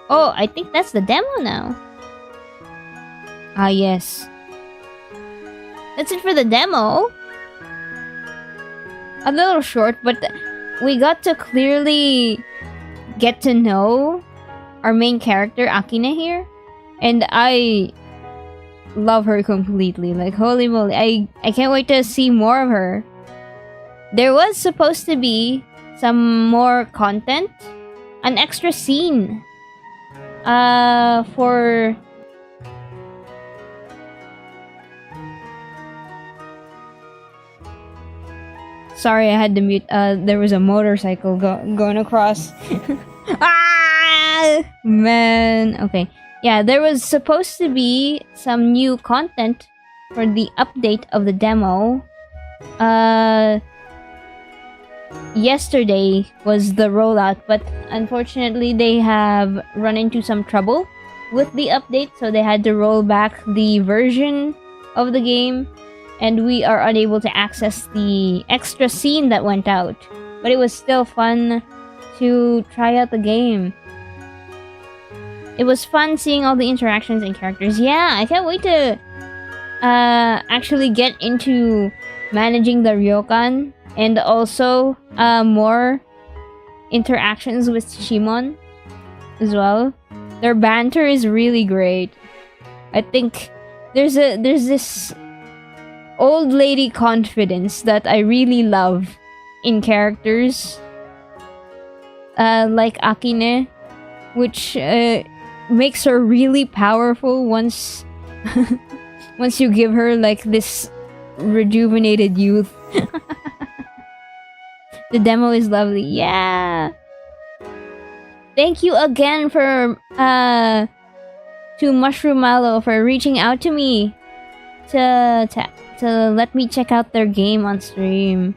Oh, I think that's the demo now. Ah, yes. That's it for the demo. A little short, but we got to clearly get to know our main character, Akine, here. And I love her completely. Like, holy moly. I can't wait to see more of her. There was supposed to be some more content. An extra scene. For... Sorry, I had to mute. There was a motorcycle going across. Ah! Man. Okay. Yeah, there was supposed to be some new content for the update of the demo. yesterday was the rollout, but unfortunately they have run into some trouble with the update, so they had to roll back the version of the game, and we are unable to access the extra scene that went out. But it was still fun to try out the game. It was fun seeing all the interactions and characters. Yeah, I can't wait to actually get into managing the ryokan, and also more interactions with Shimon as well. Their banter is really great. I think there's this old lady confidence that I really love in characters like Akine, which makes her really powerful once once you give her like this rejuvenated youth. The demo is lovely. Yeah. Thank you again for to Mushroomallow for reaching out to me to let me check out their game on stream.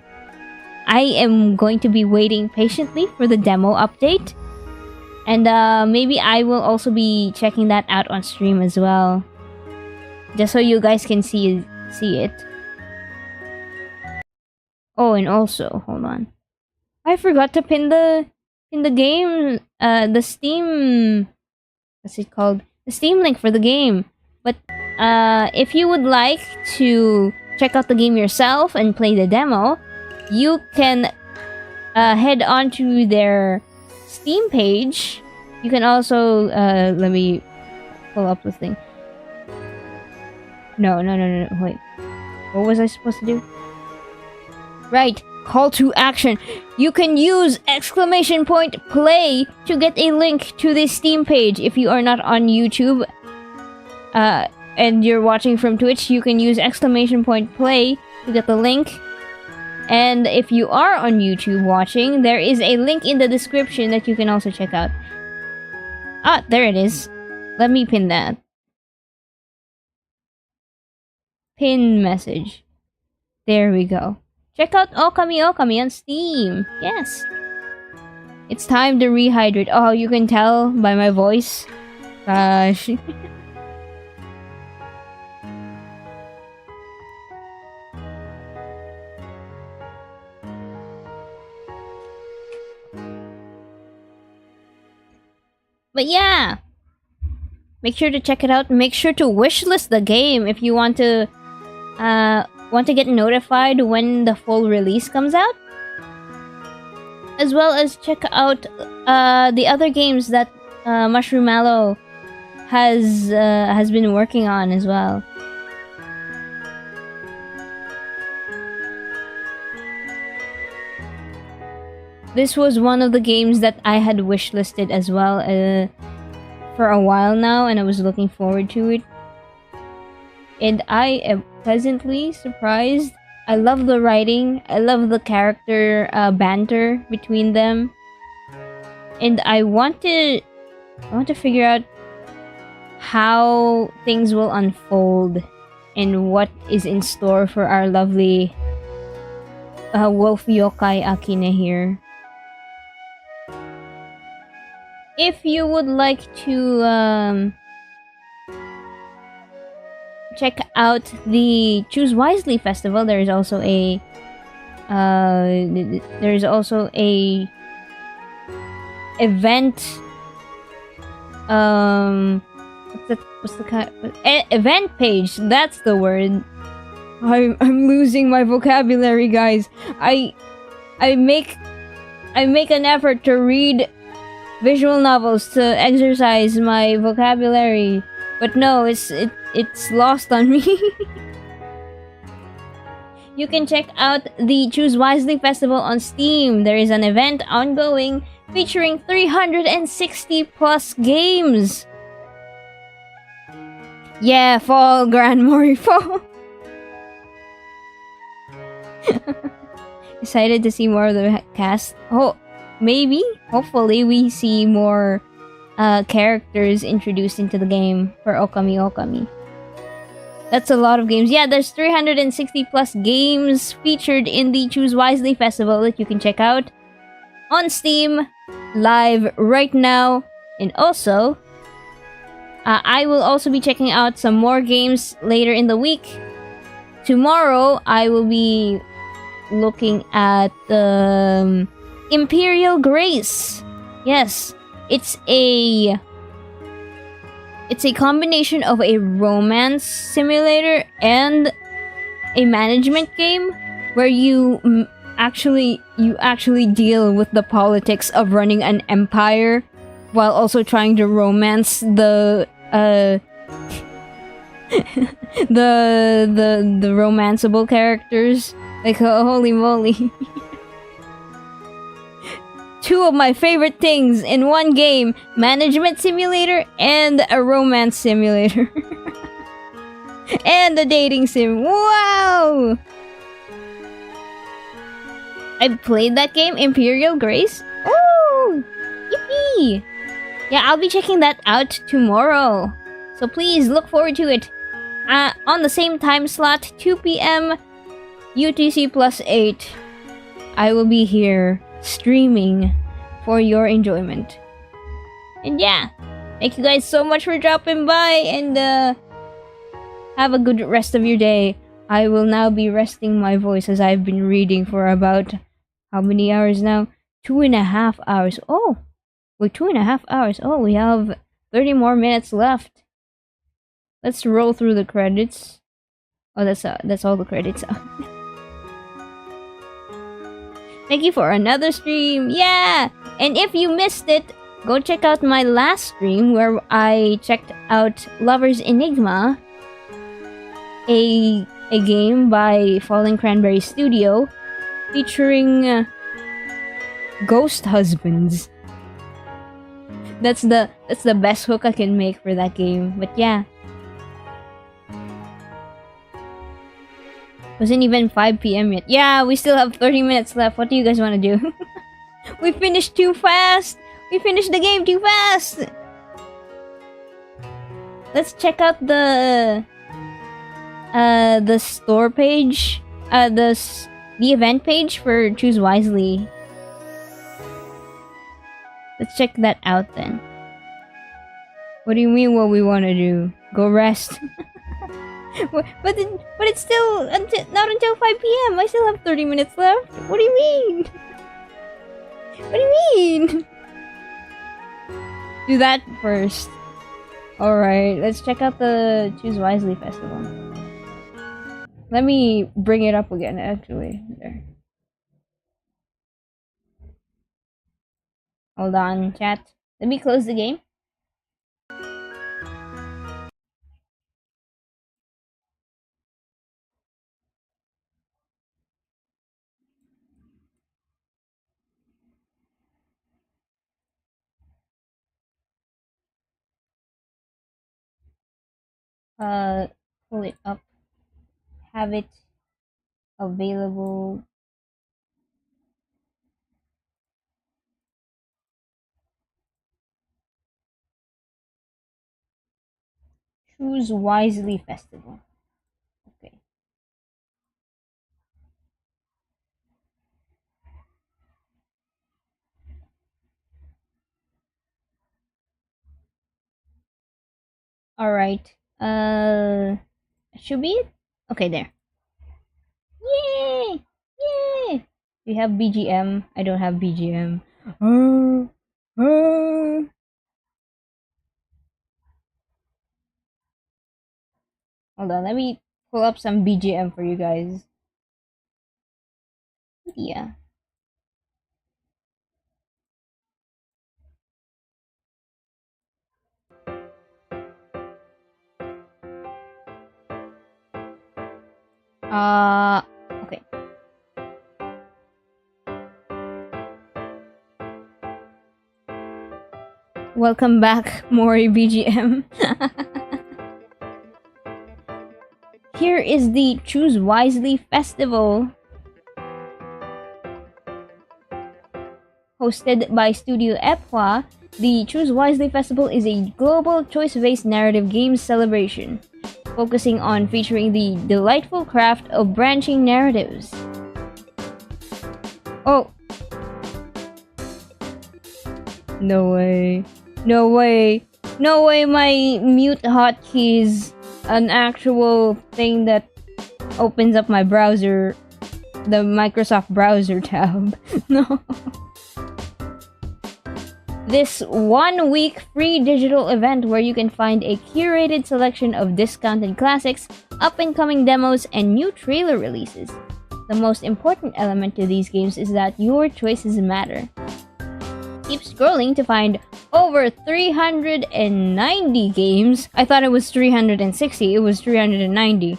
I am going to be waiting patiently for the demo update, and maybe I will also be checking that out on stream as well, just so you guys can see it. Oh, and also, hold on, I forgot to pin the game, the Steam, what's it called? The Steam link for the game. But if you would like to check out the game yourself and play the demo, you can head on to their Steam page. You can also let me pull up the thing. No, wait. What was I supposed to do? Right, call to action. You can use !play to get a link to this Steam page. If you are not on YouTube and you're watching from Twitch, you can use !play to get the link. And if you are on YouTube watching, there is a link in the description that you can also check out. Ah, there it is. Let me pin that. Pin message. There we go. Check out Ookami Okami on Steam. Yes. It's time to rehydrate. Oh, you can tell by my voice. Gosh. But yeah, make sure to check it out. Make sure to wishlist the game if you want to get notified when the full release comes out. As well as check out the other games that Mushroomallow has been working on as well. This was one of the games that I had wishlisted as well for a while now, and I was looking forward to it. And I am pleasantly surprised. I love the writing. I love the character banter between them. And I want to figure out how things will unfold and what is in store for our lovely wolf yokai Akine here. If you would like to check out the Choose Wisely Festival, there is also a event. Event page. That's the word. I'm losing my vocabulary, guys. I make an effort to read visual novels to exercise my vocabulary, but no, it's lost on me. You can check out the Choose Wisely Festival on Steam. There is an event ongoing featuring 360 plus games. Yeah, fall, Grand Mori, fall. Excited to see more of the cast. Oh, maybe, hopefully, we see more characters introduced into the game for Ookami Okami. That's a lot of games. Yeah, there's 360 plus games featured in the Choose Wisely Festival that you can check out on Steam live right now. And also, I will also be checking out some more games later in the week. Tomorrow, I will be looking at Imperial Grace. Yes, it's a combination of a romance simulator and a management game where you actually deal with the politics of running an empire while also trying to romance the the romanceable characters. Like, holy moly. Two of my favorite things in one game: management simulator and a romance simulator. And a dating sim. Wow! I played that game, Imperial Grace. Oh! Yippee! Yeah, I'll be checking that out tomorrow. So please look forward to it. On the same time slot, 2 p.m. UTC plus 8. I will be here streaming for your enjoyment. And yeah, thank you guys so much for dropping by, and have a good rest of your day. I will now be resting my voice as I've been reading for about how many hours now? 2.5 hours. Oh, wait, 2.5 hours. Oh, we have 30 more minutes left. Let's roll through the credits. Oh, that's all the credits. Thank you for another stream. Yeah! And if you missed it, go check out my last stream where I checked out Lover's Enigma, a game by Fallen Cranberry Studio featuring ghost husbands. That's the best hook I can make for that game. But yeah. Wasn't even 5 p.m. yet. Yeah, we still have 30 minutes left. What do you guys want to do? We finished too fast! We finished the game too fast! Let's check out the store page. The event page for Choose Wisely. Let's check that out then. What do you mean what we want to do? Go rest? but it's still not until 5 p.m. I still have 30 minutes left. What do you mean? What do you mean? Do that first. Alright, let's check out the Choose Wisely Festival. Let me bring it up again, actually. There. Hold on, chat. Let me close the game. Pull it up. Have it available. Choose Wisely Festival. Okay. Alright. Should be it? Okay, there. Yay! Yay! We have BGM. I don't have BGM. Hold on, let me pull up some BGM for you guys. Yeah. Okay. Welcome back, Mori BGM. Here is the Choose Wisely Festival, hosted by Studio Epwa. The Choose Wisely Festival is a global choice-based narrative games celebration. focusing on featuring the delightful craft of branching narratives. Oh. No way. No way. No way my mute hotkey is an actual thing that opens up my browser, the Microsoft browser tab. No. This 1 week free digital event where you can find a curated selection of discounted classics, up-and-coming demos, and new trailer releases. The most important element to these games is that your choices matter. Keep scrolling to find over 390 games. I thought it was 360, it was 390.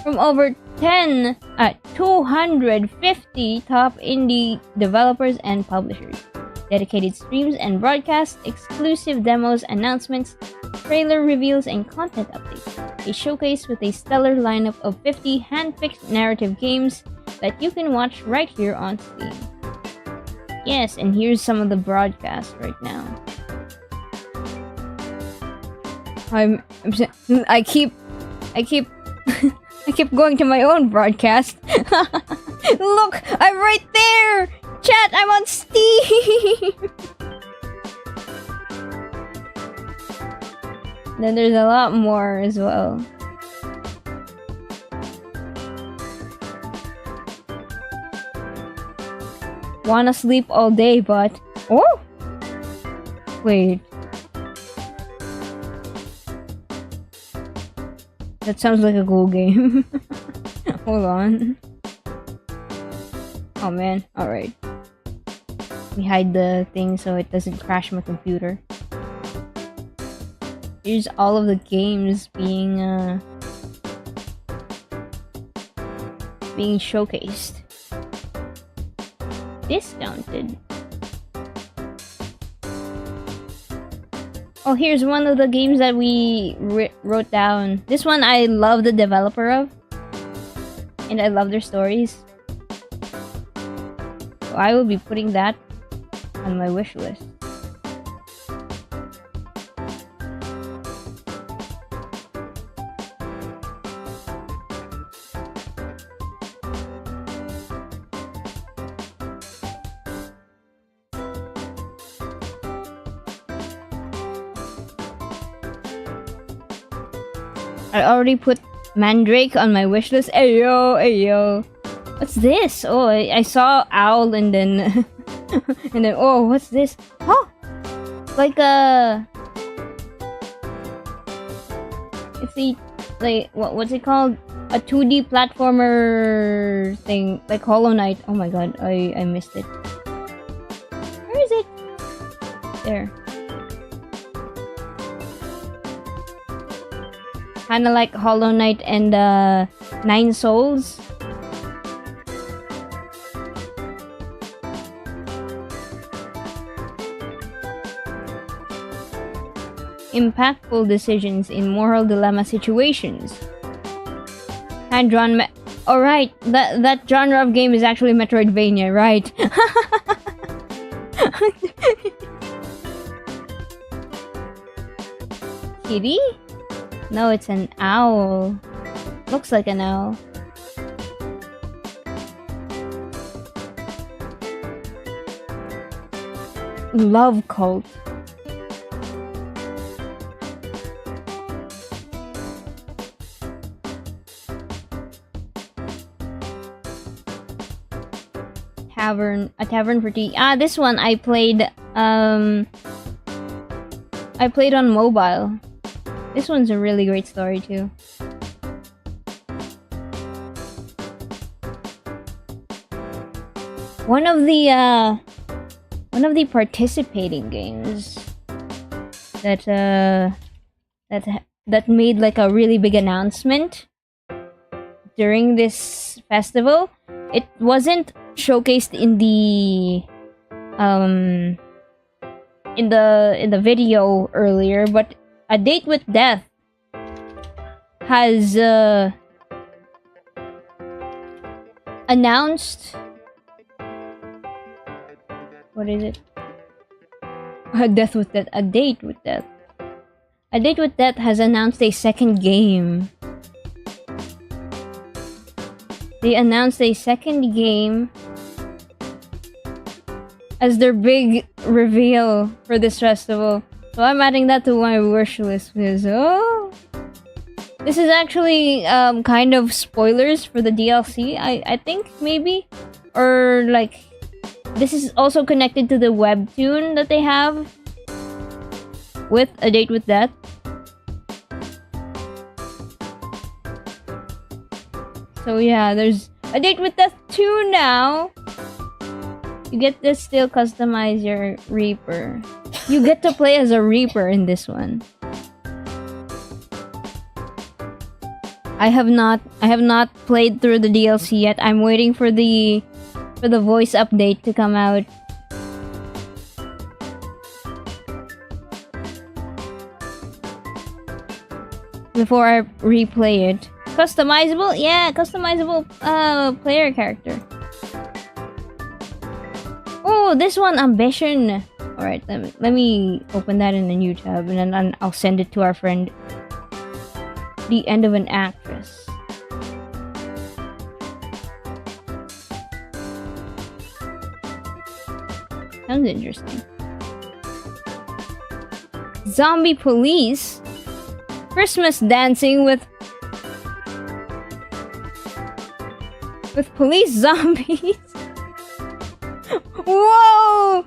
From over 250 top indie developers and publishers. Dedicated streams and broadcasts, exclusive demos, announcements, trailer reveals, and content updates. A showcase with a stellar lineup of 50 hand-picked narrative games that you can watch right here on Steam. Yes, and here's some of the broadcasts right now. I keep I keep going to my own broadcast. Look, I'm right there! Chat, I'm on Steam! Then there's a lot more as well. Wanna sleep all day, but... Oh! Wait. That sounds like a cool game. Hold on. Oh man, alright. We hide the thing so it doesn't crash my computer. Here's all of the games being showcased. Discounted. Oh, here's one of the games that we wrote down. This one I love the developer of. And I love their stories. So I will be putting that on my wish list. I already put Mandrake on my wishlist. Ayo, ayo. What's this? Oh, I saw Owl and then... and then, oh, what's this? Oh! Like a... It's the... Like, what's it called? A 2D platformer thing. Like Hollow Knight. Oh my god, I missed it. Where is it? There. Kinda like Hollow Knight and Nine Souls. Impactful decisions in moral dilemma situations. Hand-drawn alright, that genre of game is actually Metroidvania, right? Kitty? No, it's an owl. Looks like an owl. Love Cult. A tavern for tea. Ah, this one I played on mobile. This one's a really great story too. One of the participating games that made like a really big announcement during this festival. It wasn't showcased in the video earlier, but A Date with Death has announced... What is it? A Date with Death. A Date with Death has announced a second game. They announced a second game as their big reveal for this festival. So I'm adding that to my wish list because this is actually kind of spoilers for the DLC. I think maybe, or like this is also connected to the webtoon that they have with A Date with Death. So yeah, there's A Date with Death 2 now. You get to still customize your Reaper. You get to play as a Reaper in this one. I have not played through the DLC yet. I'm waiting for the voice update to come out. Before I replay it. Customizable? Yeah, customizable player character. Oh, this one, Ambition. Alright, let me open that in a new tab and then I'll send it to our friend. The End of an Actress. Sounds interesting. Zombie Police. Christmas dancing with police zombies. Whoa!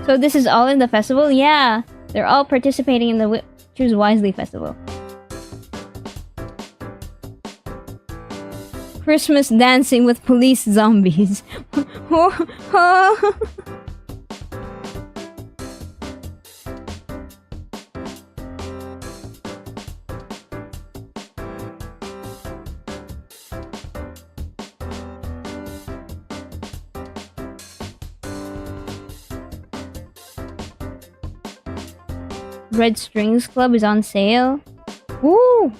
So this is all in the festival? Yeah, they're all participating in the Choose Wisely festival. Christmas dancing with police zombies. Red Strings Club is on sale. Woo!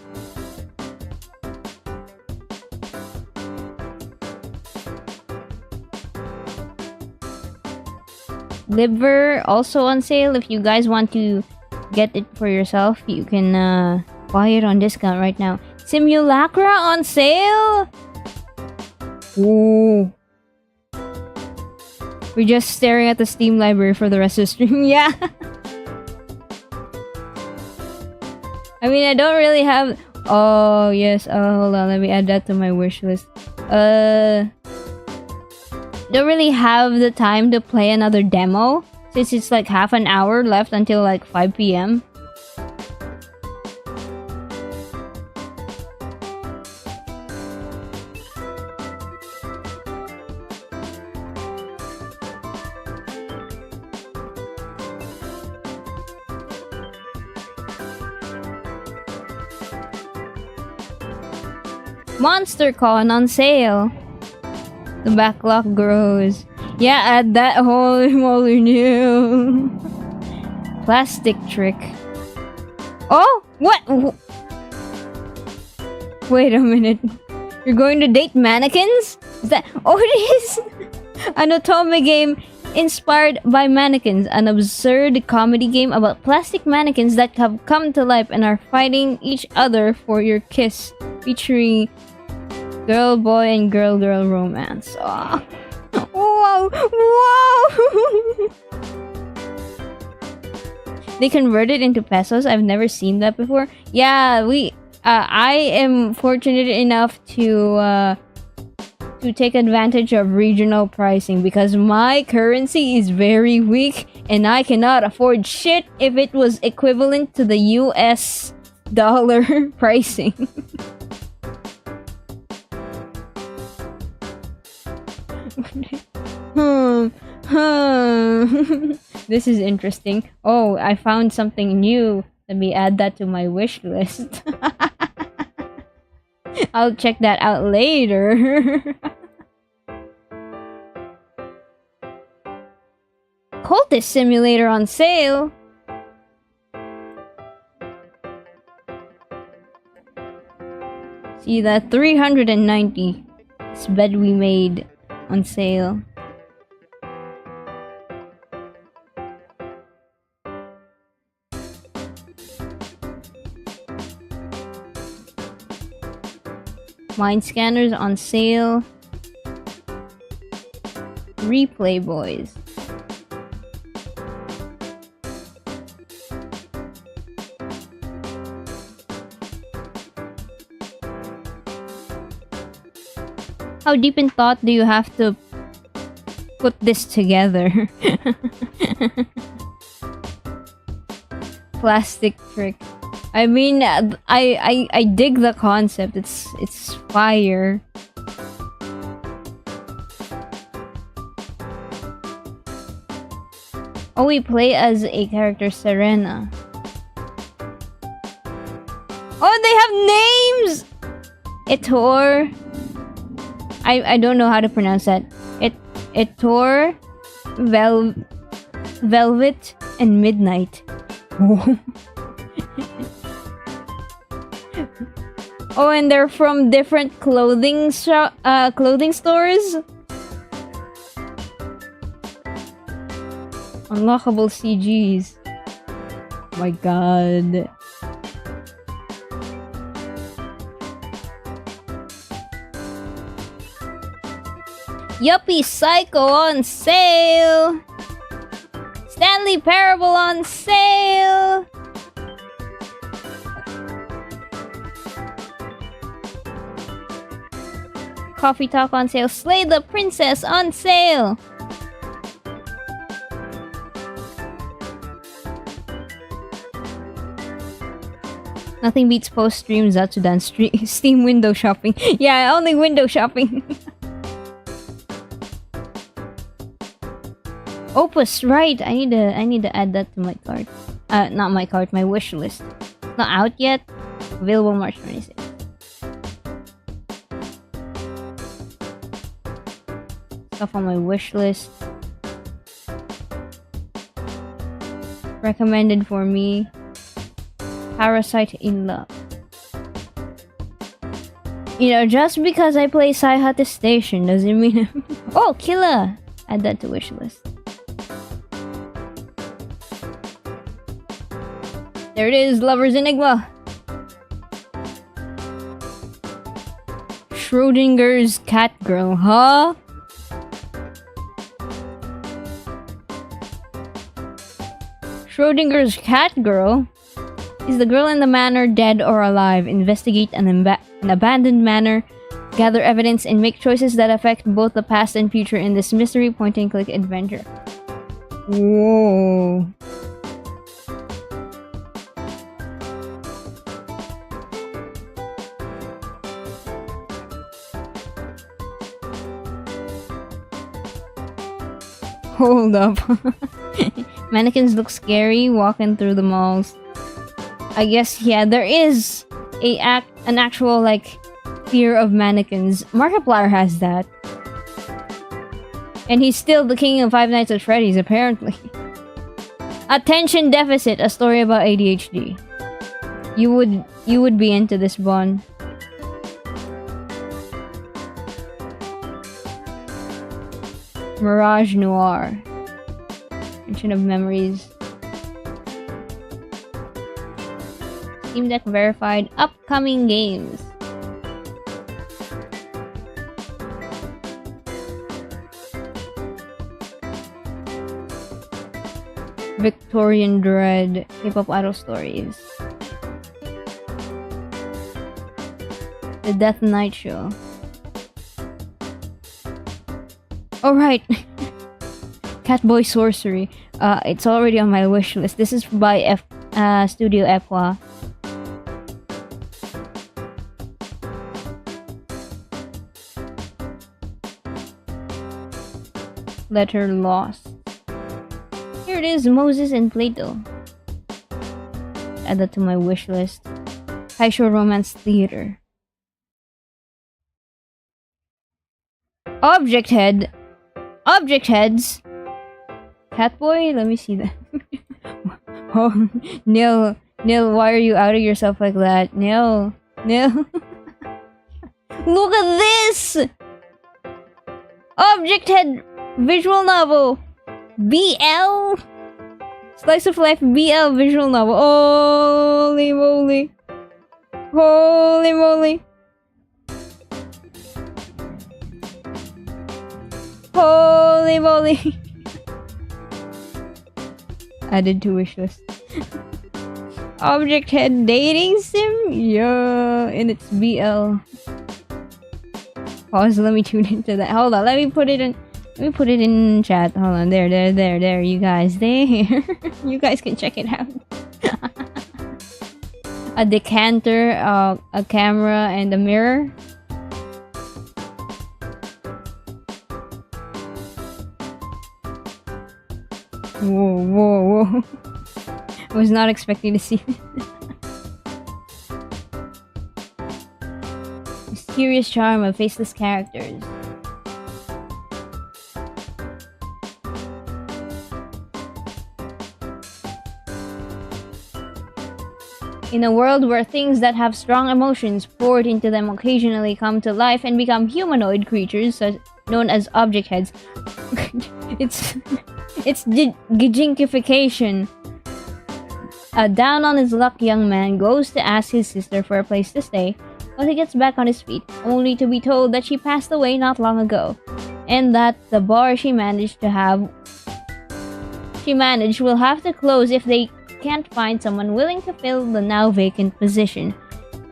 Liver also on sale. If you guys want to get it for yourself, you can buy it on discount right now. Simulacra on sale. Ooh. We're just staring at the Steam library for the rest of the stream. Yeah. I mean, I don't really have... Oh, yes. Hold on. Let me add that to my wish list. Don't really have the time to play another demo since it's like half an hour left until like 5 p.m. MonsterCon on sale. The backlog grows. Yeah, add that. Holy moly, new. Plastic trick. Oh, what? Wait a minute. You're going to date mannequins? Is that? Oh, it is. An otome game inspired by mannequins. An absurd comedy game about plastic mannequins that have come to life and are fighting each other for your kiss. Featuring girl, boy, and girl romance. Oh. Whoa! Whoa! They converted into pesos. I've never seen that before. Yeah, I am fortunate enough to take advantage of regional pricing because my currency is very weak and I cannot afford shit if it was equivalent to the US dollar pricing. This is interesting. Oh, I found something new. Let me add that to my wish list. I'll check that out later. Cultist Simulator on sale. See that 390. This bed we made. on sale. Mind scanners on sale. Replay boys. How deep in thought do you have to put this together? Plastic trick. I mean, I dig the concept. It's fire. Oh, we play as a character, Serena. Oh, they have names! Etor. I don't know how to pronounce that. Etor, Velvet, and Midnight. Oh, and they're from different clothing stores. Unlockable CGs. My god. Yuppie Psycho on sale! Stanley Parable on sale! Coffee Talk on sale. Slay the Princess on sale! Nothing beats post-stream Zatsudan Steam window shopping. Yeah, only window shopping. Opus, right? I need to add that to my cart. Not my cart, my wish list. Not out yet. Available March 26th. Stuff on my wish list. Recommended for me. Parasite in Love. You know, just because I play Saihate Station doesn't mean... Oh, Killa! Add that to wish list. There it is, Lover's Enigma. Schrodinger's Cat Girl, huh? Schrodinger's Cat Girl? Is the girl in the manor dead or alive? Investigate an abandoned manor, gather evidence, and make choices that affect both the past and future in this mystery point-and-click adventure. Whoa. Hold up. Mannequins look scary walking through the malls. I guess, yeah, there is an actual, like, fear of mannequins. Markiplier has that. And he's still the king of Five Nights at Freddy's, apparently. Attention Deficit, a story about ADHD. You would be into this, Bon. Mirage Noir. Mention of Memories. Steam Deck verified upcoming games. Victorian Dread. K-pop idol stories. The Death Night Show. Oh right. Catboy Sorcery. It's already on my wish list. This is by Studio Equa. Letter Lost. Here it is, Moses and Plato. Add that to my wish list. Taisho Romance Theater. Object Head. Object Heads. Catboy? Let me see that. Oh, Nil, why are you outing yourself like that? Nil. Look at this! Object Head Visual Novel. BL. Slice of Life BL Visual Novel. Holy moly. Holy moly. Holy moly. Added to wish list. Object Head Dating Sim? Yeah, and it's BL. Pause, let me tune into that. Hold on, let me put it in chat. Hold on, there, you guys. There. You guys can check it out. A decanter, a camera, and a mirror. Whoa. I was not expecting to see it. Mysterious charm of faceless characters. In a world where things that have strong emotions poured into them occasionally come to life and become humanoid creatures known as object heads. It's gijinkification. A down on his luck young man goes to ask his sister for a place to stay when he gets back on his feet, only to be told that she passed away not long ago, and that the bar she managed will have to close if they can't find someone willing to fill the now vacant position.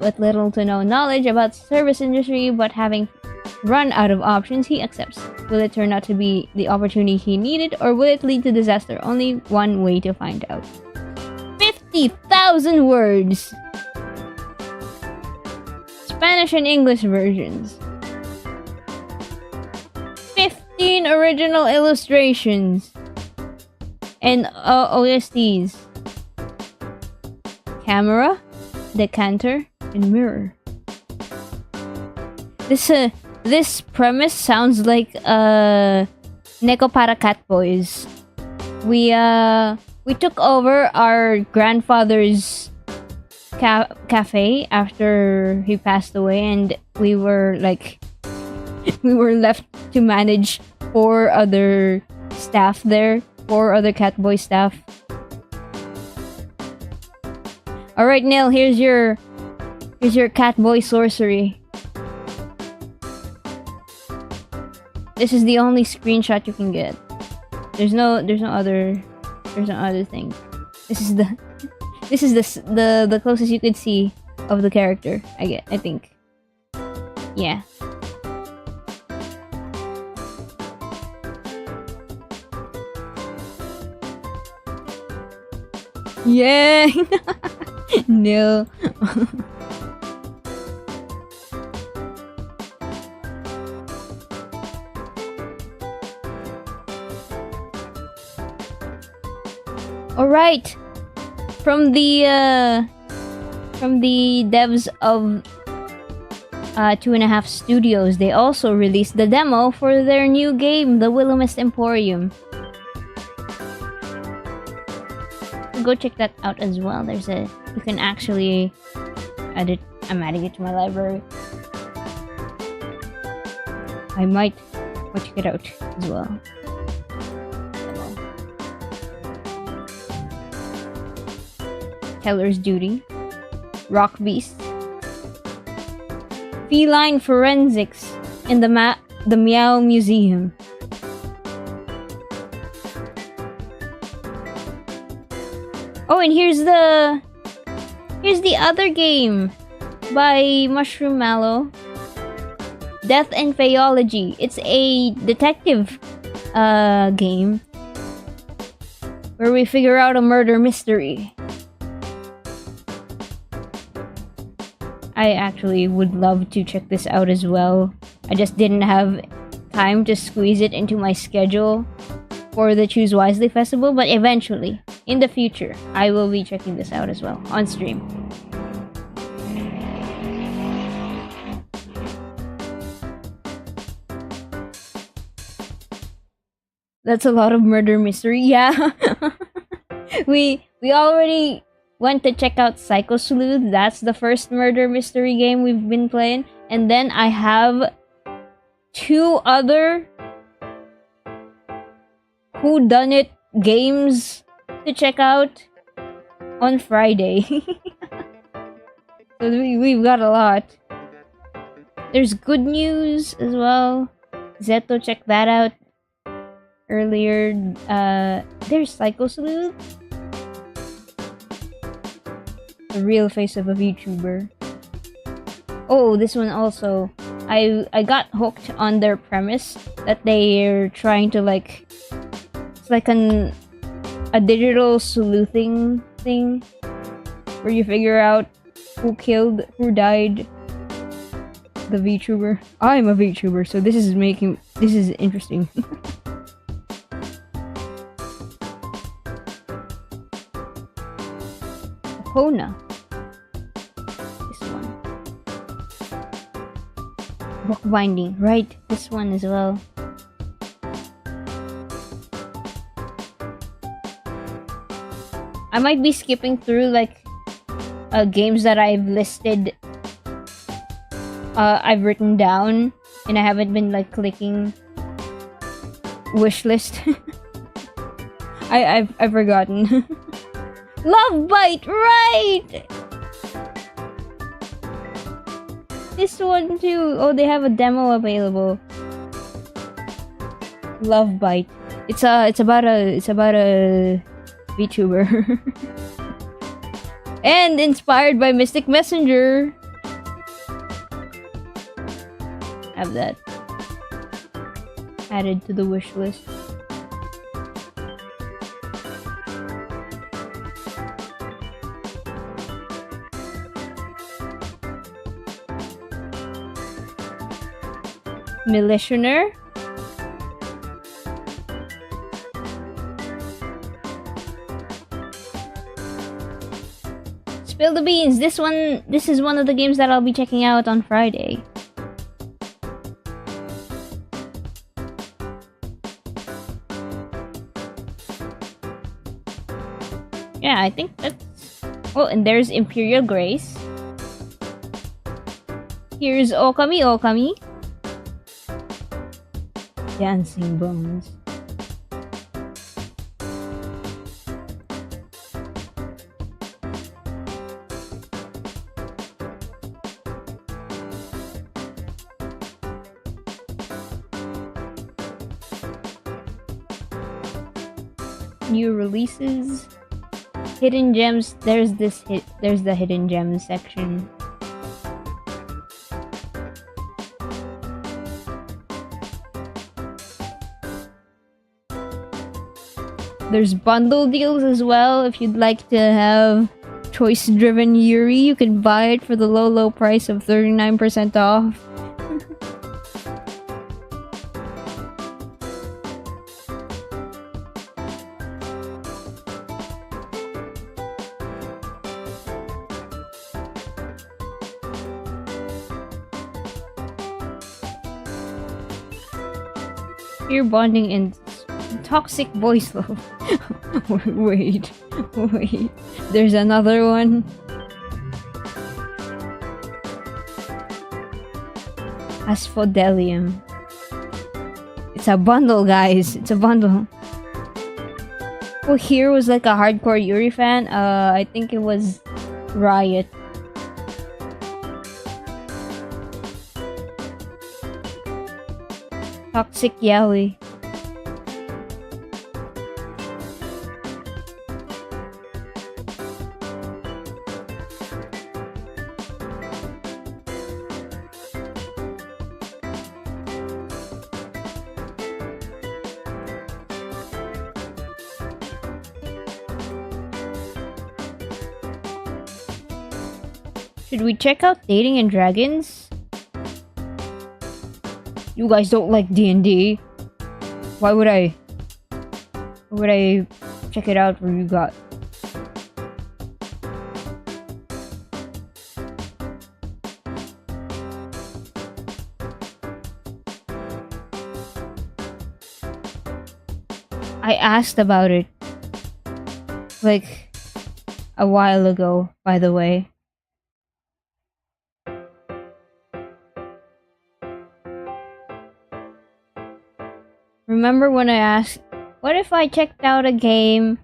With little to no knowledge about the service industry, but having run out of options, he accepts. Will it turn out to be the opportunity he needed, or will it lead to disaster? Only one way to find out. 50,000 words! Spanish and English versions. 15 original illustrations. And OSTs. Camera, decanter, and mirror. This premise sounds like Neko para Cat Boys. We took over our grandfather's cafe after he passed away, and we were left to manage 4 other staff there, 4 other Catboy staff. All right, Neil, here's your Catboy sorcery. This is the only screenshot you can get. There's no other thing. This is the closest you could see of the character. I think. Yeah. Yeah. No. All right. From the devs of 2.5 Studios, they also released the demo for their new game, The Willow-Mist Emporium. Go check that out as well. You can actually add it. I'm adding it to my library. I might check it out as well. Teller's Duty, Rock Beast, Feline Forensics in the Meow Museum. Oh, and here's the other game by Mushroomallow, Death and Phaeology. It's a detective game where we figure out a murder mystery. I actually would love to check this out as well. I just didn't have time to squeeze it into my schedule for the Choose Wisely Festival, but eventually, in the future, I will be checking this out as well on stream. That's a lot of murder mystery. Yeah. we already went to check out Psycho Sleuth. That's the first murder mystery game we've been playing. And then I have 2 other whodunit games to check out on Friday. So we've got a lot. There's good news as well. Zeto checked that out earlier. There's Psycho Sleuth. The real face of a VTuber. Oh, this one also. I got hooked on their premise that they're trying to like... It's like a digital sleuthing thing where you figure out who died the VTuber. I'm a VTuber, so this is interesting. Hona. This one. Bookbinding, right? This one as well. I might be skipping through like games that I've listed. I've written down, and I haven't been like clicking wish list. I've forgotten. Love Bite, right? This one too. Oh, they have a demo available. Love Bite. It's about a VTuber. And inspired by Mystic Messenger. Have that added to the wish list. Militioner. Spill the beans. This is one of the games that I'll be checking out on Friday. Yeah, I think that's... Oh, and there's Imperial Grace. Here's Ookami Okami. Dancing Bones. New releases. Hidden gems. There's the hidden gems section. There's bundle deals as well. If you'd like to have choice-driven Yuri, you can buy it for the low price of 39% off. Peer bonding and toxic voice love. wait. There's another one. Asphodelium. It's a bundle, guys. It's a bundle. Well, here was like a hardcore Yuri fan. I think it was Riot. Toxic Yaoi. Should we check out Dating and Dragons? You guys don't like D&D. Why would I check it out for you got? I asked about it like a while ago, by the way. Remember when I asked What if I checked out a game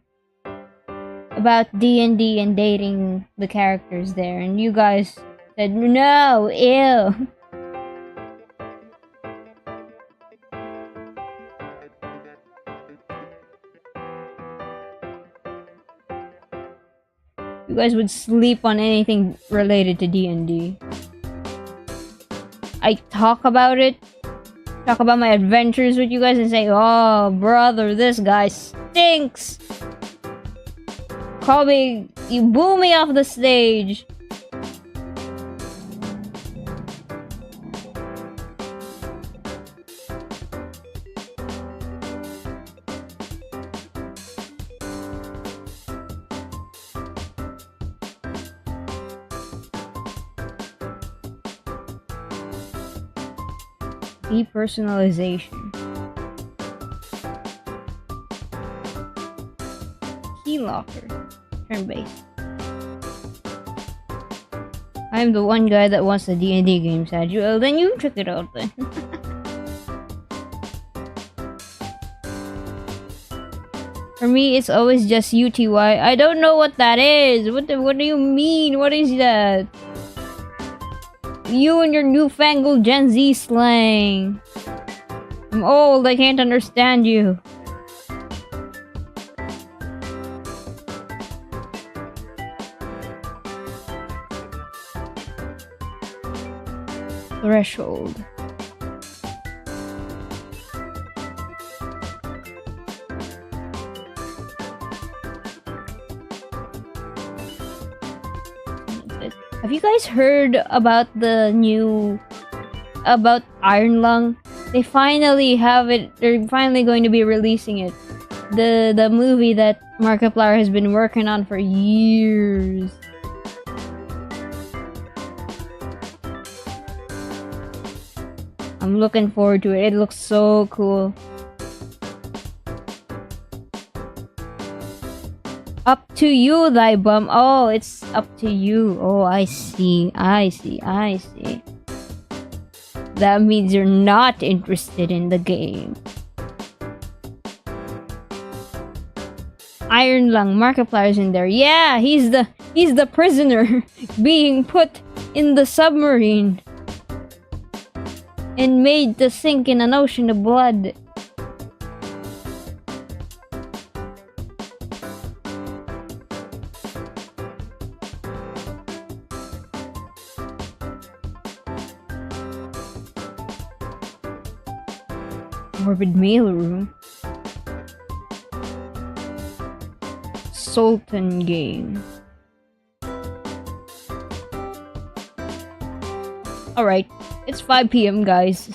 about D&D and dating the characters there, and you guys said, no, ew. You guys would sleep on anything related to D&D. I talk about it, talk about my adventures with you guys and say, oh, brother, this guy stinks. Call me, you boo me off the stage. Depersonalization. Key locker. Turn-based. I'm the one guy that wants the D&D game, Saju. Well, then you check it out then. For me, it's always just UTY. I don't know what that is. What do you mean? What is that? You and your newfangled Gen Z slang. I'm old, I can't understand you. Threshold. Have you guys heard about the new about Iron Lung? They finally have it. They're finally going to be releasing it. The movie that Markiplier has been working on for years. I'm looking forward to it. It looks so cool. Up to you, thy bum. Oh, it's up to you. Oh, I see. I see. I see. That means you're not interested in the game. Iron Lung, Markiplier's in there. Yeah, he's the prisoner being put in the submarine and made to sink in an ocean of blood. Morbid mailroom. Sultan game. Alright, it's 5 p.m. guys.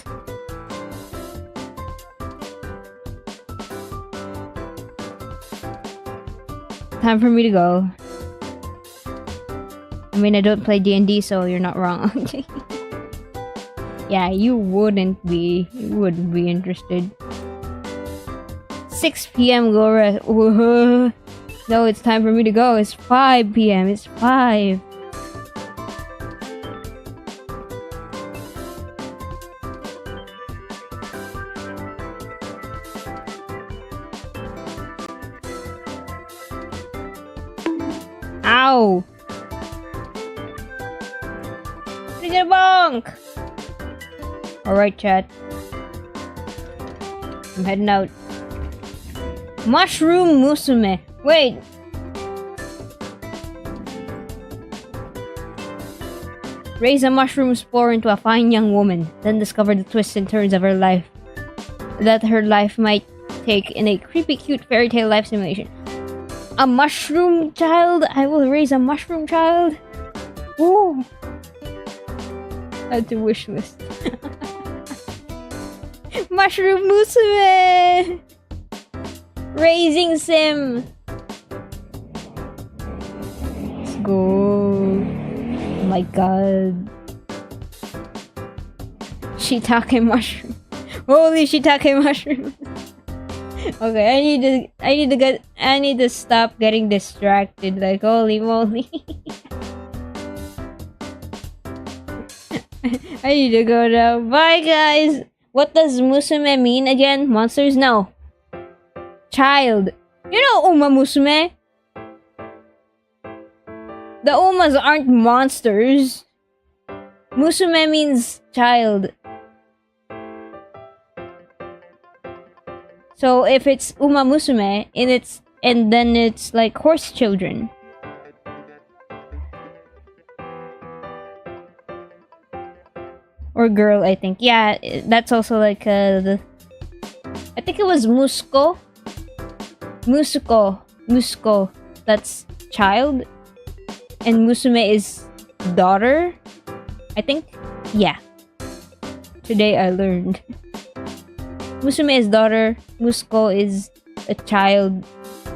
Time for me to go. I mean, I don't play D&D, so you're not wrong. Yeah, you wouldn't be interested. 6 p.m. go rest. No, it's time for me to go. It's 5 p.m. It's 5. Ow! Get a bonk! Alright, chat. I'm heading out. Mushroom Musume. Wait! Raise a mushroom spore into a fine young woman, then discover the twists and turns of her life that her life might take in a creepy cute fairy tale life simulation. A mushroom child? I will raise a mushroom child? Ooh! Add to wish list. Mushroom Musume! Raising sim! Let's go. Oh my god. Shiitake mushroom. Holy shiitake mushroom. Okay, I need to stop getting distracted. Like, holy moly. I need to go now. Bye, guys. What does musume mean again? Monsters? No. child. You know Uma Musume? The Umas aren't monsters. Musume means child. So if it's Uma Musume, and then it's like horse children. Or girl, I think. Yeah, that's also like I think it was Musko. Musko. That's child. And Musume is daughter. I think. Yeah. Today I learned. Musume is daughter. Musko is a child.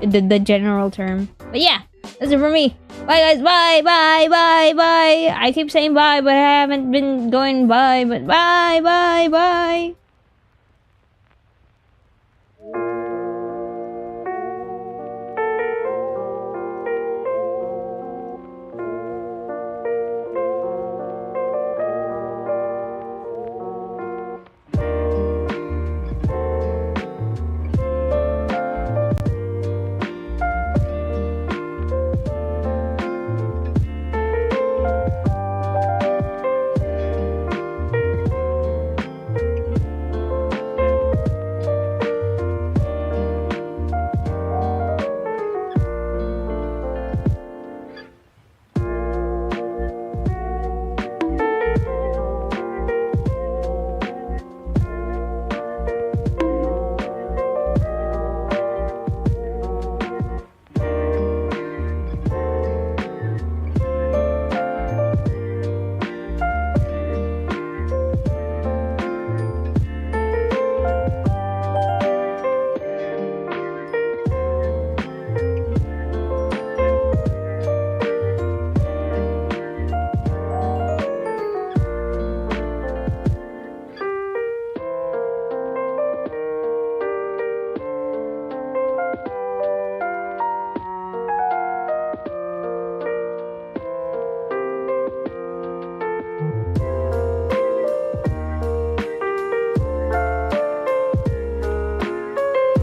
The general term. But yeah, that's it for me. Bye guys, bye. I keep saying bye, but I haven't been going bye, but bye.